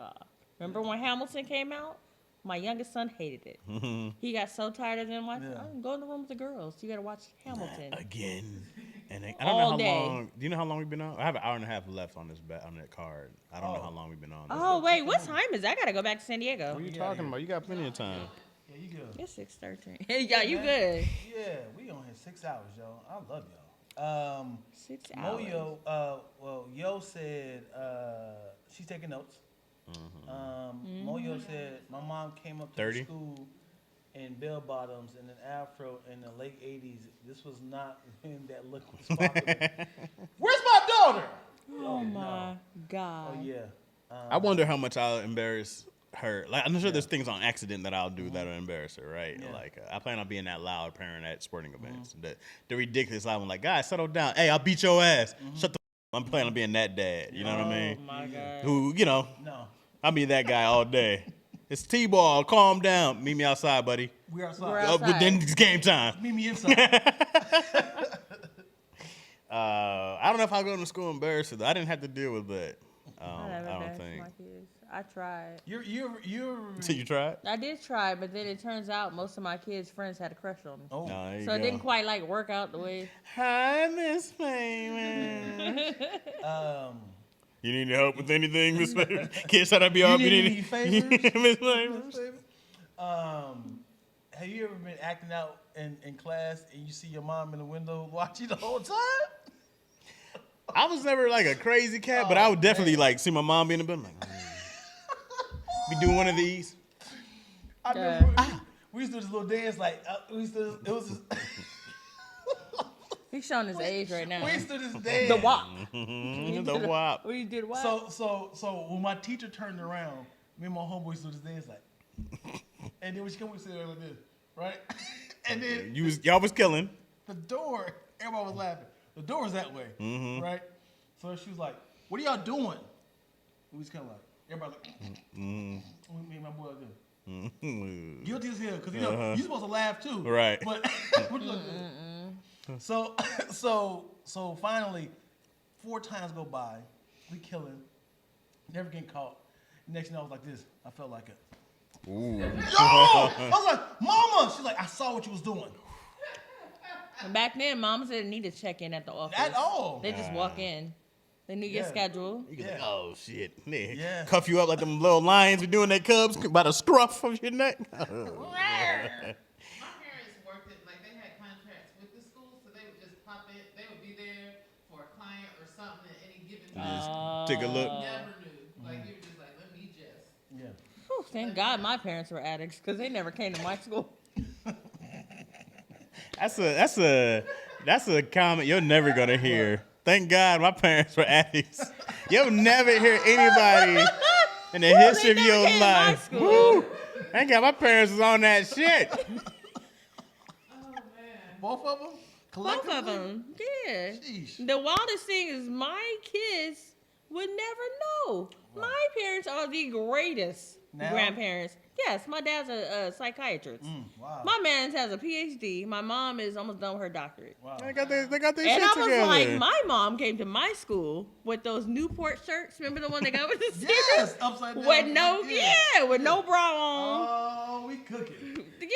Speaker 1: remember when Hamilton came out? My youngest son hated it. He got so tired of them watching.
Speaker 2: Yeah.
Speaker 1: Oh, go in the room with the girls. You got to watch Hamilton.
Speaker 4: Again. And I don't know
Speaker 1: All
Speaker 4: how
Speaker 1: day.
Speaker 4: long. Do you know how long we've been on? I have an hour and a half left on this on that card. I don't know how long we've been on.
Speaker 1: Oh, wait, what time is it? I got to go back to San
Speaker 4: What
Speaker 1: Diego.
Speaker 4: are you talking about? You got plenty of time.
Speaker 2: Yeah, you good.
Speaker 1: It's 6:13. Yeah, you good.
Speaker 2: Yeah, we on here 6 hours, yo. I love y'all.
Speaker 1: 6 hours.
Speaker 2: Yo said she's taking notes. Moyo said my mom came up to
Speaker 4: 30?
Speaker 2: the school in bell bottoms and an afro in the late 80s. This was not when that look was popular. Where's my daughter?
Speaker 1: Oh, my God.
Speaker 2: Oh yeah.
Speaker 4: I wonder how much I'll embarrass her. Like, I'm sure there's things on accident that I'll do that'll embarrass her, right?
Speaker 2: Yeah.
Speaker 4: Like, I plan on being that loud parent at sporting events. The ridiculous loud one, like, guys, settle down. Hey, I'll beat your ass. Shut the f-. I'm planning on being that dad. You know what I mean?
Speaker 1: Oh, my God.
Speaker 4: Who, you know,
Speaker 2: No.
Speaker 4: I'll be that guy all day. It's T-ball. Calm down. Meet me outside, buddy.
Speaker 2: We're outside.
Speaker 1: We're
Speaker 4: But
Speaker 1: outside.
Speaker 4: then it's game time.
Speaker 2: Meet me inside.
Speaker 4: I don't know if I'll go to school embarrassed. I didn't have to deal with that.
Speaker 1: I never
Speaker 4: I don't
Speaker 1: embarrassed
Speaker 4: think.
Speaker 1: my kids. I tried.
Speaker 2: You're.
Speaker 4: So you tried?
Speaker 1: I did try, but then it turns out most of my kids' friends had a crush on me.
Speaker 2: Oh.
Speaker 4: No, there you
Speaker 1: So it
Speaker 4: go.
Speaker 1: didn't quite like work out the way.
Speaker 4: Hi, Miss Famous.
Speaker 2: Um.
Speaker 4: You need help with anything, Miss Famous? Kids trying to be off.
Speaker 2: need any favors?
Speaker 4: Miss Famous?
Speaker 2: Have you ever been acting out in class and you see your mom in the window watching the whole time?
Speaker 4: I was never like a crazy cat, but I would definitely like see my mom be in the building. Like, be doing one of these.
Speaker 2: I remember we used to do this little dance like it was.
Speaker 1: He's showing his age right now.
Speaker 2: We used to do this dance.
Speaker 1: The WAP.
Speaker 4: The wop.
Speaker 1: What you did what?
Speaker 2: So when my teacher turned around, me and my homeboy used to do this dance like, and then when she come, we sit there like this, right? And then
Speaker 4: Y'all was killing.
Speaker 2: the door, everybody was laughing. The door was that way, right? So she was like, "What are y'all doing?" We was kind of like, everybody like, me and my boy like this. Guilty as hell, because you know you're supposed to laugh too,
Speaker 4: Right.
Speaker 2: But we look good. So finally, 4 times go by, we killing, never getting caught. Next thing I was like this, I felt like it.
Speaker 4: Ooh.
Speaker 2: Yo! I was like, Mama! She's like, I saw what you was doing.
Speaker 1: And back then, moms didn't need to check in at the office.
Speaker 2: At all.
Speaker 1: They just walk in. They knew your
Speaker 2: Yeah.
Speaker 1: schedule.
Speaker 4: You can
Speaker 2: Yeah.
Speaker 4: like, oh shit. They
Speaker 2: Yeah.
Speaker 4: cuff you up like them little lions be doing their cubs by the scruff of your neck.
Speaker 5: My parents worked it like they had contracts with the school, so they would just pop in. They would be there for a client or something at any given time.
Speaker 4: Take a look.
Speaker 5: Never knew. Like you were just like, let me just.
Speaker 2: Yeah.
Speaker 1: Whew, thank God my parents were addicts because they never came to my school.
Speaker 4: That's a comment you're never gonna hear. Thank God my parents were addicts. You'll never hear anybody in the history of
Speaker 1: never
Speaker 4: your
Speaker 1: came to my
Speaker 4: life.
Speaker 1: school.
Speaker 4: Woo! Thank God my parents was on that shit.
Speaker 5: Oh man.
Speaker 2: Both of them?
Speaker 1: Both of them. Yeah.
Speaker 2: Sheesh.
Speaker 1: The wildest thing is my kids would never know. My parents are the greatest
Speaker 2: Now?
Speaker 1: grandparents. Yes, my dad's a psychiatrist.
Speaker 2: Wow.
Speaker 1: My man has a PhD. My mom is almost done with her doctorate.
Speaker 2: Wow.
Speaker 4: They got their
Speaker 1: And
Speaker 4: shit
Speaker 1: I was
Speaker 4: together.
Speaker 1: like, my mom came to my school with those Newport shirts. Remember the one they got with the stickers?
Speaker 2: Yes, upside down.
Speaker 1: With no, with no bra on.
Speaker 2: Oh, we cooking.
Speaker 1: Yeah,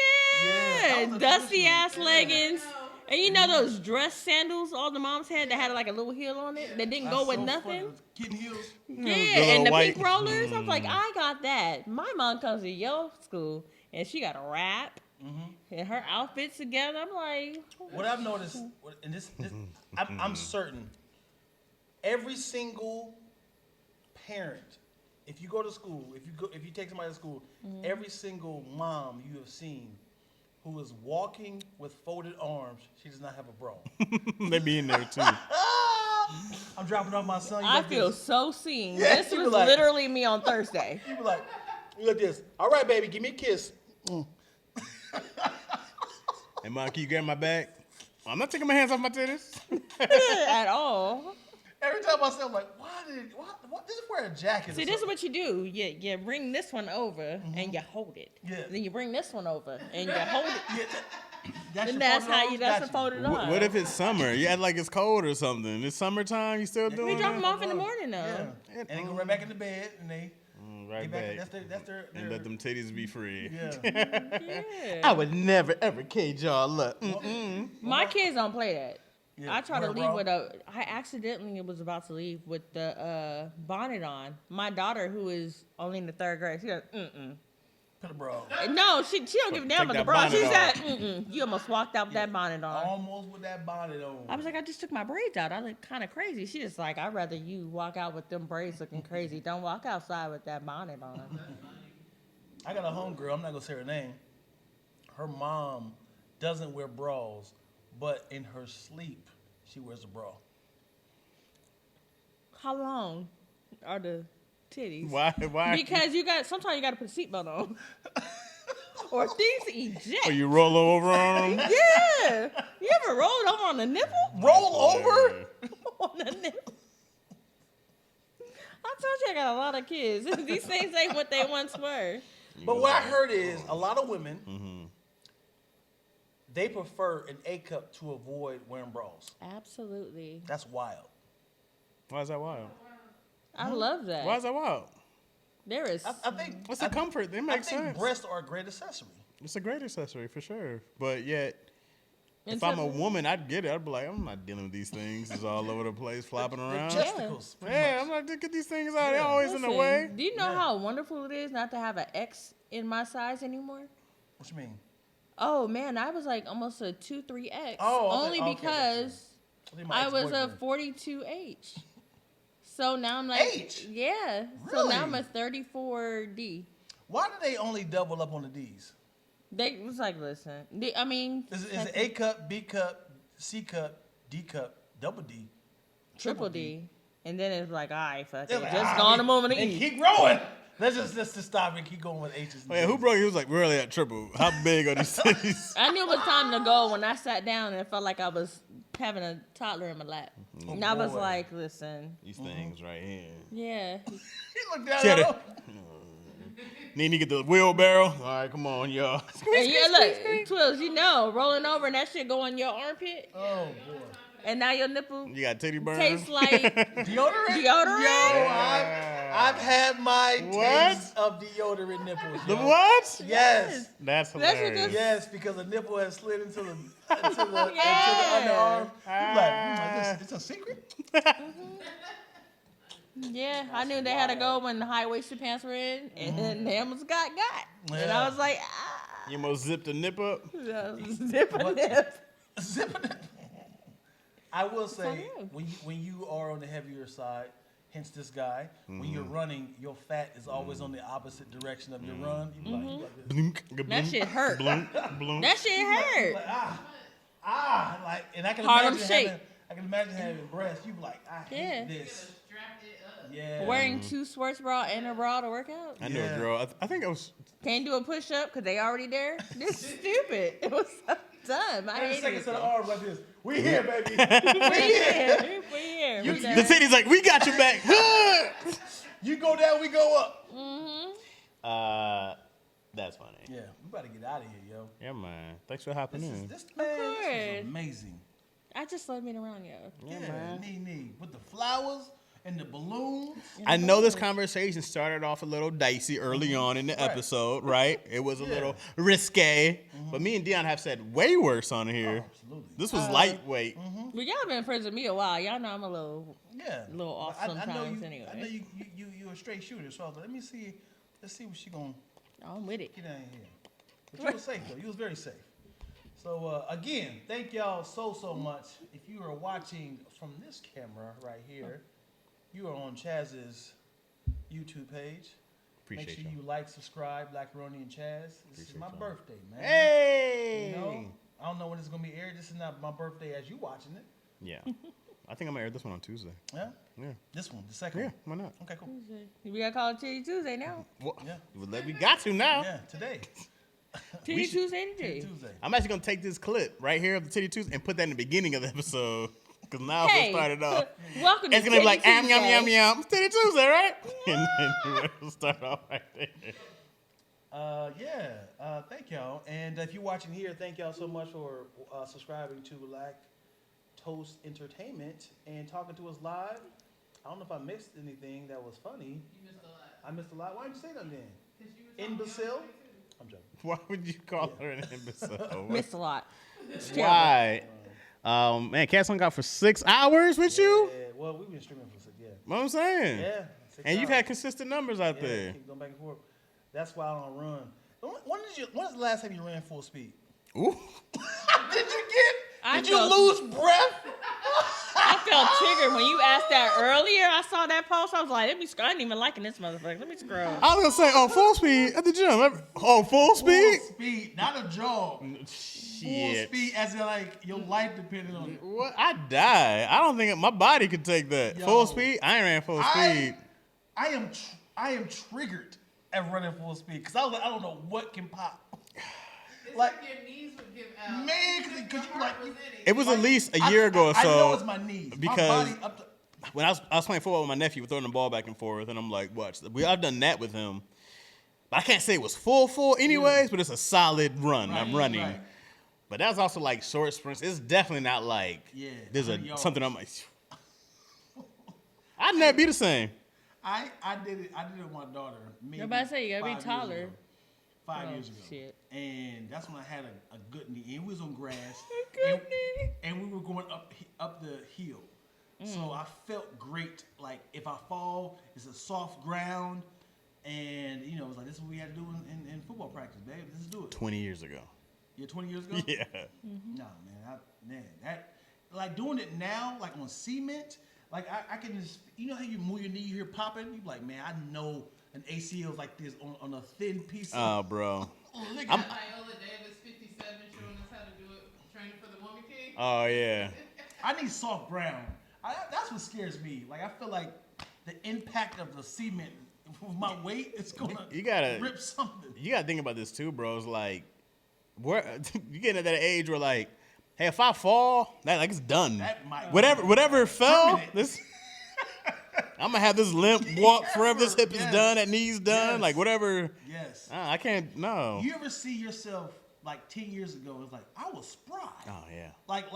Speaker 2: that was a
Speaker 1: dusty
Speaker 2: traditional.
Speaker 1: ass leggings. And you know those dress sandals all the moms had that had like a little heel on it that didn't go
Speaker 2: That's
Speaker 1: with
Speaker 2: so
Speaker 1: nothing?
Speaker 2: funny. Kitten heels.
Speaker 1: Yeah,
Speaker 4: the
Speaker 1: and
Speaker 4: little
Speaker 1: the
Speaker 4: white-
Speaker 1: pink rollers. I was like, I got that. My mom comes to your school and she got a wrap and her outfits together. I'm like,
Speaker 2: What I've noticed, and this I'm certain, every single parent, if you go to school, if you take somebody to school, every single mom you have seen who is walking with folded arms. She does not have a bra.
Speaker 4: They be in there too.
Speaker 2: I'm dropping off my son. You
Speaker 1: I
Speaker 2: like
Speaker 1: feel
Speaker 2: this.
Speaker 1: so seen.
Speaker 2: Yeah,
Speaker 1: This
Speaker 2: you
Speaker 1: was
Speaker 2: be like-
Speaker 1: literally me on Thursday.
Speaker 2: You be like, you like this. All right, baby, give me a kiss.
Speaker 4: Hey, Mom, can you grab my bag? I'm not taking my hands off my titties.
Speaker 1: At all.
Speaker 2: Every time I say, I'm like, what? Just wear a jacket.
Speaker 1: See,
Speaker 2: or
Speaker 1: this is
Speaker 2: something.
Speaker 1: what you do. You bring this one over and you hold it.
Speaker 2: Yeah.
Speaker 1: Then you bring this one over and you hold it.
Speaker 2: Yeah, that's
Speaker 1: And
Speaker 2: your
Speaker 1: that's
Speaker 2: folded
Speaker 1: how
Speaker 2: arms?
Speaker 1: you. That's
Speaker 2: Got
Speaker 1: a folded arm.
Speaker 4: What if it's summer? You act like it's cold or something. It's summertime. You still
Speaker 1: We
Speaker 4: doing
Speaker 1: drop them
Speaker 4: that?
Speaker 1: off in the morning though.
Speaker 2: Yeah. And they go right back in the bed and they
Speaker 4: Right
Speaker 2: get
Speaker 4: back.
Speaker 2: back. That's their
Speaker 4: And let them titties be free.
Speaker 2: yeah.
Speaker 1: Yeah.
Speaker 4: I would never ever cage y'all up.
Speaker 1: My kids don't play that.
Speaker 2: Yeah,
Speaker 1: I try to
Speaker 2: wear a
Speaker 1: leave
Speaker 2: bra.
Speaker 1: with I accidentally was about to leave with the bonnet on. My daughter, who is only in the 3rd grade, she goes,
Speaker 2: Put a bra on.
Speaker 1: No, she don't give a damn
Speaker 4: Take
Speaker 1: about the
Speaker 4: that
Speaker 1: bra. She
Speaker 4: bonnet
Speaker 1: said, You almost walked out with that bonnet on.
Speaker 2: Almost with that bonnet on.
Speaker 1: I was like, I just took my braids out. I look kind of crazy. She just like, I'd rather you walk out with them braids looking crazy. Don't walk outside with that bonnet on.
Speaker 2: I got a homegirl. I'm not gonna say her name. Her mom doesn't wear bras, but in her sleep she wears a bra.
Speaker 1: How long are the titties?
Speaker 4: Why?
Speaker 1: Because sometimes you got to put a seatbelt on. Or things eject.
Speaker 4: Oh, you roll over on them?
Speaker 1: Yeah. You ever rolled over on the nipple?
Speaker 2: Roll over?
Speaker 1: On the nipple. I told you I got a lot of kids. These things ain't what they once were.
Speaker 2: But what I heard is a lot of women, they prefer an A cup to avoid wearing bras.
Speaker 1: Absolutely.
Speaker 2: That's wild.
Speaker 4: Why is that wild?
Speaker 1: I love that.
Speaker 4: Why is that wild?
Speaker 1: There is.
Speaker 2: I think
Speaker 4: It's a comfort. It
Speaker 2: I
Speaker 4: makes
Speaker 2: think
Speaker 4: sense.
Speaker 2: breasts are a great accessory.
Speaker 4: It's a great accessory for sure. But yet, if
Speaker 1: Until-
Speaker 4: I'm a woman, I'd get it. I'd be like, I'm not dealing with these things. It's all over the place, flopping
Speaker 2: The
Speaker 4: around.
Speaker 2: testicles. pretty
Speaker 4: Yeah,
Speaker 2: much.
Speaker 4: I'm like, get these things out. They're
Speaker 2: Yeah.
Speaker 4: always in the
Speaker 1: Listen,
Speaker 4: way.
Speaker 1: Do you know
Speaker 2: Yeah.
Speaker 1: how wonderful it is not to have an X in my size anymore?
Speaker 2: What you mean?
Speaker 1: Oh man, I was like almost a 2-3X.
Speaker 2: Oh,
Speaker 1: only
Speaker 2: okay,
Speaker 1: because
Speaker 2: I think my
Speaker 1: I was a
Speaker 2: ex-boyfriend.
Speaker 1: 42H. So now I'm like,
Speaker 2: H?
Speaker 1: yeah. So now I'm
Speaker 2: Really?
Speaker 1: a 34D.
Speaker 2: Why do they only double up on the D's?
Speaker 1: They was like, listen. I mean,
Speaker 2: Is it A cup, B cup, C cup, D cup, double D,
Speaker 1: triple D. And then it's like, all right, fuck
Speaker 2: They're
Speaker 1: it.
Speaker 2: like,
Speaker 1: Just go on the moment to
Speaker 2: and
Speaker 1: eat.
Speaker 2: keep growing. Let's just stop and keep going with H's. And
Speaker 4: Oh, yeah, who
Speaker 2: D's.
Speaker 4: broke? He was like, we're really at triple. How big are these titties?
Speaker 1: I knew it was time to go when I sat down and it felt like I was having a toddler in my lap. And I was
Speaker 2: boy.
Speaker 1: like, listen,
Speaker 4: These things right here.
Speaker 1: yeah.
Speaker 2: He looked down
Speaker 4: Shut
Speaker 2: at
Speaker 4: it.
Speaker 2: him.
Speaker 4: Need to get the wheelbarrow. All right, come on, y'all.
Speaker 1: And yeah, look, Twills, you know, rolling over and that shit go in your armpit.
Speaker 2: Oh boy.
Speaker 1: And now your nipple
Speaker 4: You got titty burn.
Speaker 1: tastes like
Speaker 2: Deodorant?
Speaker 1: Deodorant?
Speaker 2: Yo, I've had my
Speaker 4: What?
Speaker 2: taste of deodorant nipples.
Speaker 4: The
Speaker 2: yo.
Speaker 4: what?
Speaker 2: Yes.
Speaker 4: That's
Speaker 1: That shit
Speaker 4: hilarious.
Speaker 1: just-
Speaker 2: Yes, because a nipple has slid into the underarm.
Speaker 1: Yeah.
Speaker 2: You're like, it's a secret?
Speaker 1: yeah. I knew they had to go when the high waisted pants were in, and then they almost got. And
Speaker 2: Yeah.
Speaker 1: I was like,
Speaker 4: You almost zipped a nip up.
Speaker 1: zip a nip.
Speaker 2: Zipping it. I will say,
Speaker 1: So, yeah.
Speaker 2: when you are on the heavier side, hence this guy, when you're running, your fat is always on the opposite direction of your run. You be like, you like this.
Speaker 4: Blunk,
Speaker 1: That
Speaker 4: blunk,
Speaker 1: shit hurt.
Speaker 4: blunk, blunk.
Speaker 1: That shit hurt.
Speaker 2: Like, like, and I can
Speaker 1: Harlem
Speaker 2: imagine
Speaker 1: Shake.
Speaker 2: having breasts. You be like, I hate
Speaker 1: Yeah.
Speaker 2: this.
Speaker 5: Strapped it up.
Speaker 2: Yeah.
Speaker 1: Wearing 2 sports bra and a bra to work out.
Speaker 4: I knew
Speaker 2: Yeah.
Speaker 4: a girl. I think I was.
Speaker 1: Can't do a push up because they already there. This is stupid. It was so dumb. I
Speaker 2: 30
Speaker 1: hated
Speaker 2: seconds
Speaker 1: it.
Speaker 2: to the arms like this. We here, baby.
Speaker 1: We here. We here. We
Speaker 4: The
Speaker 1: there.
Speaker 4: titty's like, we got your back.
Speaker 2: You go down, we go up.
Speaker 4: That's funny.
Speaker 2: Yeah, we about to get out of here, yo.
Speaker 4: Yeah, man. Thanks for hopping in.
Speaker 2: This man
Speaker 1: course.
Speaker 2: is amazing.
Speaker 1: I just love being around you.
Speaker 2: Yeah, knee. With the flowers and the balloons.
Speaker 4: I know this conversation started off a little dicey early on in the episode, right? It was a little risque. But me and Dion have said way worse on here.
Speaker 2: Absolutely.
Speaker 4: This was lightweight.
Speaker 1: Well, y'all been friends with me a while. Y'all know I'm a little.
Speaker 2: Yeah.
Speaker 1: Little off
Speaker 2: But I know
Speaker 1: sometimes
Speaker 2: you,
Speaker 1: anyway.
Speaker 2: I know you a straight shooter, so I was like, let's see what she gonna
Speaker 1: I'm with it.
Speaker 2: get out of here. But you was safe though. You was very safe. So again, thank y'all so much. If you are watching from this camera right here, you are on Chaz's YouTube page.
Speaker 4: Appreciate
Speaker 2: Make sure
Speaker 4: y'all.
Speaker 2: you like, subscribe, Lackaroni and Chaz. This is my birthday, man.
Speaker 4: Hey! Hey.
Speaker 2: You know, I don't know when it's gonna be aired. This is not my birthday as you watching it.
Speaker 4: Yeah. I think I'm gonna air this one on Tuesday.
Speaker 2: Yeah.
Speaker 4: Yeah.
Speaker 2: This one, the second
Speaker 4: Yeah,
Speaker 2: one.
Speaker 4: why not?
Speaker 2: Okay, cool.
Speaker 1: We gotta call it Titty Tuesday now.
Speaker 4: Well,
Speaker 2: Yeah.
Speaker 4: we got to now.
Speaker 2: Yeah, today.
Speaker 1: Titty
Speaker 4: should-
Speaker 1: Tuesday today.
Speaker 2: Tuesday.
Speaker 4: I'm actually gonna take this clip right here of the Titty Tuesday and put that in the beginning of the episode. Because now
Speaker 1: Hey,
Speaker 4: we'll start it off.
Speaker 1: welcome to
Speaker 4: It's gonna be like,
Speaker 1: Titty
Speaker 4: yum, yum,
Speaker 1: Tuesday.
Speaker 4: yum, yum. Titty Tuesday, right? And then we'll start off right there.
Speaker 2: Thank y'all. And if you're watching here, thank y'all so much for subscribing to Toast Entertainment and talking to us live. I don't know if I missed anything that was funny.
Speaker 5: You missed a lot.
Speaker 2: I missed a lot. Why didn't you say nothing then?
Speaker 5: 'Cause you were talking
Speaker 2: Imbecile?
Speaker 5: about it too.
Speaker 2: I'm joking.
Speaker 4: Why would you call her an imbecile?
Speaker 1: Missed a lot.
Speaker 4: Why? Man, Cass hung out for 6 hours with you?
Speaker 2: Yeah, well, we've been streaming for 6, yeah.
Speaker 4: What I'm saying?
Speaker 2: Yeah. 6
Speaker 4: And you've
Speaker 2: hours.
Speaker 4: had consistent numbers out
Speaker 2: Yeah,
Speaker 4: there.
Speaker 2: keep going back and forth. That's why I don't run. When's the last time you ran full speed?
Speaker 4: Ooh.
Speaker 2: Did you lose breath?
Speaker 1: I felt triggered when you asked that earlier. I saw that post. I was like, I ain't even liking this motherfucker. Let me scroll.
Speaker 4: I was gonna say, oh, full speed at the gym. Oh, full speed?
Speaker 2: Full speed, not a jog. Full
Speaker 4: Shit.
Speaker 2: speed as in like your life depended on it.
Speaker 4: What? I die. I don't think my body could take that.
Speaker 2: Yo.
Speaker 4: Full speed? I ain't ran full speed.
Speaker 2: I am triggered at running full speed because I was like, I don't know what can pop.
Speaker 5: It's
Speaker 2: Like-
Speaker 5: like your knees would give out.
Speaker 2: Man,
Speaker 5: Because
Speaker 2: 'cause
Speaker 5: your
Speaker 2: you
Speaker 5: heart
Speaker 2: like-
Speaker 5: was in
Speaker 4: It was at least a year ago or
Speaker 2: I know
Speaker 4: so.
Speaker 2: it's my knees.
Speaker 4: because-
Speaker 2: my body up to,
Speaker 4: When I was playing football with my nephew, we're throwing the ball back and forth, and I'm like, watch. I've done that with him. But I can't say it was full anyways, but it's a solid run. I'm running.
Speaker 2: right.
Speaker 4: But that's also like short sprints. It's definitely not like there's
Speaker 2: 100 yards.
Speaker 4: something I'm like. I'd never be the same.
Speaker 2: I did it with my daughter. Maybe
Speaker 1: Nobody say you gotta be
Speaker 2: 5 years
Speaker 1: taller.
Speaker 2: ago. 5
Speaker 1: Oh,
Speaker 2: years ago.
Speaker 1: shit.
Speaker 2: And that's when I had a good knee. And we was on grass.
Speaker 1: good
Speaker 2: and,
Speaker 1: knee.
Speaker 2: and we were going up the hill. So I felt great. Like if I fall, it's a soft ground. And it was like this is what we had to do in football practice, babe. Let's do it.
Speaker 4: 20 years ago.
Speaker 2: Yeah, 20 years ago?
Speaker 4: Yeah.
Speaker 2: Nah, man, that like doing it now, like on cement, like I can just, how you move your knee, you hear popping, you be like, man, I know an ACL is like this on a thin piece of
Speaker 4: Oh, bro.
Speaker 2: ligament.
Speaker 5: Viola Davis, 57, showing us how to do it, training for the Woman King.
Speaker 4: Oh, yeah.
Speaker 2: I need soft ground. That's what scares me. Like I feel like the impact of the cement with my weight is gonna
Speaker 4: You gotta-
Speaker 2: rip something.
Speaker 4: You got to think about this, too, bro. It's like, you getting at that age where, like, hey, if I fall, it's done.
Speaker 2: That might
Speaker 4: Whatever fell,
Speaker 2: permanent.
Speaker 4: I'm going to have this limp walk forever. This hip is
Speaker 2: Yes.
Speaker 4: done, that knee's done.
Speaker 2: Yes.
Speaker 4: Like, whatever.
Speaker 2: Yes.
Speaker 4: I can't, no.
Speaker 2: You ever see yourself like 10 years ago? It's like I was spry.
Speaker 4: Oh, yeah.
Speaker 2: Like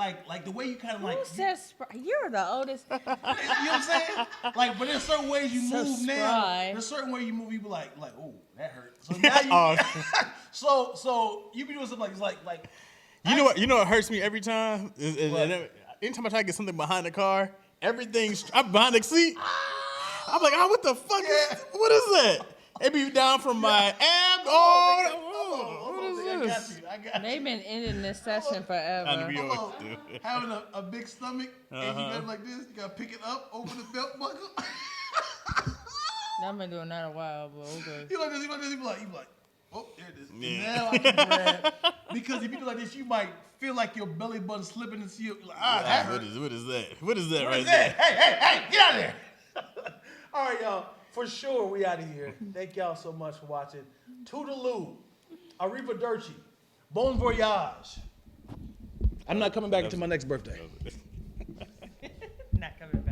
Speaker 2: the way you kind of
Speaker 1: Who
Speaker 2: like.
Speaker 1: says you're the oldest?
Speaker 2: You know what I'm saying? Like, but there's certain ways you
Speaker 1: So
Speaker 2: move now.
Speaker 1: spry.
Speaker 2: There's certain way you move. You be like, oh, that hurt. So now you. so you be doing something like it's like.
Speaker 4: You know what hurts me every time?
Speaker 2: What?
Speaker 4: Anytime I try to get something behind the car, I'm behind the seat. I'm like, what the fuck? What is that? It be down from my ab. What is this?
Speaker 2: I got you.
Speaker 1: They've been ending this session forever.
Speaker 4: I be always
Speaker 2: Hold
Speaker 4: do.
Speaker 2: on. Having a big stomach and you got like this, you gotta pick it up over the belt buckle.
Speaker 1: I've been doing that a while, but okay.
Speaker 2: You like this, you be like, oh, there it is.
Speaker 4: Yeah.
Speaker 2: Now I can grab. Because if you do like this, you might feel like your belly button slipping into you. Like, that hurt.
Speaker 4: What is that? What is that
Speaker 2: What
Speaker 4: right
Speaker 2: is
Speaker 4: there?
Speaker 2: that? Hey, get out of there. All right, y'all. For sure, we out of here. Thank y'all so much for watching. Toodaloo. Arrivederci. Bon voyage. I'm not coming back until my next birthday.
Speaker 1: Not coming